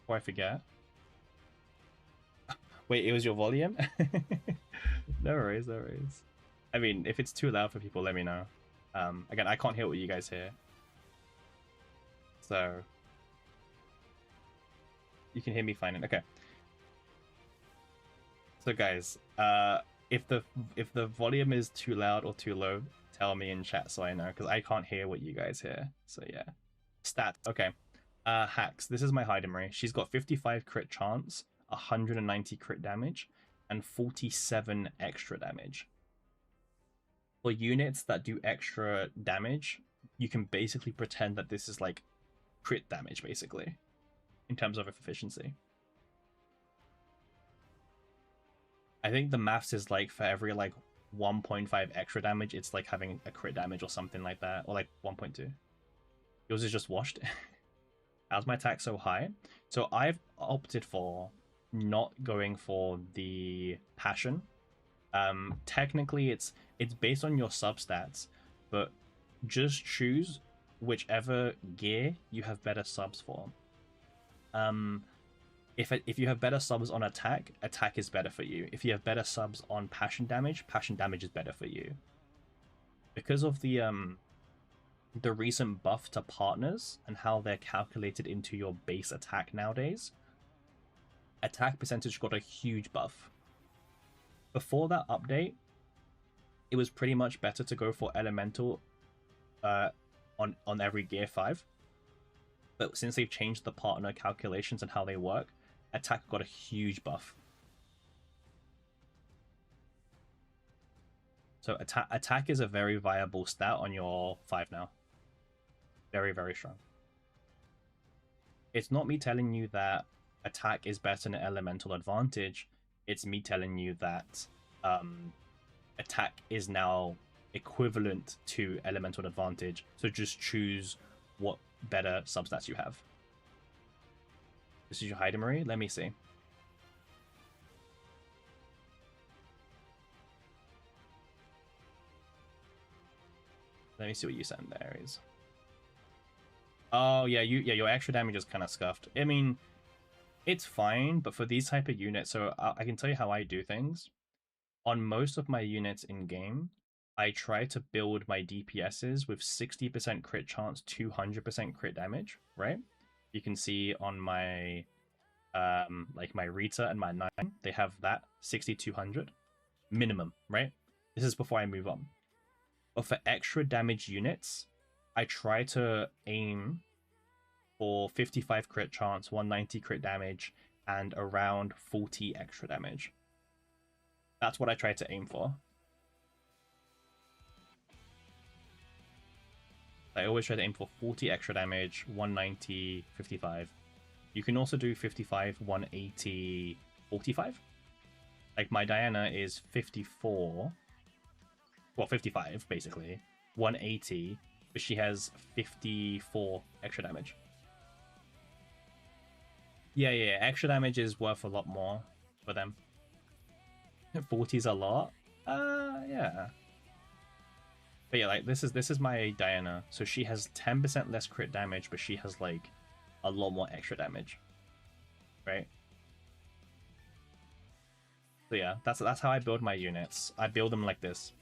S1: Before I forget. Wait, it was your volume? No worries, no worries. I mean, if it's too loud for people, let me know. Again, I can't hear what you guys hear. So you can hear me fine. Okay. So guys, if the volume is too loud or too low, tell me in chat so I know, because I can't hear what you guys hear. So yeah. Stats. Okay. Hacks. This is my Heidemarrie. She's got 55 crit chance, 190 crit damage, and 47 extra damage. For units that do extra damage, you can basically pretend that this is like crit damage, basically, in terms of efficiency. I think the maths is like for every like 1.5 extra damage, it's like having a crit damage or something like that, or like 1.2. Yours is just washed. How's my attack so high? So I've opted for not going for the passion. Technically, it's based on your substats, but just choose whichever gear you have better subs for. If you have better subs on attack, attack is better for you. If you have better subs on passion damage is better for you. Because of the recent buff to partners and how they're calculated into your base attack nowadays, attack percentage got a huge buff. Before that update, it was pretty much better to go for elemental on every gear 5. But since they've changed the partner calculations and how they work, attack got a huge buff. So attack is a very viable stat on your 5 now. Very, very strong. It's not me telling you that attack is better than elemental advantage. It's me telling you that attack is now equivalent to elemental advantage. So just choose what better substats you have. This is your Heidemarrie. Let me see. Let me see what you send there is. Oh yeah, your extra damage is kind of scuffed. I mean, it's fine, but for these type of units, so I can tell you how I do things. On most of my units in game, I try to build my DPSs with 60% crit chance, 200% crit damage, right? You can see on my like my Rita and my 9, they have that 60-200 minimum, right? This is before I move on. But for extra damage units, I try to aim for 55 crit chance, 190 crit damage, and around 40 extra damage. That's what I try to aim for. I always try to aim for 40 extra damage, 190, 55. You can also do 55, 180, 45. Like my Diana is 54. Well, 55, basically. 180, but she has 54 extra damage. Yeah, extra damage is worth a lot more for them. 40 is a lot? Yeah. But yeah, like this is my Diana. So she has 10% less crit damage, but she has like a lot more extra damage. Right? So yeah, that's how I build my units. I build them like this.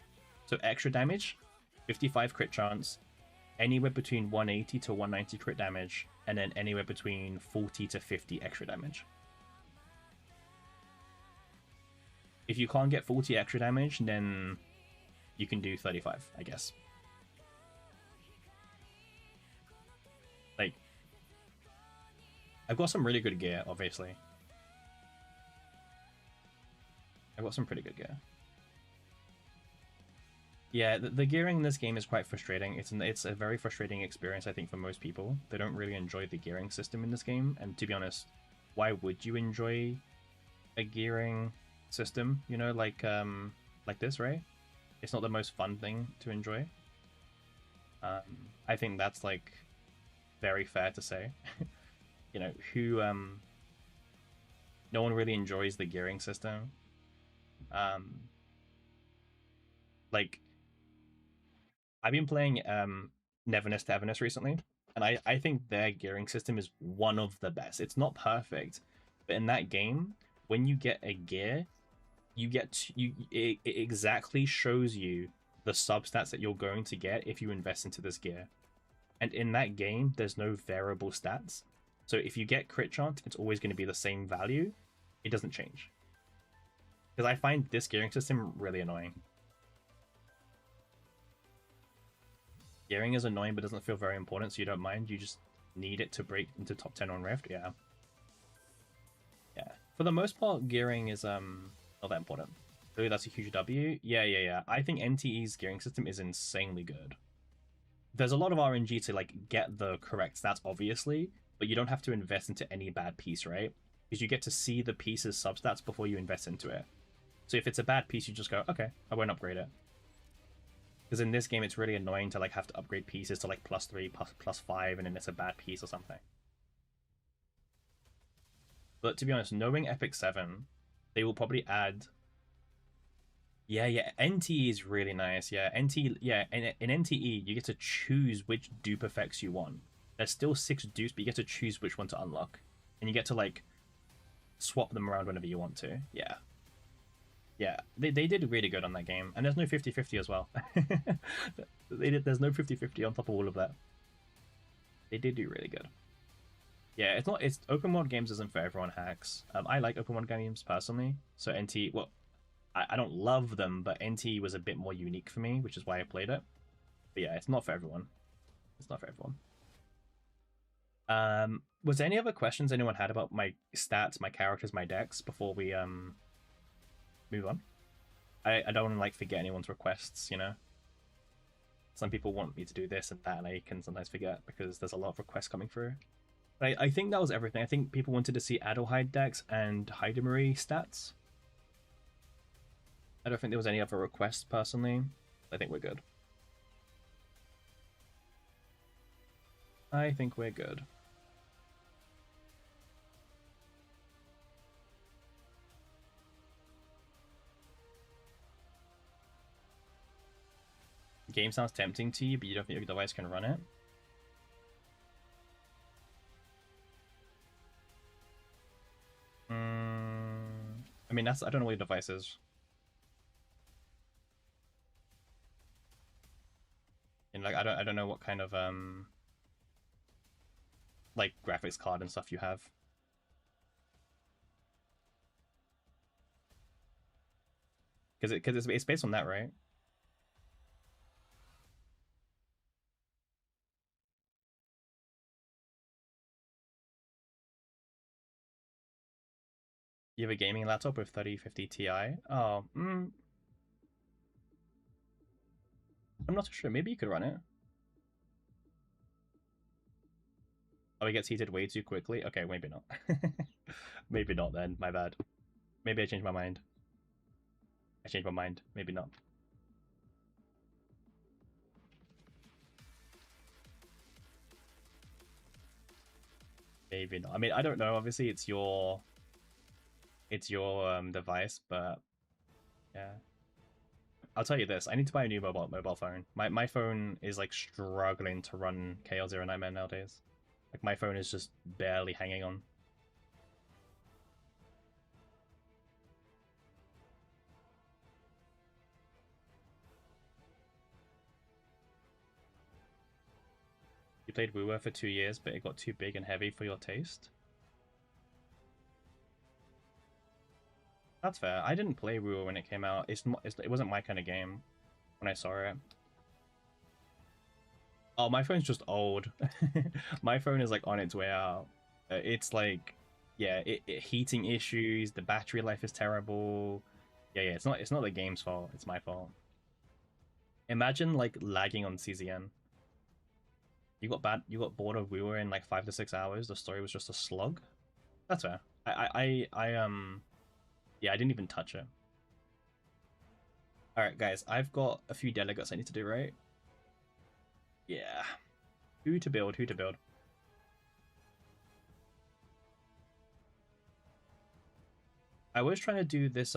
S1: So extra damage, 55 crit chance, anywhere between 180 to 190 crit damage, and then anywhere between 40 to 50 extra damage. If you can't get 40 extra damage, then you can do 35, I guess. Like, I've got some really good gear, obviously. I got some pretty good gear. Yeah, the gearing in this game is quite frustrating. It's a very frustrating experience, I think, for most people. They don't really enjoy the gearing system in this game, and to be honest, why would you enjoy a gearing system? You know, like this, right? It's not the most fun thing to enjoy. I think that's like very fair to say. You know, who no one really enjoys the gearing system. Um, like I've been playing Neverness to Everness recently, and I think their gearing system is one of the best. It's not perfect, but in that game, when you get a gear, you get it exactly shows you the substats that you're going to get if you invest into this gear. And in that game, there's no variable stats. So if you get crit chance, it's always going to be the same value. It doesn't change. Because I find this gearing system really annoying. Gearing is annoying, but doesn't feel very important, so you don't mind. You just need it to break into top 10 on Rift. Yeah. Yeah. For the most part, gearing is not that important. Really, that's a huge W. Yeah. I think NTE's gearing system is insanely good. There's a lot of RNG to like get the correct stats, obviously, but you don't have to invest into any bad piece, right? Because you get to see the piece's substats before you invest into it. So if it's a bad piece, you just go, okay, I won't upgrade it. Because in this game, it's really annoying to like have to upgrade pieces to like +3, +5, and then it's a bad piece or something. But to be honest, knowing Epic 7, they will probably add. Yeah, NTE is really nice. Yeah, NTE, yeah, in NTE, you get to choose which dupe effects you want. There's still 6 dupes, but you get to choose which one to unlock. And you get to, like, swap them around whenever you want to. Yeah. Yeah, they did really good on that game. And there's no 50-50 as well. There's no 50-50 on top of all of that. They did do really good. Yeah, it's open world games isn't for everyone, hacks. I like open world games personally. So NT, well, I don't love them, but NT was a bit more unique for me, which is why I played it. But yeah, it's not for everyone. It's not for everyone. Was there any other questions anyone had about my stats, my characters, my decks before we move on? I don't want to like forget anyone's requests, you know. Some people want me to do this and that, and I can sometimes forget because there's a lot of requests coming through. But I think that was everything. I think people wanted to see Adelheid decks and Hydemery stats. I don't think there was any other requests personally. I think we're good. I think we're good. The game sounds tempting to you, but you don't think your device can run it. I mean, I don't know what your device is. And like, I don't know what kind of like graphics card and stuff you have. Because it's based on that, right? You have a gaming laptop with 3050 Ti? Oh, I'm not so sure. Maybe you could run it. Oh, it gets heated way too quickly? Okay, maybe not. Maybe not then. My bad. Maybe I changed my mind. I changed my mind. Maybe not. Maybe not. I mean, I don't know. Obviously, it's your device, but yeah. I'll tell you this. I need to buy a new mobile phone. My phone is like struggling to run KL Zero Nightmare nowadays. Like my phone is just barely hanging on. You played WoW for 2 years, but it got too big and heavy for your taste. That's fair. I didn't play WoW when it came out. It wasn't my kind of game when I saw it. Oh, my phone's just old. My phone is like on its way out. It's like, yeah, heating issues. The battery life is terrible. Yeah, yeah. It's not the game's fault. It's my fault. Imagine like lagging on CZN. You got bored of We Were in like 5 to 6 hours. The story was just a slug. That's fair. Yeah, I didn't even touch it. All right, guys. I've got a few delegates I need to do, right? Yeah. Who to build? Who to build? I was trying to do this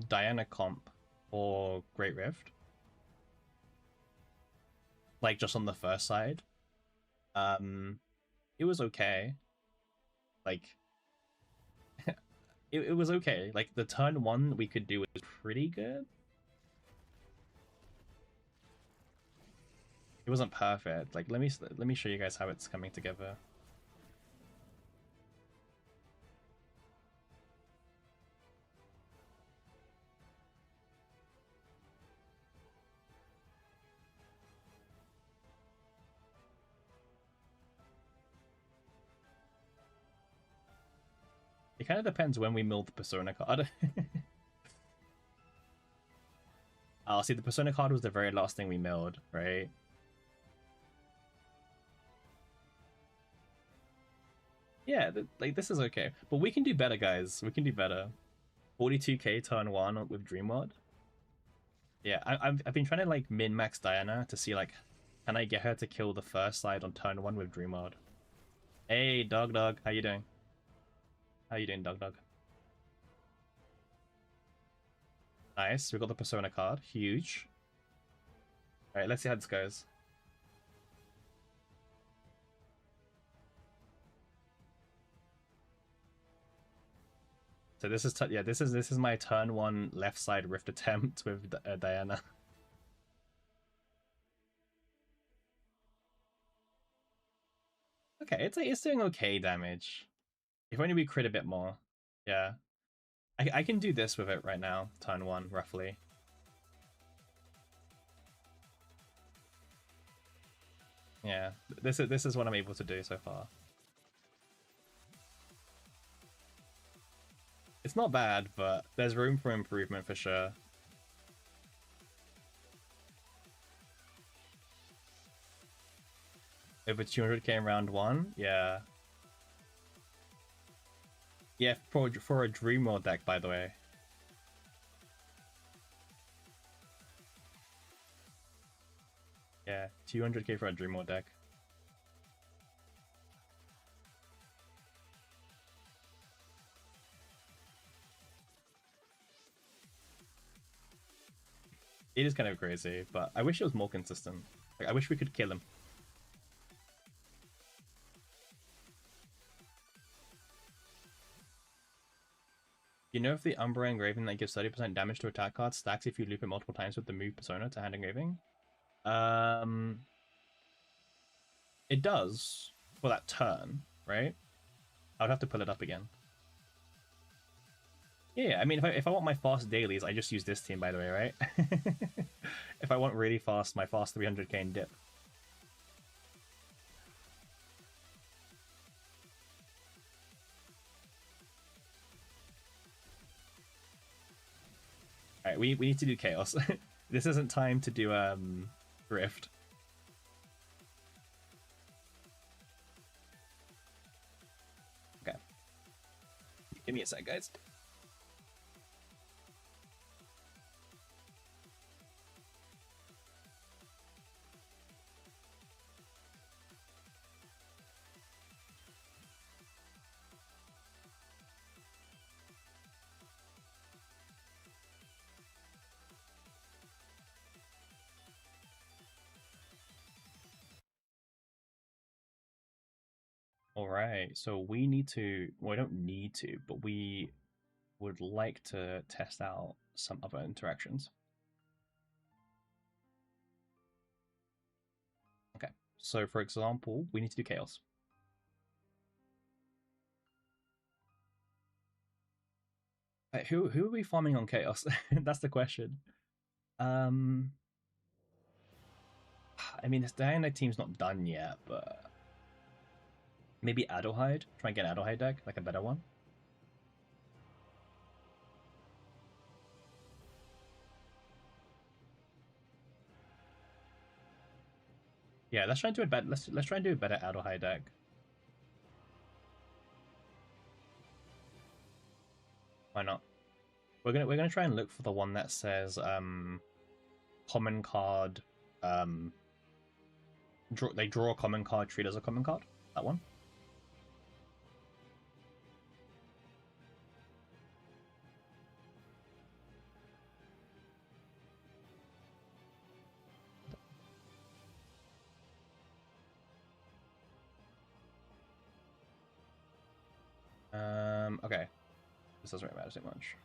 S1: Diana comp for Great Rift, like just on the first side. Um, it was okay. Like it was okay. Like the turn one we could do was pretty good. It wasn't perfect. Like let me show you guys how it's coming together. It kind of depends when we milled the Persona card. I'll see the Persona card was the very last thing we milled, right? Yeah, like this is okay, but we can do better, guys. We can do better. 42k turn one with Dreamward. Yeah, I've been trying to like min max Diana to see like, can I get her to kill the first side on turn one with Dreamward? Hey, dog, how you doing? How you doing, dog? Nice, we got the Persona card, huge. All right, let's see how this goes. So this is yeah, this is my turn one left side rift attempt with Diana. Okay, it's doing okay damage. If only we crit a bit more. Yeah, I can do this with it right now. Turn one roughly. Yeah, this is what I'm able to do so far. It's not bad, but there's room for improvement for sure. Over 200k in round one, yeah. Yeah, for a Dream World deck, by the way. Yeah, 200k for a Dream World deck. It is kind of crazy, but I wish it was more consistent. Like, I wish we could kill him. You know if the Umbra Engraving that gives 30% damage to attack cards stacks if you loop it multiple times with the move Persona to hand engraving? Um, it does for that turn, right? I would have to pull it up again. Yeah, I mean, if I want my fast dailies, I just use this team, by the way, right? If I want really fast, my fast 300k in dip. Alright, we need to do Chaos. This isn't time to do Rift. Okay. Give me a sec, guys. Alright, so we need to, well, we don't need to, but we would like to test out some other interactions. Okay, so for example, we need to do Chaos. Who are we farming on Chaos? That's the question. Um, I mean, this Diana team's not done yet, but maybe Adelheid? Try and get an Adelheid deck, like a better one. Yeah, let's try and do it better. Let's try and do a better out of high deck. Why not? We're gonna try and look for the one that says common card they draw a common card, treat as a common card. That one. Okay. This doesn't really matter too much.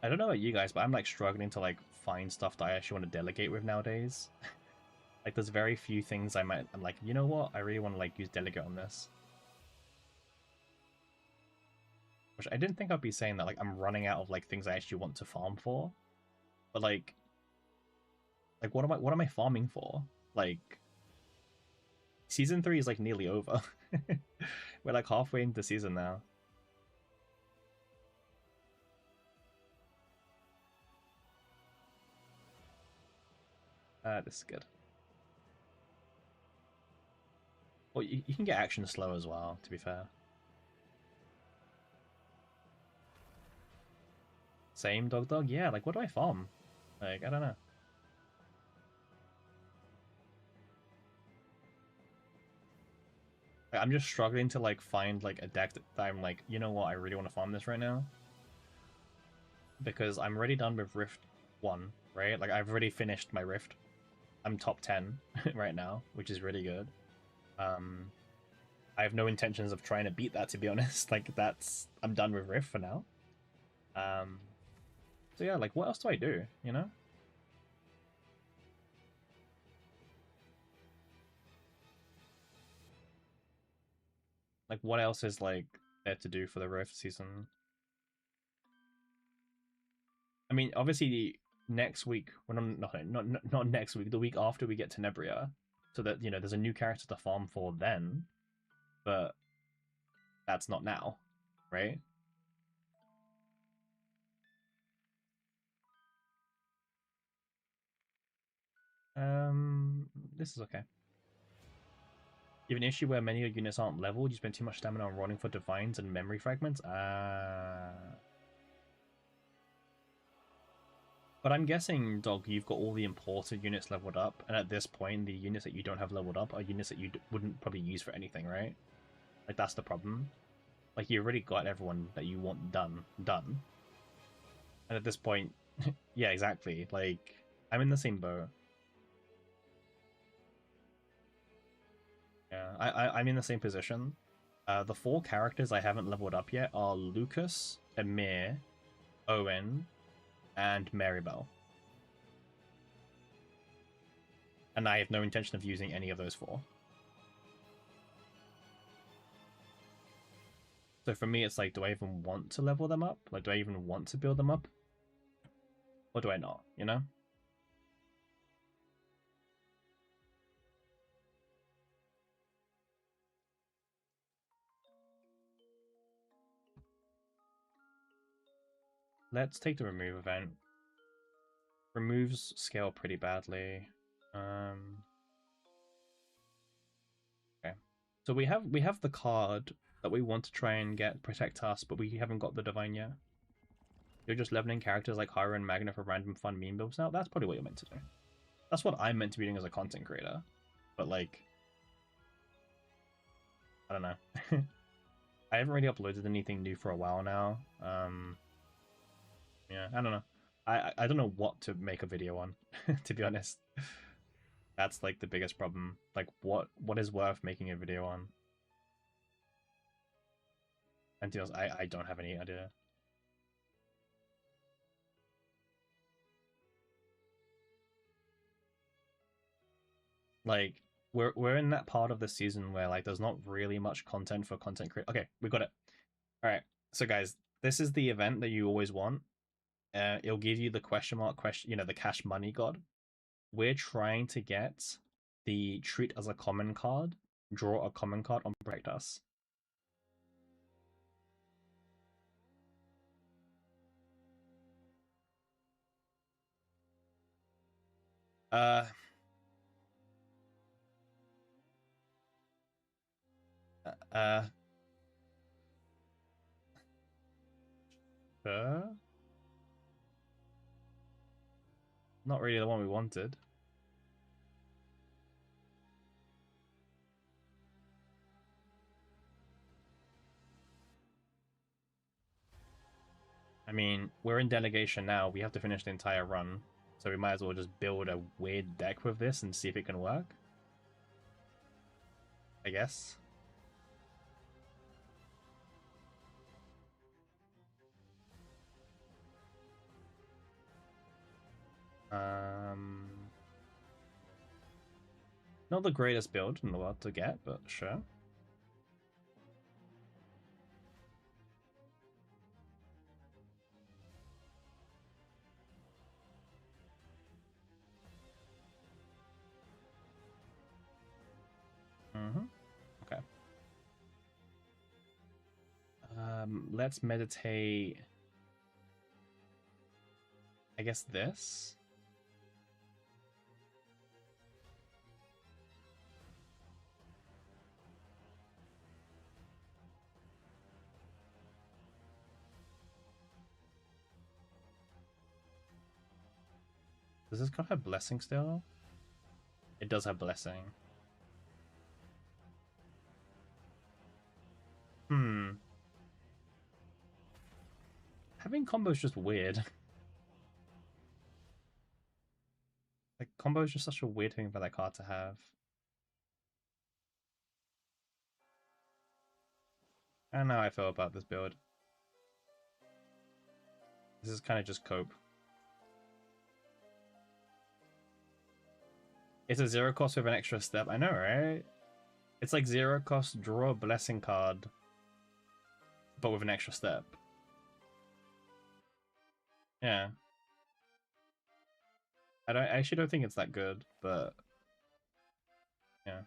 S1: I don't know about you guys, but I'm like struggling to like find stuff that I actually want to delegate with nowadays. Like there's very few things I'm like, you know what? I really want to like use delegate on this. Which I didn't think I'd be saying that like I'm running out of like things I actually want to farm for. But like what am I farming for? Like season 3 is like nearly over. We're like halfway into the season now. This is good. Well, you can get action slow as well, to be fair. Same dog? Yeah, like what do I farm? Like, I don't know. Like, I'm just struggling to like find like a deck that I'm like, you know what, I really want to farm this right now. Because I'm already done with Rift 1, right? Like I've already finished my Rift. I'm top 10 right now, which is really good. I have no intentions of trying to beat that, to be honest. Like I'm done with Rift for now. Um so yeah, like what else do I do, you know? Like what else is like there to do for the Rift season? I mean, obviously next week, well, not next week, the week after we get Tenebria, so that there's a new character to farm for then, but that's not now, right? This is okay. You have an issue where many of your units aren't leveled. You spend too much stamina on rolling for divines and memory fragments. But I'm guessing, Dog, you've got all the imported units leveled up, and at this point, the units that you don't have leveled up are units that you wouldn't probably use for anything, right? Like that's the problem. Like you already got everyone that you want done. And at this point, yeah, exactly. Like I'm in the same boat. Yeah, I'm in the same position. The 4 characters I haven't leveled up yet are Lucas, Amir, Owen, and Maribel. And I have no intention of using any of those 4. So for me, it's like, do I even want to level them up? Like, do I even want to build them up? Or do I not, you know? Let's take the remove event. Removes scale pretty badly. Okay. So we have the card that we want to try and get protect us, but we haven't got the divine yet. You're just leveling characters like Hara and Magna for random fun meme builds now. That's probably what you're meant to do. That's what I'm meant to be doing as a content creator. But like, I don't know. I haven't really uploaded anything new for a while now. Yeah, I don't know. I don't know what to make a video on, to be honest. That's like the biggest problem. Like, what is worth making a video on? And to be honest, I don't have any idea. Like, we're in that part of the season where like there's not really much content for content create. Okay, we got it. All right. So guys, this is the event that you always want. It'll give you the question mark question, the cash money god. We're trying to get the treat as a common card, draw a common card on Protect Us. Uh, uh, sure. Not really the one we wanted. I mean, we're in delegation now. We have to finish the entire run. So we might as well just build a weird deck with this and see if it can work. I guess. Um, Not the greatest build in the world to get, but sure. Mm-hmm. Okay. Let's meditate. I guess this. Does this card have blessing still? It does have blessing. Hmm. Having combo is just weird. Like, combo is just such a weird thing for that card to have. I don't know how I feel about this build. This is kind of just cope. It's a 0 cost with an extra step. I know, right? It's like 0 cost, draw a blessing card, but with an extra step. Yeah. I actually don't think it's that good, but yeah.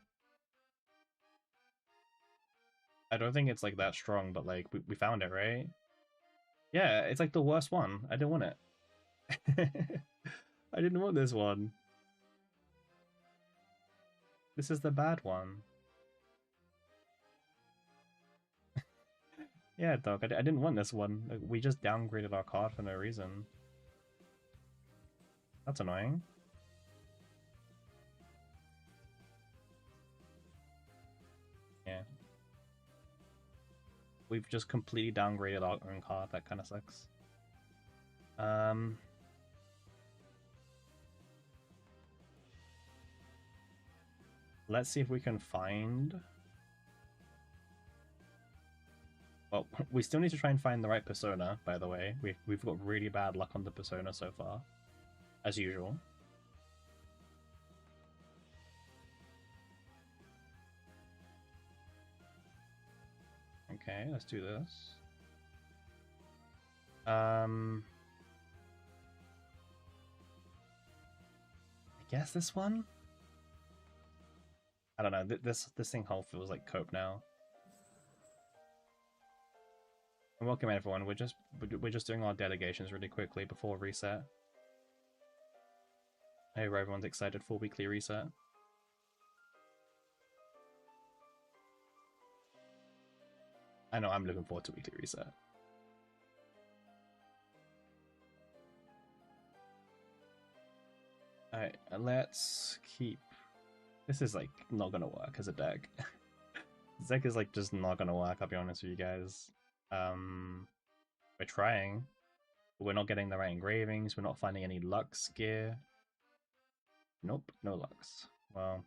S1: I don't think it's like that strong, but like we found it, right? Yeah, it's like the worst one. I didn't want it. I didn't want this one. This is the bad one. Yeah, dog. I didn't want this one. Like, we just downgraded our card for no reason. That's annoying. Yeah. We've just completely downgraded our own card. That kind of sucks. Um. Let's see if we can find. Well, we still need to try and find the right persona, by the way. We've got really bad luck on the persona so far. As usual. Okay, let's do this. I guess this one? I don't know. This thing whole feels like cope now. And welcome everyone. We're just doing our delegations really quickly before reset. I hope everyone's excited for weekly reset. I know I'm looking forward to weekly reset. Alright, let's keep. This is like not gonna work as a deck. This deck is like just not gonna work. I'll be honest with you guys. We're trying. But we're not getting the right engravings. We're not finding any Lux gear. Nope, no Lux. Well,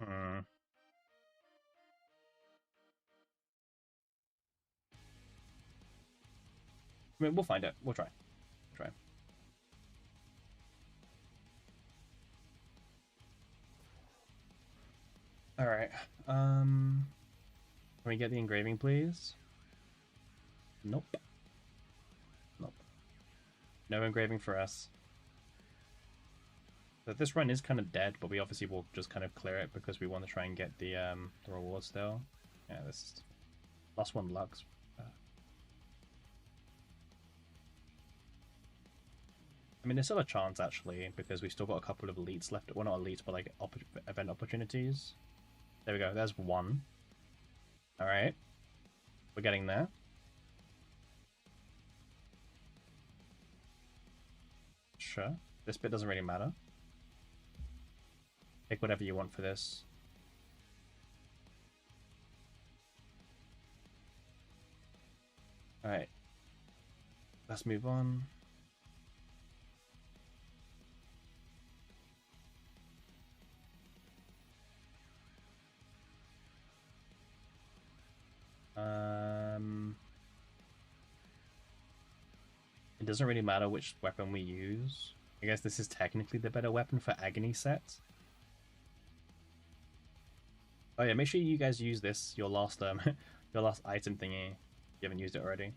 S1: I mean, we'll find it. We'll try. We'll try. All right. Can we get the engraving, please? Nope. Nope. No engraving for us. So this run is kind of dead, but we obviously will just kind of clear it because we want to try and get the reward still. Yeah, this last one Lux. I mean, there's still a chance, actually, because we've still got a couple of elites left. Well, not elites, but like event opportunities. There we go. There's one. Alright. We're getting there. Sure. This bit doesn't really matter. Pick whatever you want for this. Alright. Let's move on. It doesn't really matter which weapon we use. I guess this is technically the better weapon for Agony set. Oh yeah, make sure you guys use this, your last your last item thingy. If you haven't used it already.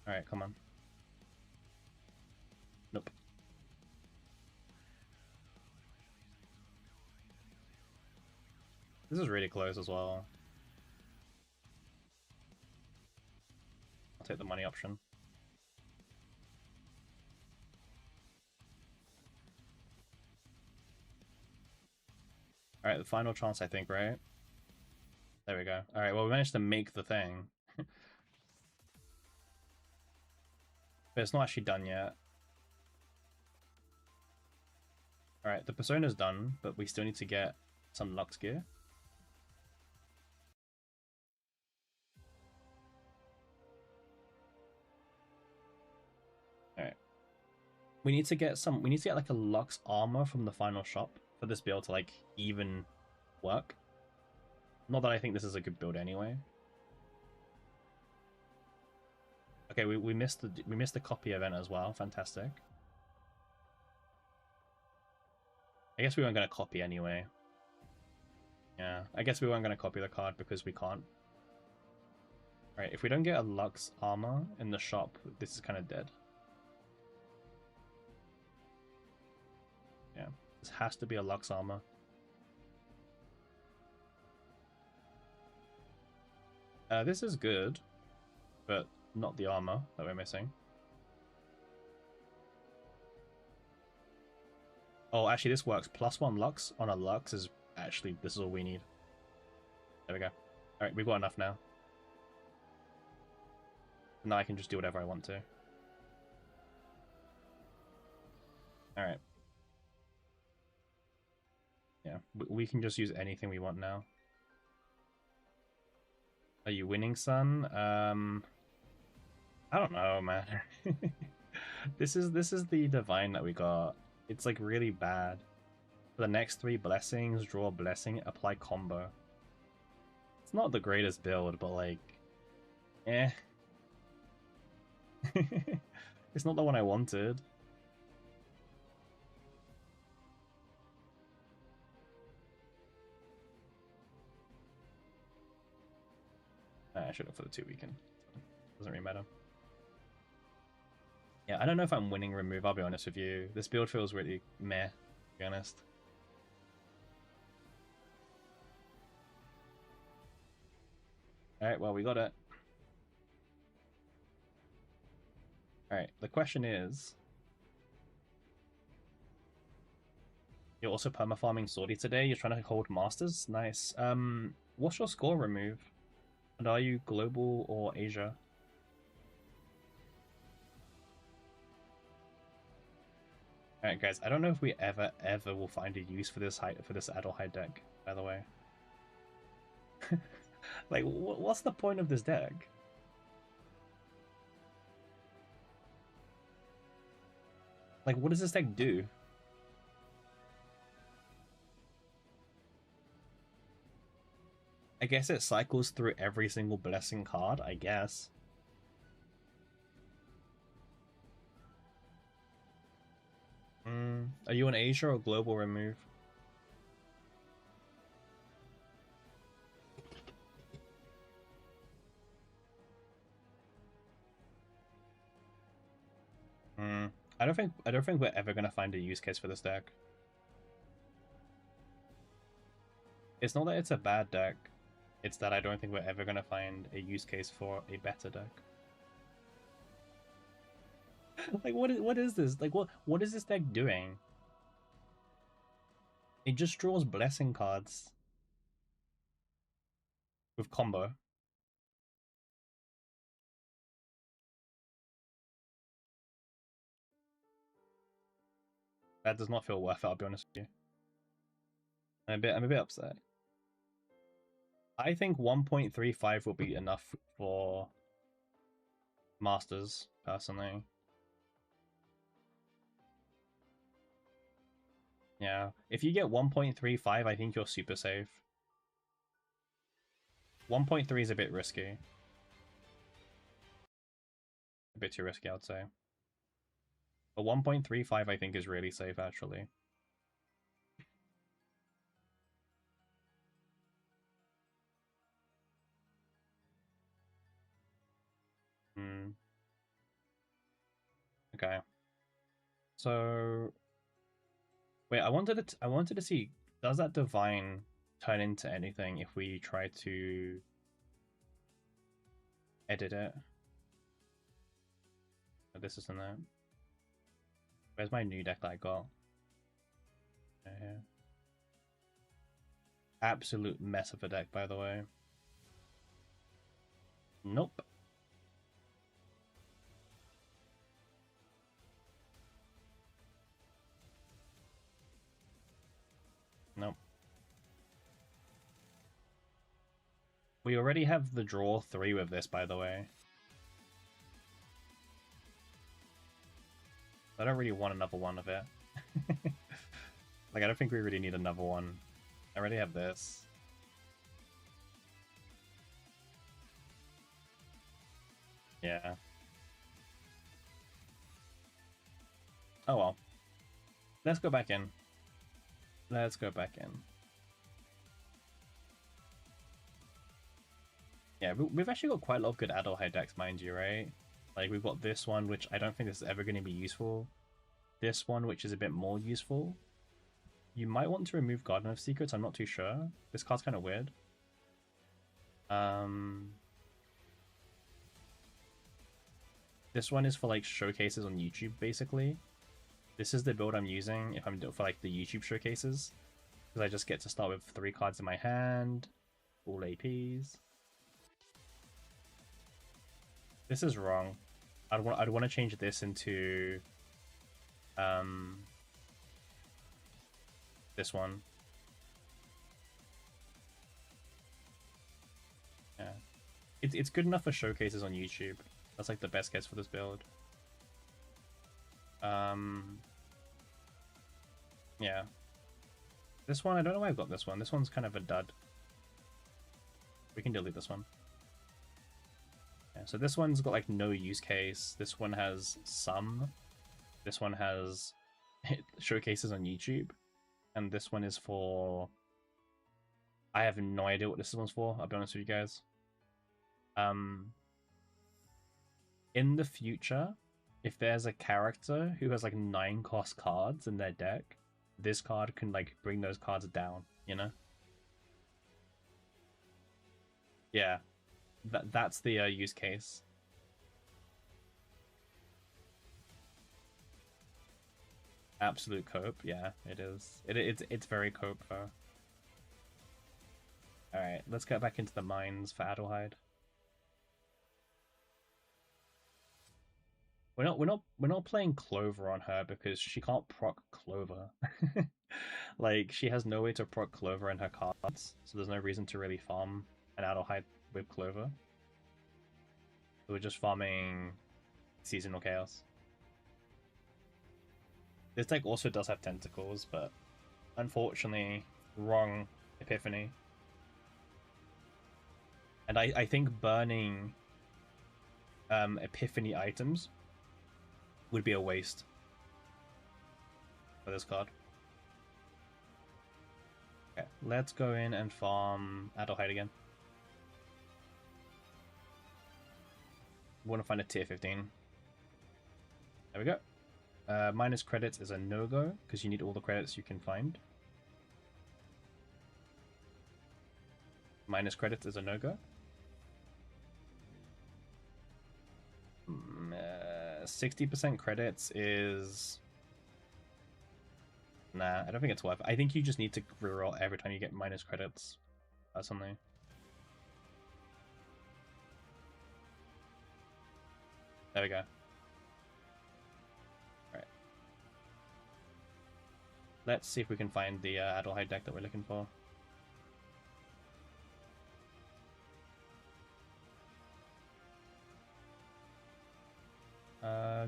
S1: Alright, come on. Nope. This is really close as well. I'll take the money option. Alright, the final chance, I think, right? There we go. Alright, well, we managed to make the thing. But it's not actually done yet. Alright, the persona's done, but we still need to get some Lux gear. Alright. We need to get like a Lux armor from the final shop for this build to like even work. Not that I think this is a good build anyway. Okay, we missed the copy event as well. Fantastic. I guess we weren't gonna copy anyway. Yeah, I guess we weren't gonna copy the card because we can't. Right, if we don't get a Lux armor in the shop, this is kind of dead. Yeah, this has to be a Lux armor. This is good, but not the armor that we're missing. Oh, actually, this works. +1 Lux on a Lux is actually, this is all we need. There we go. Alright, we've got enough now. Now I can just do whatever I want to. Alright. Yeah, we can just use anything we want now. Are you winning, son? I don't know, man. This is the divine that we got. It's like really bad. For the next 3 blessings, draw a blessing, apply combo. It's not the greatest build, but like, eh. It's not the one I wanted. I should have for the 2 weekend. Doesn't really matter. Yeah, I don't know if I'm winning remove, I'll be honest with you. This build feels really meh, to be honest. Alright, well, we got it. Alright, the question is... You're also perma-farming Sortie today? You're trying to hold Masters? Nice. What's your score remove? And are you global or Asia? Alright guys, I don't know if we ever will find a use for this Adult High deck, by the way. Like, what's the point of this deck? Like, what does this deck do? I guess it cycles through every single blessing card, I guess. Are you an Asia or global remove? I don't think we're ever gonna find a use case for this deck. It's not that it's a bad deck. It's that I don't think we're ever going to find a use case for a better deck. Like, what is this? Like, what is this deck doing? It just draws blessing cards with combo. That does not feel worth it, I'll be honest with you. I'm a bit upset. I think 1.35 will be enough for Masters, personally. Yeah. If you get 1.35, I think you're super safe. 1.3 is a bit risky. A bit too risky, I'd say. But 1.35 I think is really safe, actually. Hmm. Okay. So wait, I wanted to see, does that divine turn into anything if we try to edit it? Oh, this isn't it. Where's my new deck that I got? Here. Absolute mess of a deck, by the way. Nope. Nope. We already have the draw 3 with this, by the way. I don't really want another one of it. Like, I don't think we really need another one. I already have this. Yeah. Oh well. Let's go back in. Let's go back in. Yeah, we've actually got quite a lot of good adult high decks, mind you, right? Like, we've got this one, which I don't think is ever going to be useful. This one, which is a bit more useful. You might want to remove Garden of Secrets, I'm not too sure. This card's kind of weird. This one is for, like, showcases on YouTube, basically. This is the build I'm using if I'm doing for, like, the YouTube showcases. Because I just get to start with 3 cards in my hand. All APs. This is wrong. I'd want to change this into this one. Yeah. It's good enough for showcases on YouTube. That's like the best guess for this build. Yeah. This one, I don't know why I've got this one. This one's kind of a dud. We can delete this one. Yeah, so this one's got like no use case. This one has some. This one has showcases on YouTube. And this one is for... I have no idea what this one's for, I'll be honest with you guys. In the future, if there's a character who has like 9 cost cards in their deck, this card can like bring those cards down, you know? Yeah, that's the use case. Absolute cope, yeah, it is. It's very cope though. All right, let's get back into the mines for Adelheid. We're not playing Clover on her because she can't proc Clover. Like, she has no way to proc Clover in her cards, so there's no reason to really farm an Adelheid with Clover. So we're just farming Seasonal Chaos. This deck also does have tentacles, but unfortunately, wrong Epiphany. And I think burning Epiphany items would be a waste for this card. Okay, let's go in and farm Adelheid again. We want to find a tier 15. There we go. Minus credits is a no-go, because you need all the credits you can find. Minus credits is a no-go. 60% credits is... Nah, I don't think it's worth it. I think you just need to reroll every time you get minus credits or something. There we go. Alright. Let's see if we can find the Adelheid deck that we're looking for.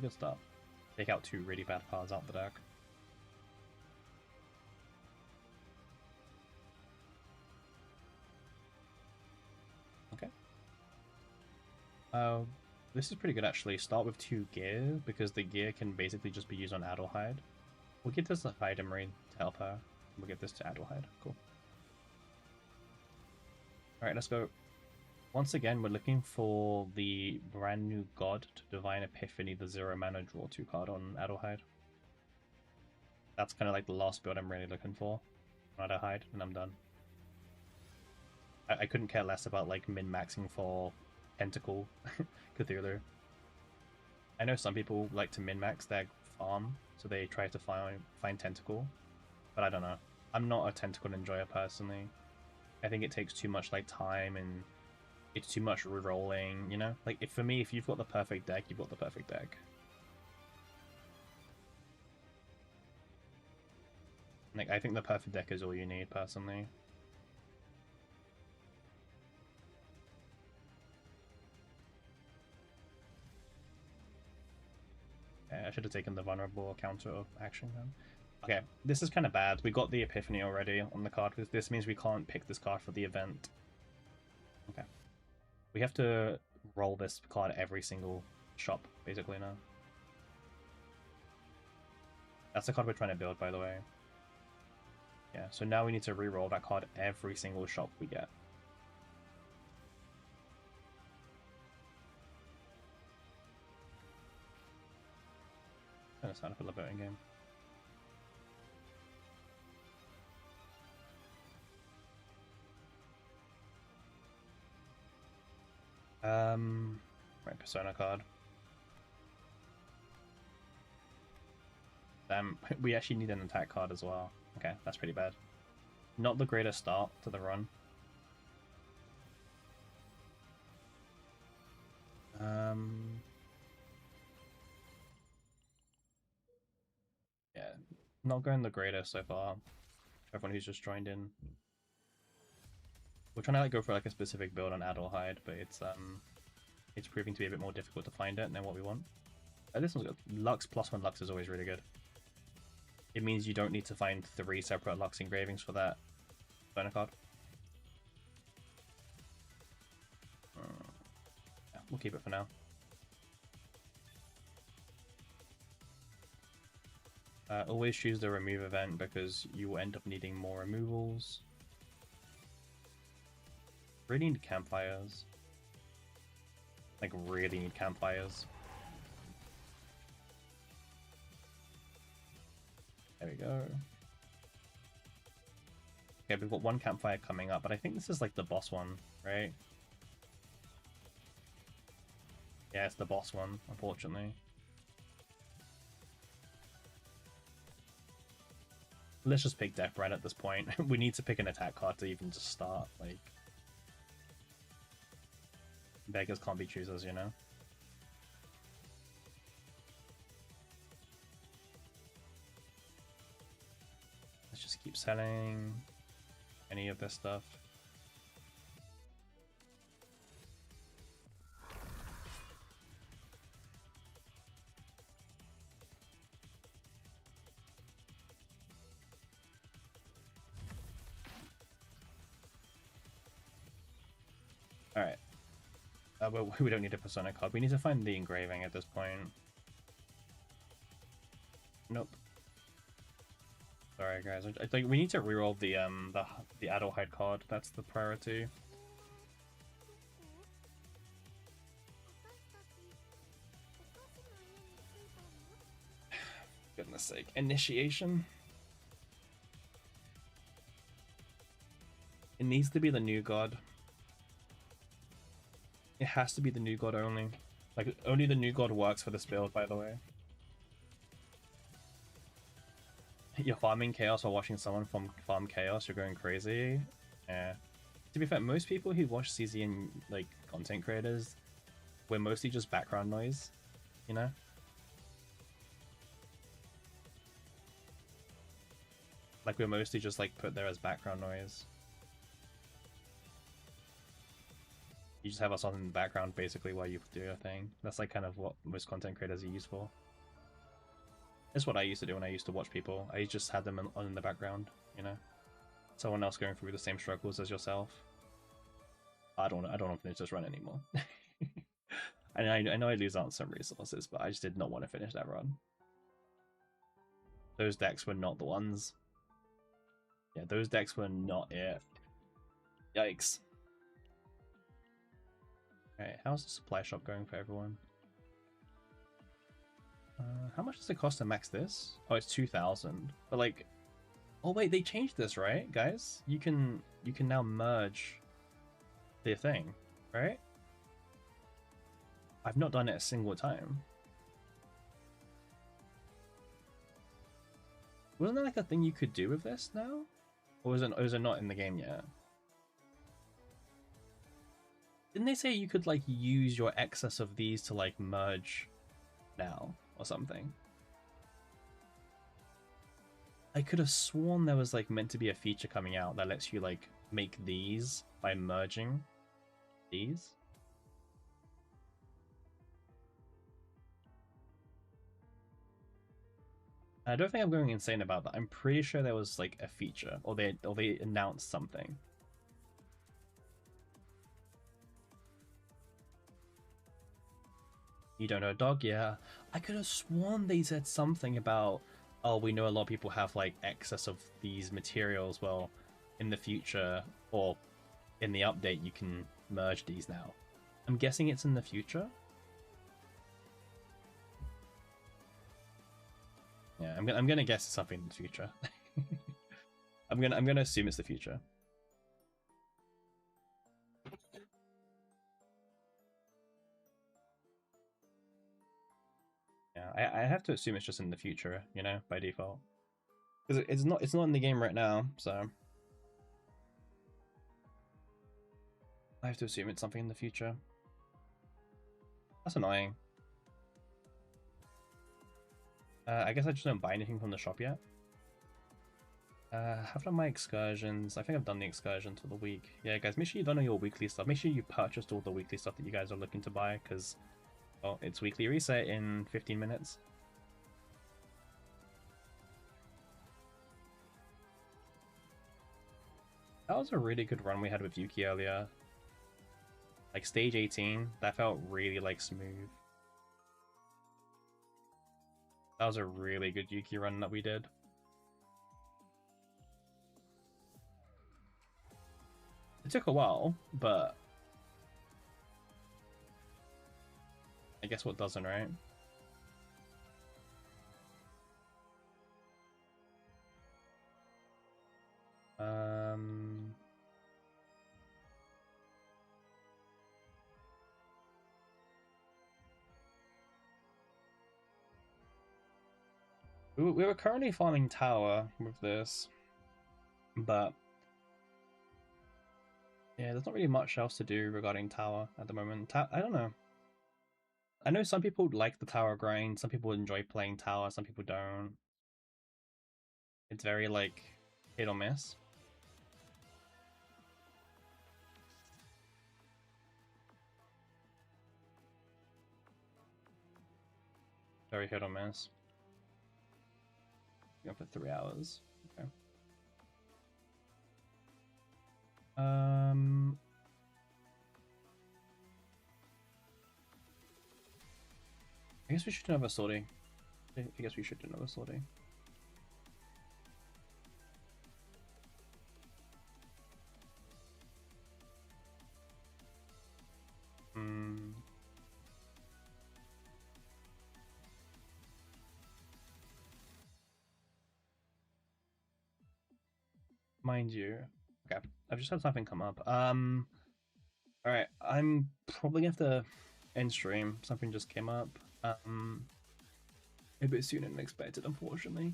S1: Good start. Take out 2 really bad cards out the deck. Okay. This is pretty good actually. Start with 2 gear, because the gear can basically just be used on Adelheid. We'll give this to Hyde Marine to help her. We'll give this to Adelheid. Cool. Alright, let's go. Once again, we're looking for the brand new god to Divine Epiphany, the 0 mana draw 2 card on Adelheid. That's kind of like the last build I'm really looking for on Adelheid, and I'm done. I couldn't care less about like min-maxing for Tentacle Cthulhu. I know some people like to min-max their farm, so they try to find Tentacle, but I don't know. I'm not a Tentacle enjoyer personally. I think it takes too much like time and it's too much re-rolling, you know? Like, for me, if you've got the perfect deck, you've got the perfect deck. Like, I think the perfect deck is all you need, personally. Yeah, I should have taken the vulnerable counter action then. Okay, this is kind of bad. We got the Epiphany already on the card. This means we can't pick this card for the event. Okay. We have to roll this card every single shop, basically, now. That's the card we're trying to build, by the way. Yeah, so now we need to re-roll that card every single shop we get. I'm gonna sign up for the voting game. Right, Persona card. We actually need an attack card as well. Okay, that's pretty bad. Not the greatest start to the run. Yeah, not going the greatest so far. Everyone who's just joined in. We're trying to like go for like a specific build on Adelheid, but it's proving to be a bit more difficult to find it than what we want. This one's good. Lux +1 Lux is always really good. It means you don't need to find 3 separate Lux engravings for that Persona card. Yeah, we'll keep it for now. Always choose the remove event because you will end up needing more removals. Really need campfires. Like, really need campfires. There we go. Okay, we've got 1 campfire coming up, but I think this is like the boss one, right? Yeah, it's the boss one, unfortunately. Let's just pick Death Brand at this point. We need to pick an attack card to even just start, like... Beggars can't be choosers, you know? Let's just keep selling any of this stuff. Alright. But we don't need a Persona card. We need to find the engraving at this point. Nope. Sorry, guys. I think we need to reroll the Adelheid card. That's the priority. Goodness sake. Initiation? It needs to be the new god. It has to be the new god only. Like, only the new god works for this build, by the way. You're farming chaos or watching someone from farm chaos, you're going crazy. Yeah. To be fair, most people who watch CZ and like content creators, we're mostly just background noise, you know? Like, we're mostly just like put there as background noise. You just have us on in the background basically while you do your thing. That's like kind of what most content creators are used for. That's what I used to do when I used to watch people. I just had them on in the background, you know? Someone else going through the same struggles as yourself. I don't want to finish this run anymore. And I know I lose out on some resources, but I just did not want to finish that run. Those decks were not the ones. Yeah, those decks were not it. Yikes. Alright, how's the supply shop going for everyone? How much does it cost to max this? Oh, it's 2,000. But like, oh wait, they changed this, right, guys? You can now merge the thing, right? I've not done it a single time. Wasn't there like a thing you could do with this now? Or is it not in the game yet? Didn't they say you could like use your excess of these to like merge now or something? I could have sworn there was like meant to be a feature coming out that lets you like make these by merging these. I don't think I'm going insane about that. I'm pretty sure there was like a feature or they announced something. You don't know a dog? Yeah. I could have sworn they said something about, oh, we know a lot of people have like excess of these materials. Well, in the future or in the update, you can merge these now. I'm guessing it's in the future. Yeah, I'm gonna guess it's something in the future. I'm gonna assume it's the future. Yeah, I have to assume it's just in the future, you know, by default. Because it's not in the game right now, so I have to assume it's something in the future. That's annoying. I guess I just don't buy anything from the shop yet. Have done my excursions. I think I've done the excursions for the week. Yeah, guys, make sure you've done all your weekly stuff. Make sure you purchased all the weekly stuff that you guys are looking to buy, because, well, it's weekly reset in 15 minutes. That was a really good run we had with Yuki earlier. Like, stage 18, that felt really, like, smooth. That was a really good Yuki run that we did. It took a while, but I guess what doesn't, right? We were currently farming tower with this, but yeah, there's not really much else to do regarding tower at the moment. I don't know. I know some people like the tower grind, some people enjoy playing tower, some people don't. It's very like hit or miss. Very hit or miss. Going for 3 hours. Okay. I guess we should do another sortie. I guess we should do another sortie. Mind you, Okay, I've just had something come up. All right, I'm probably gonna have to end stream. Something just came up. A bit sooner than expected, unfortunately.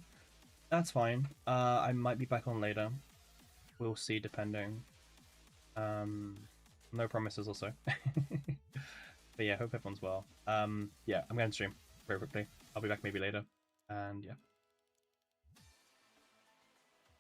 S1: That's fine. I might be back on later. We'll see, depending. No promises also. But yeah, hope everyone's well. Yeah, I'm going to stream very quickly. I'll be back maybe later. And yeah.